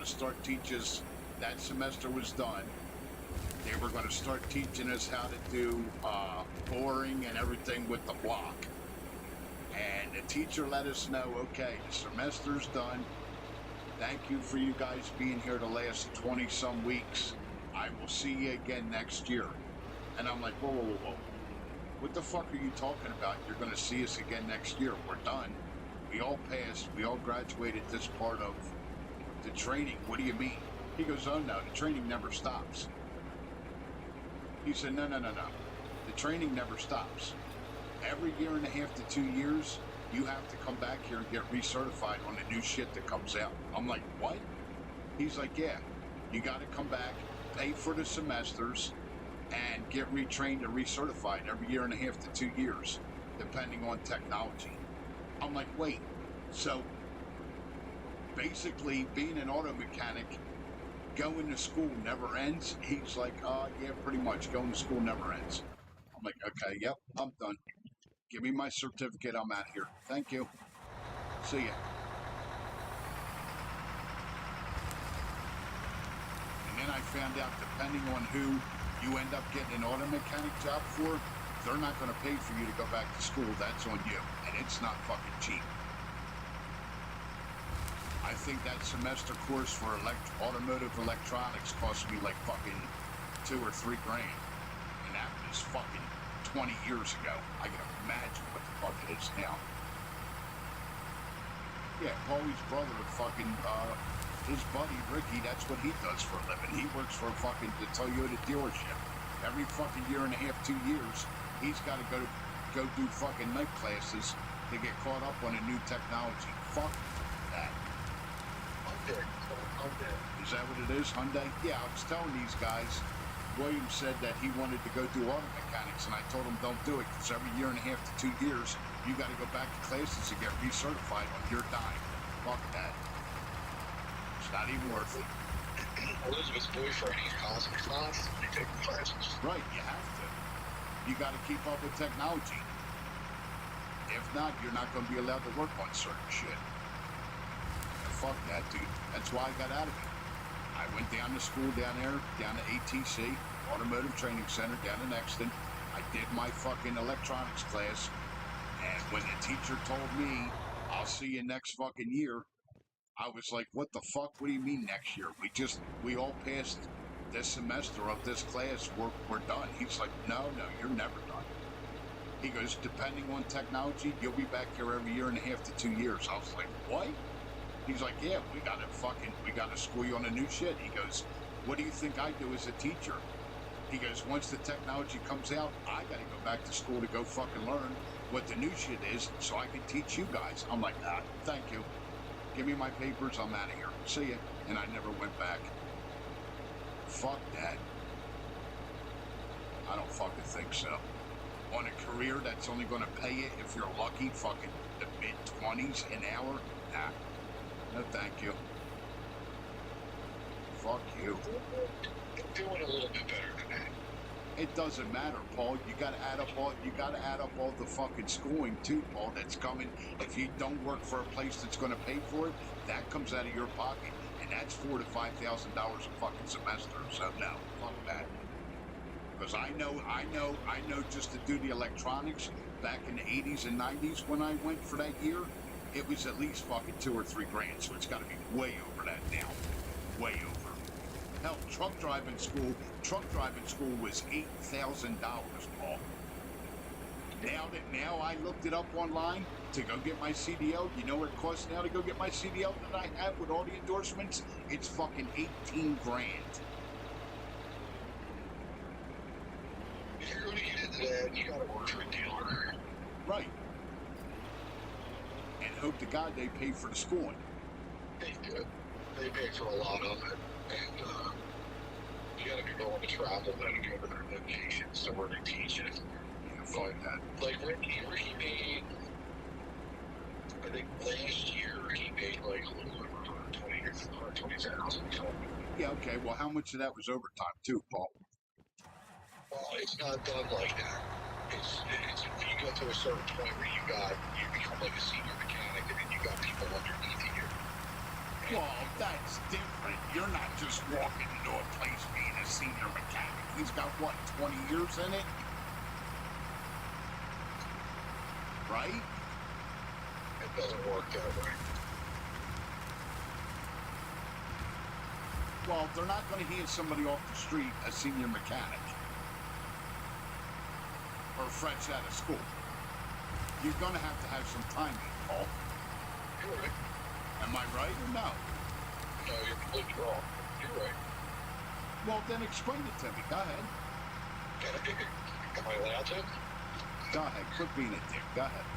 to start teaching us. That semester was done. They were going to start teaching us how to do boring and everything with the block. And the teacher let us know, okay, the semester's done. Thank you for you guys being here the last 20-some weeks. I will see you again next year. And I'm like, whoa, whoa, whoa, whoa. What the fuck are you talking about? You're going to see us again next year. We're done. We all passed. We all graduated this part of the training. What do you mean? He goes, oh no, the training never stops. He said, no. The training never stops. Every year and a half to 2 years, you have to come back here and get recertified on the new shit that comes out. I'm like, what? He's like, yeah, you got to come back pay for the semesters and get retrained and recertified every 1.5 to 2 years, depending on technology. I'm like, wait, so basically being an auto mechanic, going to school never ends? He's like, yeah, pretty much. Going to school never ends. I'm like, okay, yep, I'm done. Give me my certificate, I'm out of here. Thank you. See ya. And then I found out, depending on who you end up getting an auto mechanic job for, they're not going to pay for you to go back to school. That's on you. And it's not fucking cheap. I think that semester course for automotive electronics cost me like fucking $2 or $3 grand. And that was fucking 20 years ago. I can imagine what the fuck it is now. Yeah, Paulie's brother, fucking, his buddy Ricky, that's what he does for a living. He works for fucking the Toyota dealership. Every fucking 1.5, 2 years, he's got to go do fucking night classes to get caught up on a new technology. Fuck that. Hyundai. Is that what it is, Hyundai? Yeah, I was telling these guys, William said that he wanted to go do auto mechanics, and I told him don't do it, because every 1.5 to 2 years, you got to go back to classes to get recertified on your dime. Fuck that. It's not even worth it. Elizabeth's boyfriend, he's constantly taking classes. Right, you have to. You got to keep up with technology. If not, you're not going to be allowed to work on certain shit. And fuck that, dude. That's why I got out of it. I went down to school down there, down to ATC, Automotive Training Center, down in Exton. I did my fucking electronics class, and when the teacher told me, I'll see you next fucking year, I was like, what the fuck? What do you mean next year? We all passed this semester of this class. We're done. He's like, no, you're never done. He goes, depending on technology, you'll be back here every 1.5 to 2 years. I was like, what? He's like, yeah, we gotta school you on the new shit. He goes, what do you think I do as a teacher? He goes, once the technology comes out, I gotta go back to school to go fucking learn what the new shit is so I can teach you guys. I'm like, thank you. Give me my papers, I'm out of here. See ya. And I never went back. Fuck that. I don't fucking think so. On a career that's only gonna pay you, if you're lucky, fucking the mid-20s an hour? Nah. No, thank you. Fuck you. Doing a little bit better than that. It doesn't matter, Paul. You gotta add up all the fucking schooling too, Paul, that's coming. If you don't work for a place that's gonna pay for it, that comes out of your pocket. And that's $4,000 to $5,000 a fucking semester. So no, fuck that. Because I know just to do the electronics back in the 80s and 90s when I went for that year, it was at least fucking $2 or $3 grand, so it's got to be way over that now. Way over. Hell, truck driving school was $8,000, Paul. Now I looked it up online to go get my CDL. You know what it costs now to go get my CDL that I have with all the endorsements? It's fucking 18 grand. If you're going to get into that, you got to work for a dealer. Right. And hope to God they pay for the schooling. They do. They pay for a lot of it. And you got to be willing to travel then and go to their locations to where they teach it. Yeah, fuck that. Like Ricky made, I think last year he made like a little over 20,000. Yeah, okay. Well, how much of that was overtime too, Paul? Well, it's not done like that. It's if you get to a certain point where you become like a senior mechanic, and then you got people underneath you. Well, that's different. You're not just walking into a place being a senior mechanic. He's got, what, 20 years in it? Right? It doesn't work that way. Well, they're not going to hand somebody off the street a senior mechanic. Or fresh out of school. You're going to have some time, Paul. You're right. Am I right or no? No, you're completely wrong. You're right. Well, then explain it to me. Go ahead. Am I allowed to? Go ahead. Quit being a dick. Go ahead.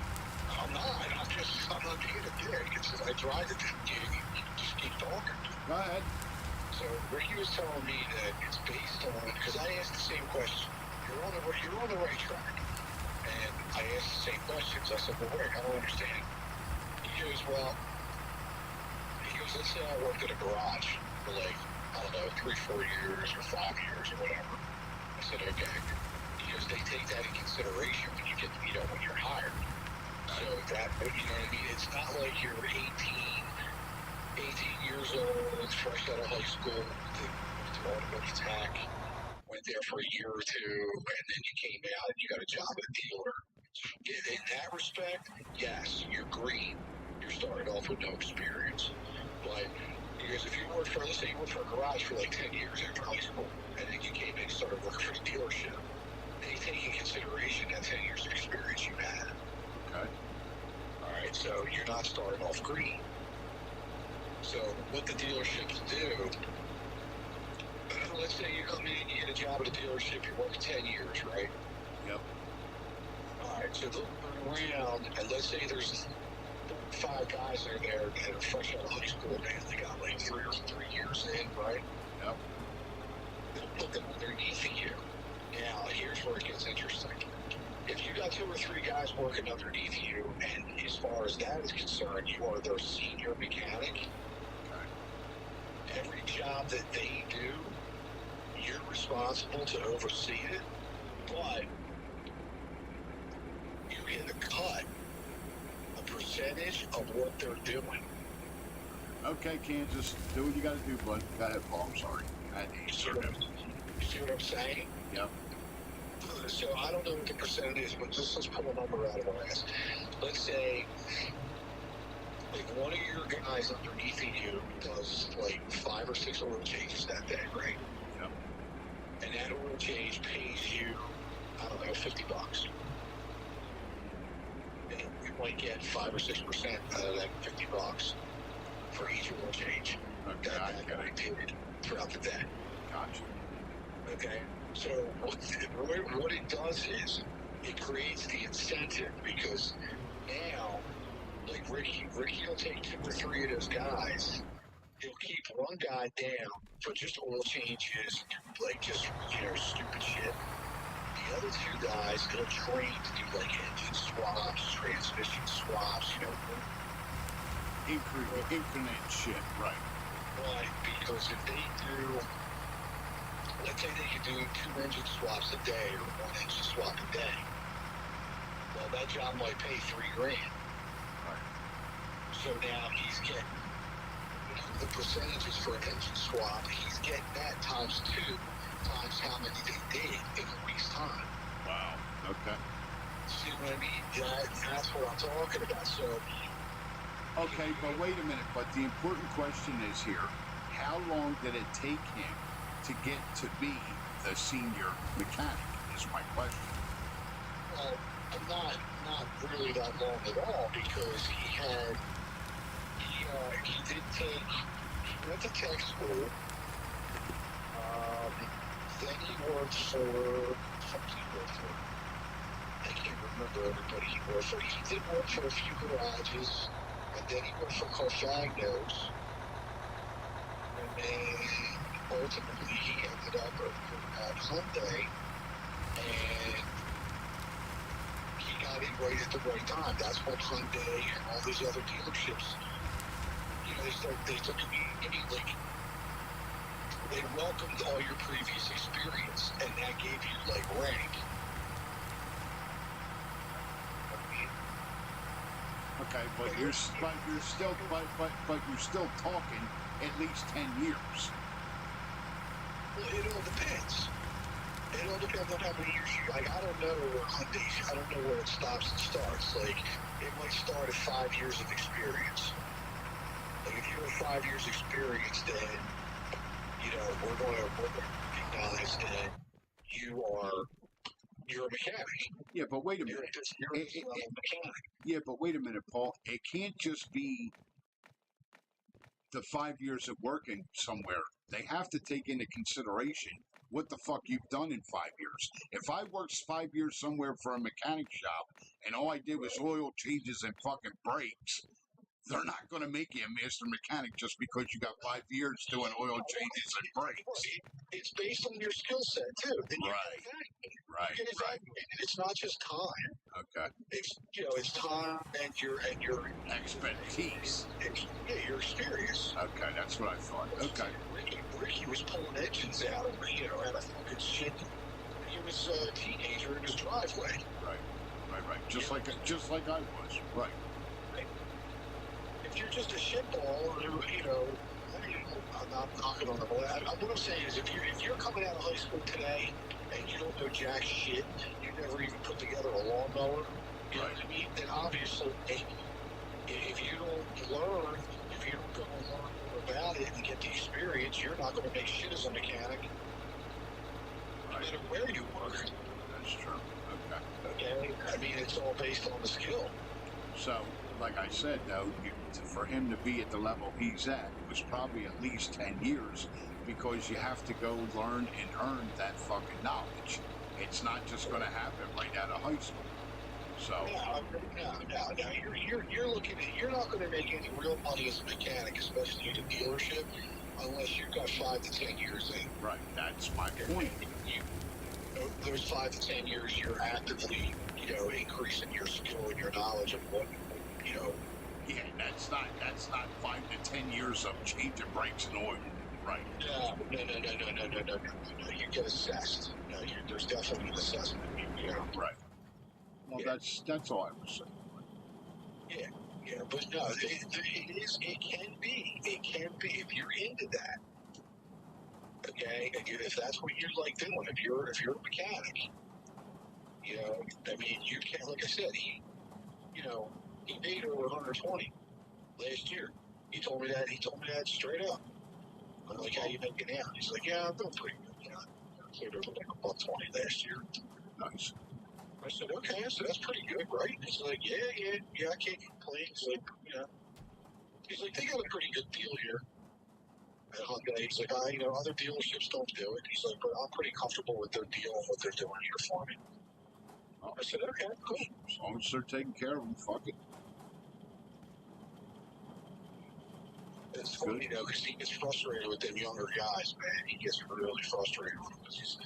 I'm not. I'm not being a dick. It's just I drive it. You just keep talking. Go ahead. So Ricky was telling me that it's based on, because I asked the same question. You're on the right track. And I asked the same questions. I said, well, Rick, I don't understand. He goes, let's say I worked at a garage for like, I don't know, 3, 4 years or 5 years or whatever. I said, okay. He goes, they take that in consideration when you get, when you're hired. So that, you know what I mean? It's not like you're 18 years old, fresh out of high school, to automotive tech, went there for a year or two, and then you came out and you got a job at a dealer. In that respect, yes, you're green. You're starting off with no experience. But because if you work for, let's say you worked for a garage for like 10 years after high school, and then you came in and started working for the dealership, they take in consideration that 10 years of experience you had. Okay. All right, so you're not starting off green. So what the dealerships do, let's say you come in, you get a job at a dealership, you work 10 years, right? Yep. All right, so they'll turn around, and let's say there's 5 guys that are there that are fresh out of high school, man. They got like 3 years in, right? Yep. They'll put them underneath you. Now, here's where it gets interesting. If you got 2 or 3 guys working underneath you, and as far as that is concerned, you are their senior mechanic, every job that they do, you're responsible to oversee it, but you get a cut, a percentage of what they're doing. Okay, Kansas, do what you got to do, bud. Go ahead, Paul. I'm sorry. You see what I'm saying? Yep. So I don't know what the percentage is, but just let's pull a number out of our ass. Let's say like one of your guys underneath of you does like 5 or 6 oil changes that day, right? Yep. And that oil change pays you, I don't know, $50. And you might get 5 or 6% out of that $50 for each oil change. Okay, that guy did throughout the day. Gotcha. Okay, so what it does is it creates the incentive, because now, like Ricky will take 2 or 3 of those guys. He'll keep one guy down for just oil changes, like just stupid shit. The other 2 guys he'll train to do like engine swaps, transmission swaps, Increment shit, right? Why? Because if they do, let's say they could do 2 engine swaps a day or 1 engine swap a day. Well, that job might pay $3 grand. Right. So now he's getting the percentages for an engine swap. He's getting that times 2 times how many they did in a week's time. Wow. Okay. See what I mean? That's what I'm talking about. So. Okay, but wait a minute. But the important question is here: how long did it take him to get to be the senior mechanic? Is my question. Well, not really that long at all, because he went to tech school. Then he worked for I can't remember everybody he worked for. He did work for a few garages, and then he worked for Carfagnos, and then ultimately he ended up at Hyundai, and he got in right at the right time. That's when Hyundai and all these other dealerships, they took immediately. They welcomed all your previous experience, and that gave you like rank. Okay, but you're still talking at least 10 years. Well, it all depends. It all depends on how many years you. Like, I don't know where Hyundai. I don't know where it stops and starts. Like, it might start at 5 years of experience. Like, if you have 5 years experience, then we're going to recognize that you're a mechanic. Yeah, but wait a minute. You're a mechanic. Yeah, but wait a minute, Paul. It can't just be the 5 years of working somewhere. They have to take into consideration what the fuck you've done in 5 years. If I worked 5 years somewhere for a mechanic shop and all I did was oil changes and fucking brakes, They're not going to make you a master mechanic just because you got 5 years doing oil changes and brakes. It's based on your skill set too. Then you Right. Right. get evaluated. It's not just time. Okay. It's time and your Expertise. yeah, your experience. Okay, that's what I thought. Okay. Ricky was pulling engines out of out of fucking shit. He was a teenager in his driveway. Right. Just like I was. Right. If you're just a shitball, I'm not knocking on the ball. What I'm saying is, if you're coming out of high school today and you don't know jack shit, you never even put together a lawnmower, you know what I mean? Then obviously, if you don't learn, if you don't go and learn more about it and get the experience, you're not going to make shit as a mechanic, no matter where you work. That's true. Okay. I mean, it's all based on the skill. So, like I said, though, for him to be at the level he's at, it was probably at least 10 years because you have to go learn and earn that fucking knowledge. It's not just going to happen right out of high school. So. No. You're looking at, you're not going to make any real money as a mechanic, especially at a dealership, unless you've got 5 to 10 years in. Right. That's my point. Those 5 to 10 years, you're actively, increasing your skill and your knowledge of what, Yeah, that's not 5 to 10 years of changing brakes and oil. Right. No. You get assessed. No, there's definitely an assessment. Right. Well, yeah. That's all I was saying. Yeah, but no, it can be, if you're into that. Okay, if that's what you like doing, if you're a mechanic, I mean, you can't. Like I said, he made over 120 last year. He told me that straight up. I'm like, how you making out? He's like, yeah, I'm doing pretty good. I cleared over like $120 last year. Nice. I said, okay, so that's pretty good, right? He's like, yeah, I can't complain. He's like, they got a pretty good deal here. He's like, other dealerships don't do it. He's like, but I'm pretty comfortable with their deal and what they're doing here for me. I said, okay, cool. As long as they're taking care of them, fuck it. It's funny, because he gets frustrated with them younger guys, man. He gets really frustrated with them because he's,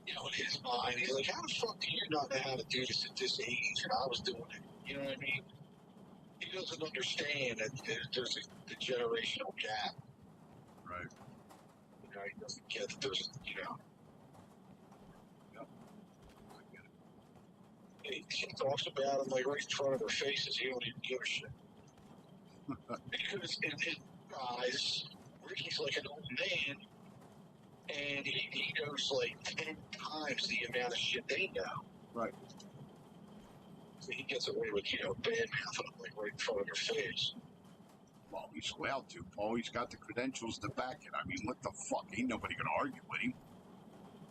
in his mind, he's like, how the fuck do you not know how to do this at this age? And I was doing it. You know what I mean? He doesn't understand that there's the generational gap. Right. He doesn't get that there's, Yep. I get it. He talks about them like right in front of their faces. He don't even give a shit. Because in his eyes, Ricky's like an old man, and he knows like 10 times the amount of shit they know. Right. So he gets away with, bad mouthing them like right in front of their face. Well, he's allowed to, Paul. He's got the credentials to back it. I mean, what the fuck? Ain't nobody gonna argue with him.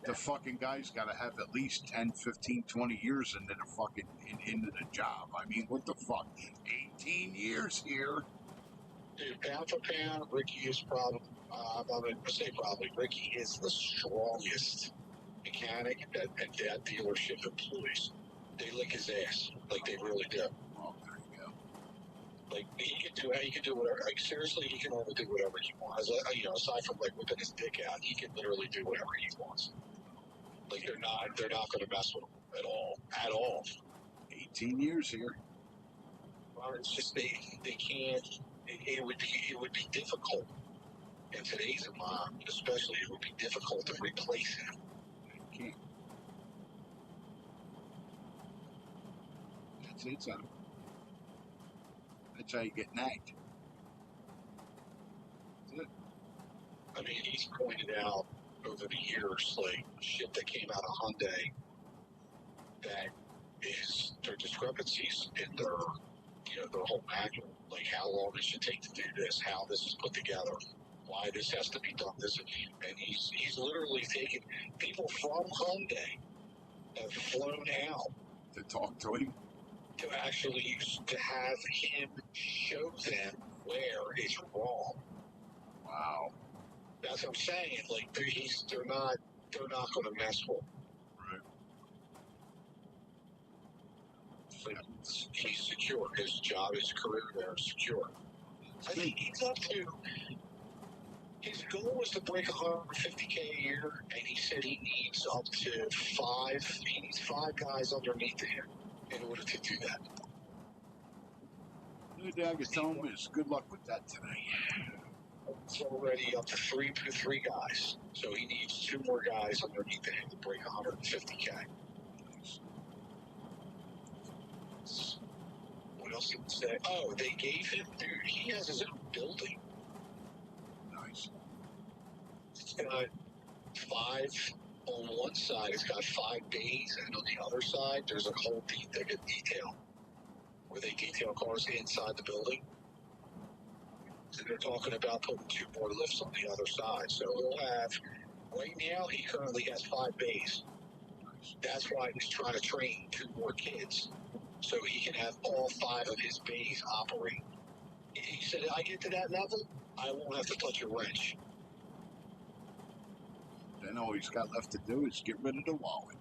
The fucking guy's got to have at least 10, 15, 20 years into the fucking into the job. I mean, what the fuck? 18 years here. Dude, pound for pound, Ricky is probably, I'm going to say probably, Ricky is the strongest mechanic at that dealership employees. They lick his ass, like they really do. Oh, there you go. Like, he can do whatever, like, seriously, he can only do whatever he wants. Aside from, like, whipping his dick out, he can literally do whatever he wants. Like, they're not going to mess with him at all. 18 years here. Well, it's just, they can't. It would be difficult in today's environment, especially. It would be difficult to replace him. You can't. That's it, son. That's how you get nagged. That's it. I mean, he's pointed out over the years, like, shit that came out of Hyundai that is their discrepancies in their whole manual, like how long it should take to do this, how this is put together, why this has to be done this, and he's literally taken people from Hyundai have flown out to talk to him, to actually to have him show them where it's wrong. Wow, that's what I'm saying. Like they're not going to mess with him. He's secure. His job, his career there is secure. I think he's up to. His goal was to break 150K a year, and he said he needs up to 5. He needs 5 guys underneath him in order to do that. The only thing I can tell him is good luck with that today. It's already up to three guys, so he needs 2 more guys underneath him to break 150K. Nice. What else did he say? Oh, they gave him. Dude, he has his own building. Nice. It's got 5 on one side. It's got 5 bays, and on the other side, there's a whole detail where they detail cars inside the building. So they're talking about putting 2 more lifts on the other side. So he'll have. Right now, he currently has 5 bays. Nice. That's why he's trying to train 2 more kids, so he can have all 5 of his bays operate. He said, I get to that level, I won't have to touch a wrench. Then all he's got left to do is get rid of the wallet.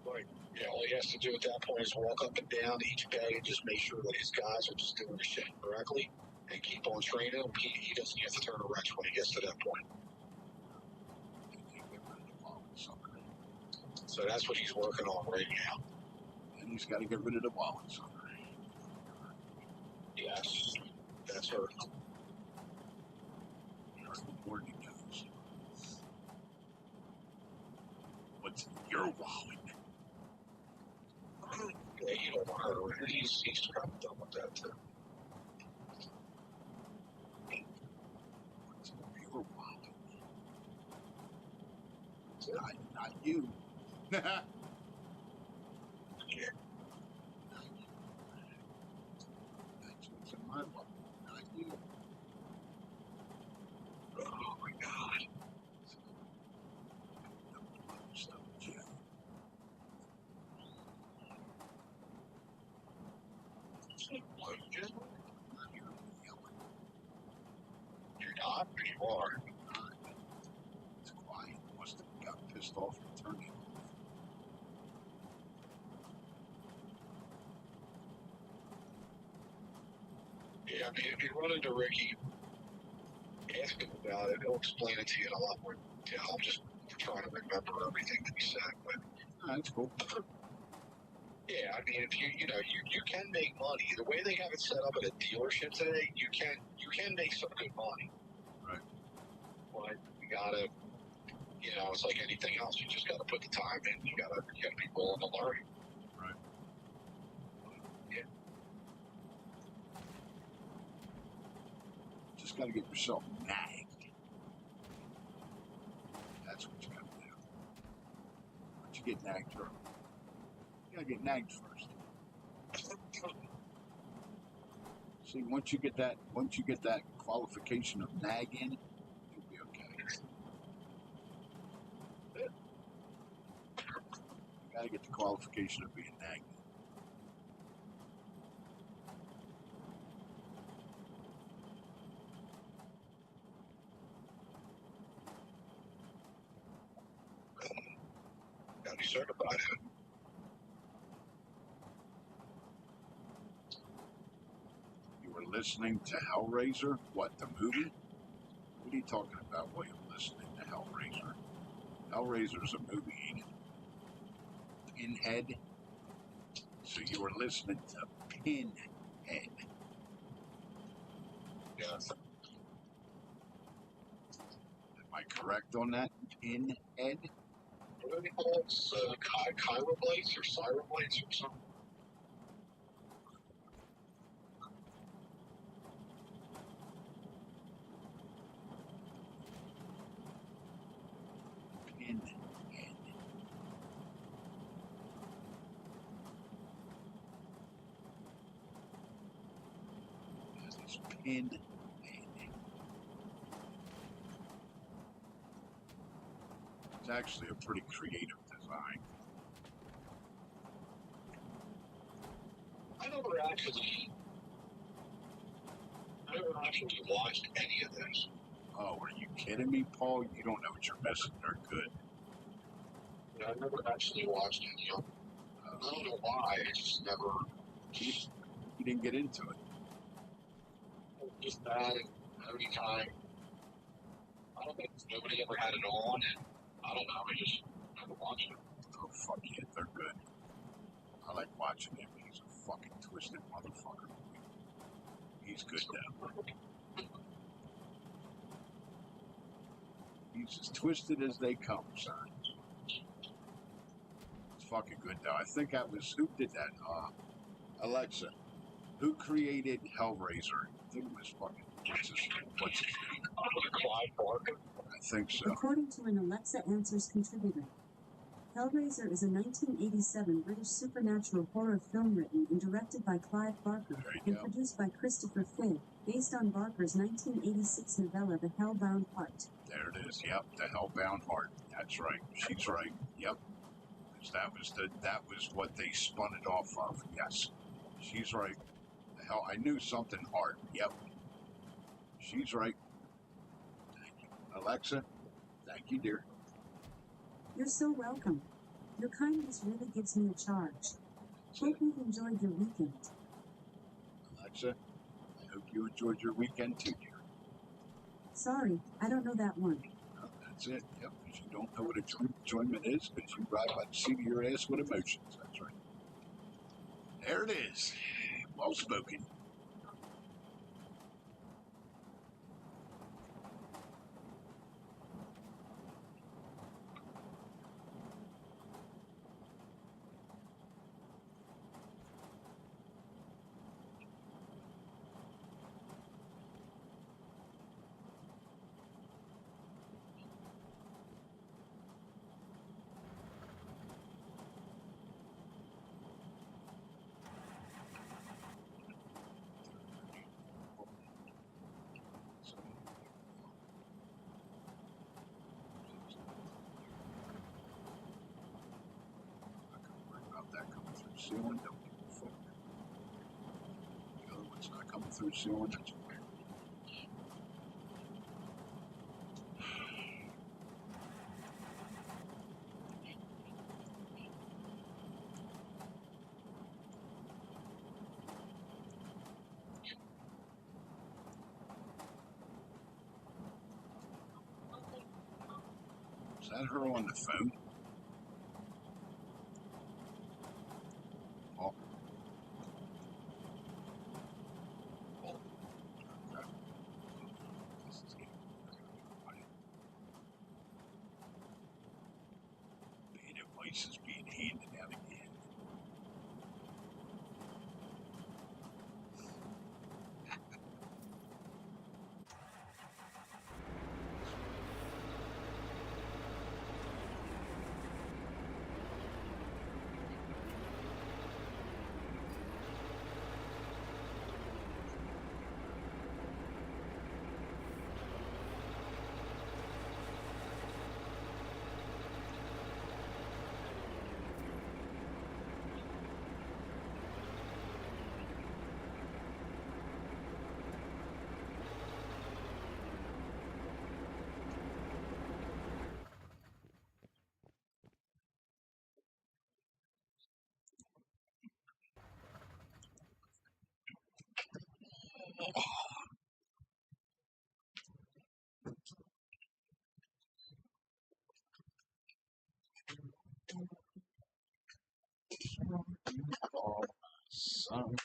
Right. Yeah, all he has to do at that point is walk up and down each bay and just make sure that his guys are just doing the shit correctly and keep on training him. He doesn't have to turn a wrench when he gets to that point. And they get rid of the wallet sucker. So that's what he's working on right now. And he's got to get rid of the wallet sucker. Yes, that's her. The more he goes. What's in your wallet? Yeah, you don't want her. He's kind of done with that too. What's in your wallet? Not you. Yeah. That's what's in my wallet. Not you. Oh my God. Stuff, Jim. What, Jim? You're yelling. You're not, but you are. It's quiet. Must have got pissed off and turned it off. Yeah, I mean, if you run into Ricky, ask him about it. He'll explain it to you in a lot more detail. I'm just trying to remember everything that he said. But That's cool. yeah, I mean, if you can make money. The way they have it set up at a dealership today, you can make some good money. Right. But you gotta, it's like anything else. You just gotta put the time in. You gotta be willing to learn. Right. Yeah. Just got to get yourself nagged. That's what you got to do. Once you get nagged, you got to get nagged first. See, once you get that qualification of nagging, you'll be okay. You got to get the qualification of being nagged. Gotta be certified. You were listening to Hellraiser? What, the movie? What are you talking about while you're listening to Hellraiser? Hellraiser's a movie, ain't it? Pinhead? So you were listening to Pinhead. Yeah. Am I correct on that? Pinhead? What do they call it? Chiroblites or Cyroblites or something? Pinhead. That is Pinhead. It's actually a pretty creative design. I never actually watched any of this. Oh, are you kidding me, Paul? You don't know what you're missing. They're good. I never actually watched any of them. I don't know why. I just never. You didn't get into it. just bad every time. I don't think nobody ever had it on, and I don't know. I just never watched it. Oh, fuck yeah, they're good. I like watching him. He's a fucking twisted motherfucker. He's good now. He's as twisted as they come, son. It's fucking good now. I think that was, who did that? Alexa. Who created Hellraiser? I think it was fucking, what's his name? Clive Barker. I think so. According to an Alexa Answers contributor, Hellraiser is a 1987 British supernatural horror film written and directed by Clive Barker and produced by Christopher Figg, based on Barker's 1986 novella The Hellbound Heart. There it is. Yep, The Hellbound Heart. That's right. She's right. Yep. That was what they spun it off of. Yes. She's right. The hell, I knew something hard. Yep. She's right. Thank you. Alexa, thank you, dear. You're so welcome. Your kindness really gives me a charge. Hope you've enjoyed your weekend. Alexa, I hope you enjoyed your weekend too, dear. Sorry, I don't know that one. Oh, that's it. Yep, because you don't know what enjoyment is, because you ride by the seat of your ass with emotions. That's right. There it is. Well spoken. Ceiling, don't give a fuck. The other one's not coming through the ceiling, that's okay. Is that her on the phone? Oh. Okay. This is getting quiet. Beta advice is being handed out again. Oh, son.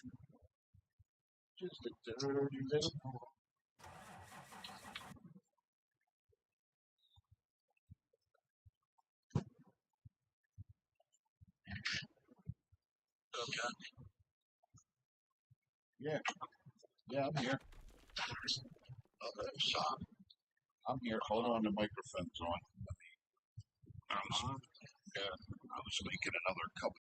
Just a dirty little boy. Okay. Yeah. Yeah, I'm here. Okay, stop. I'm here. Hold on, the microphone's on. Uh-huh. Yeah, I was making another cup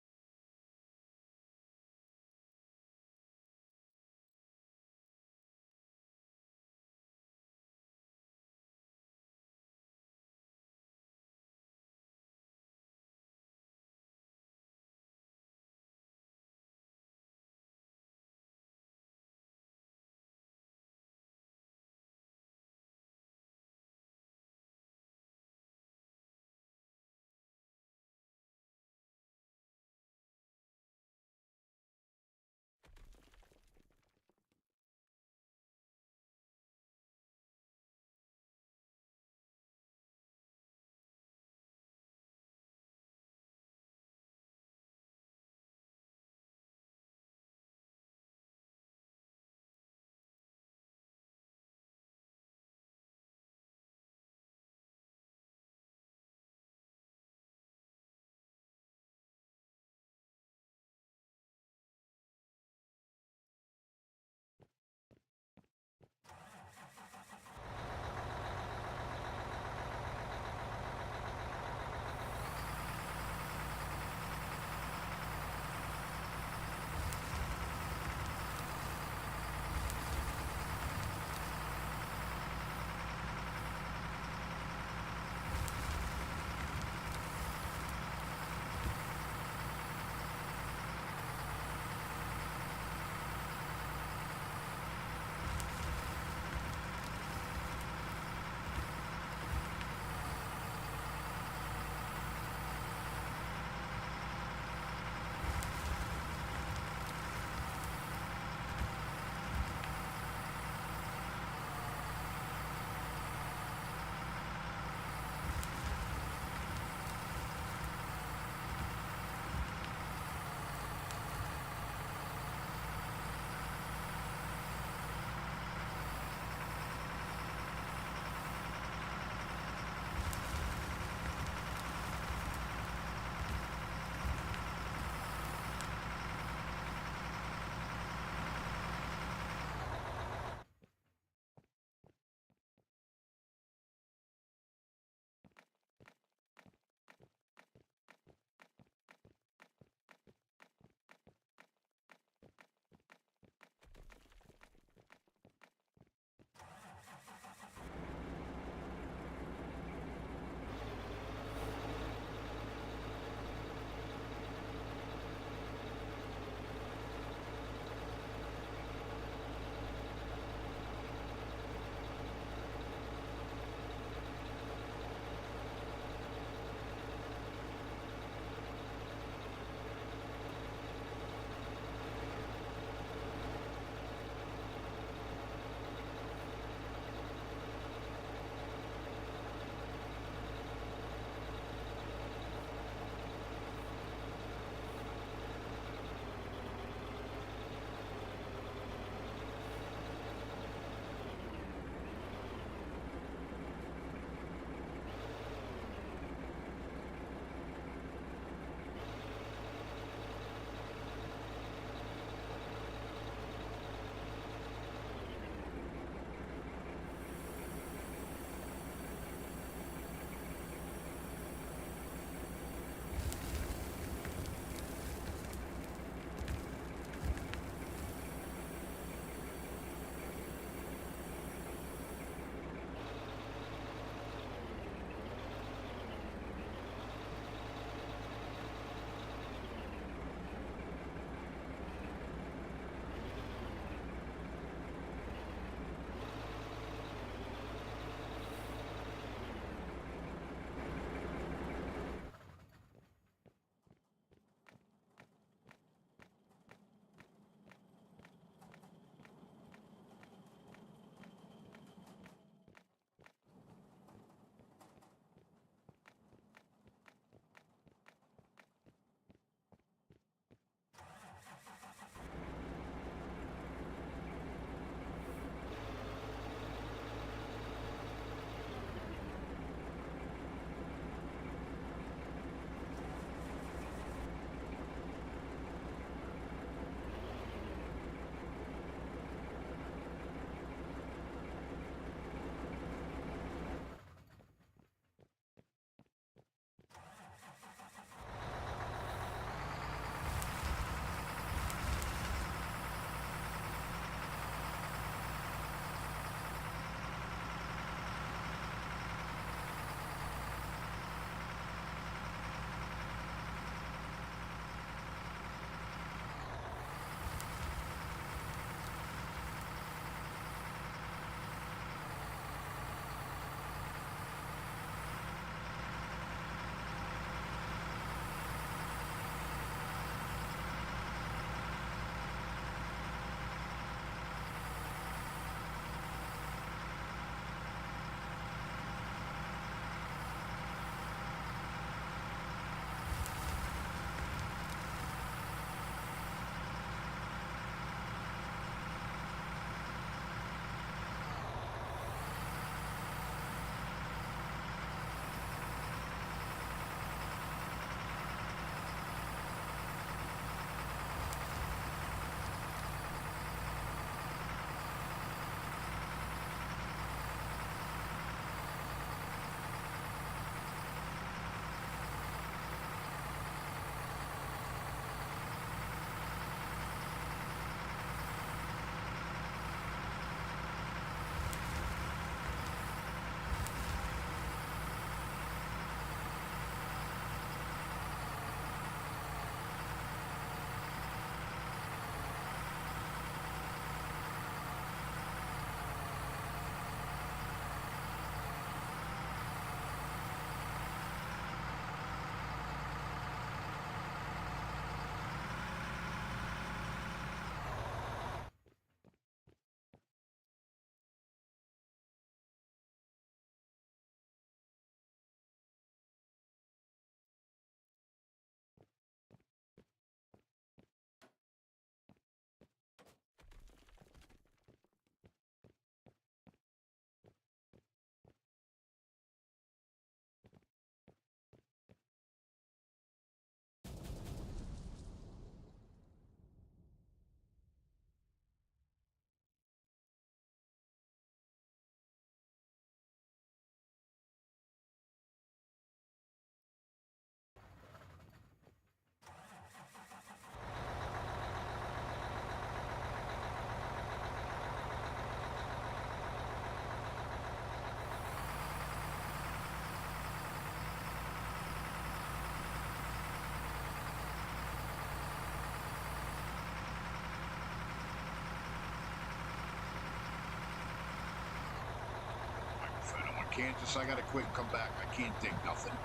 Kansas, I gotta quit and come back. I can't dig nothing.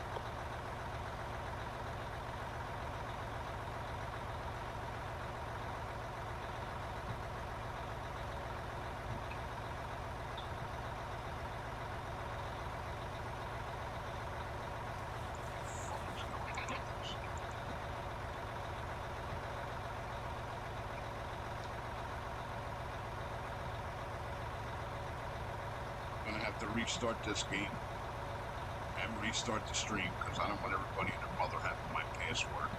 I'm gonna have to restart this game and restart the stream because I don't want everybody and their mother having my password.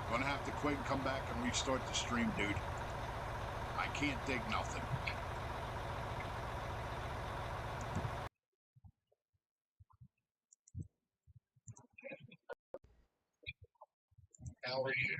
Gonna have to quit and come back and restart the stream, dude. I can't dig nothing. How are you?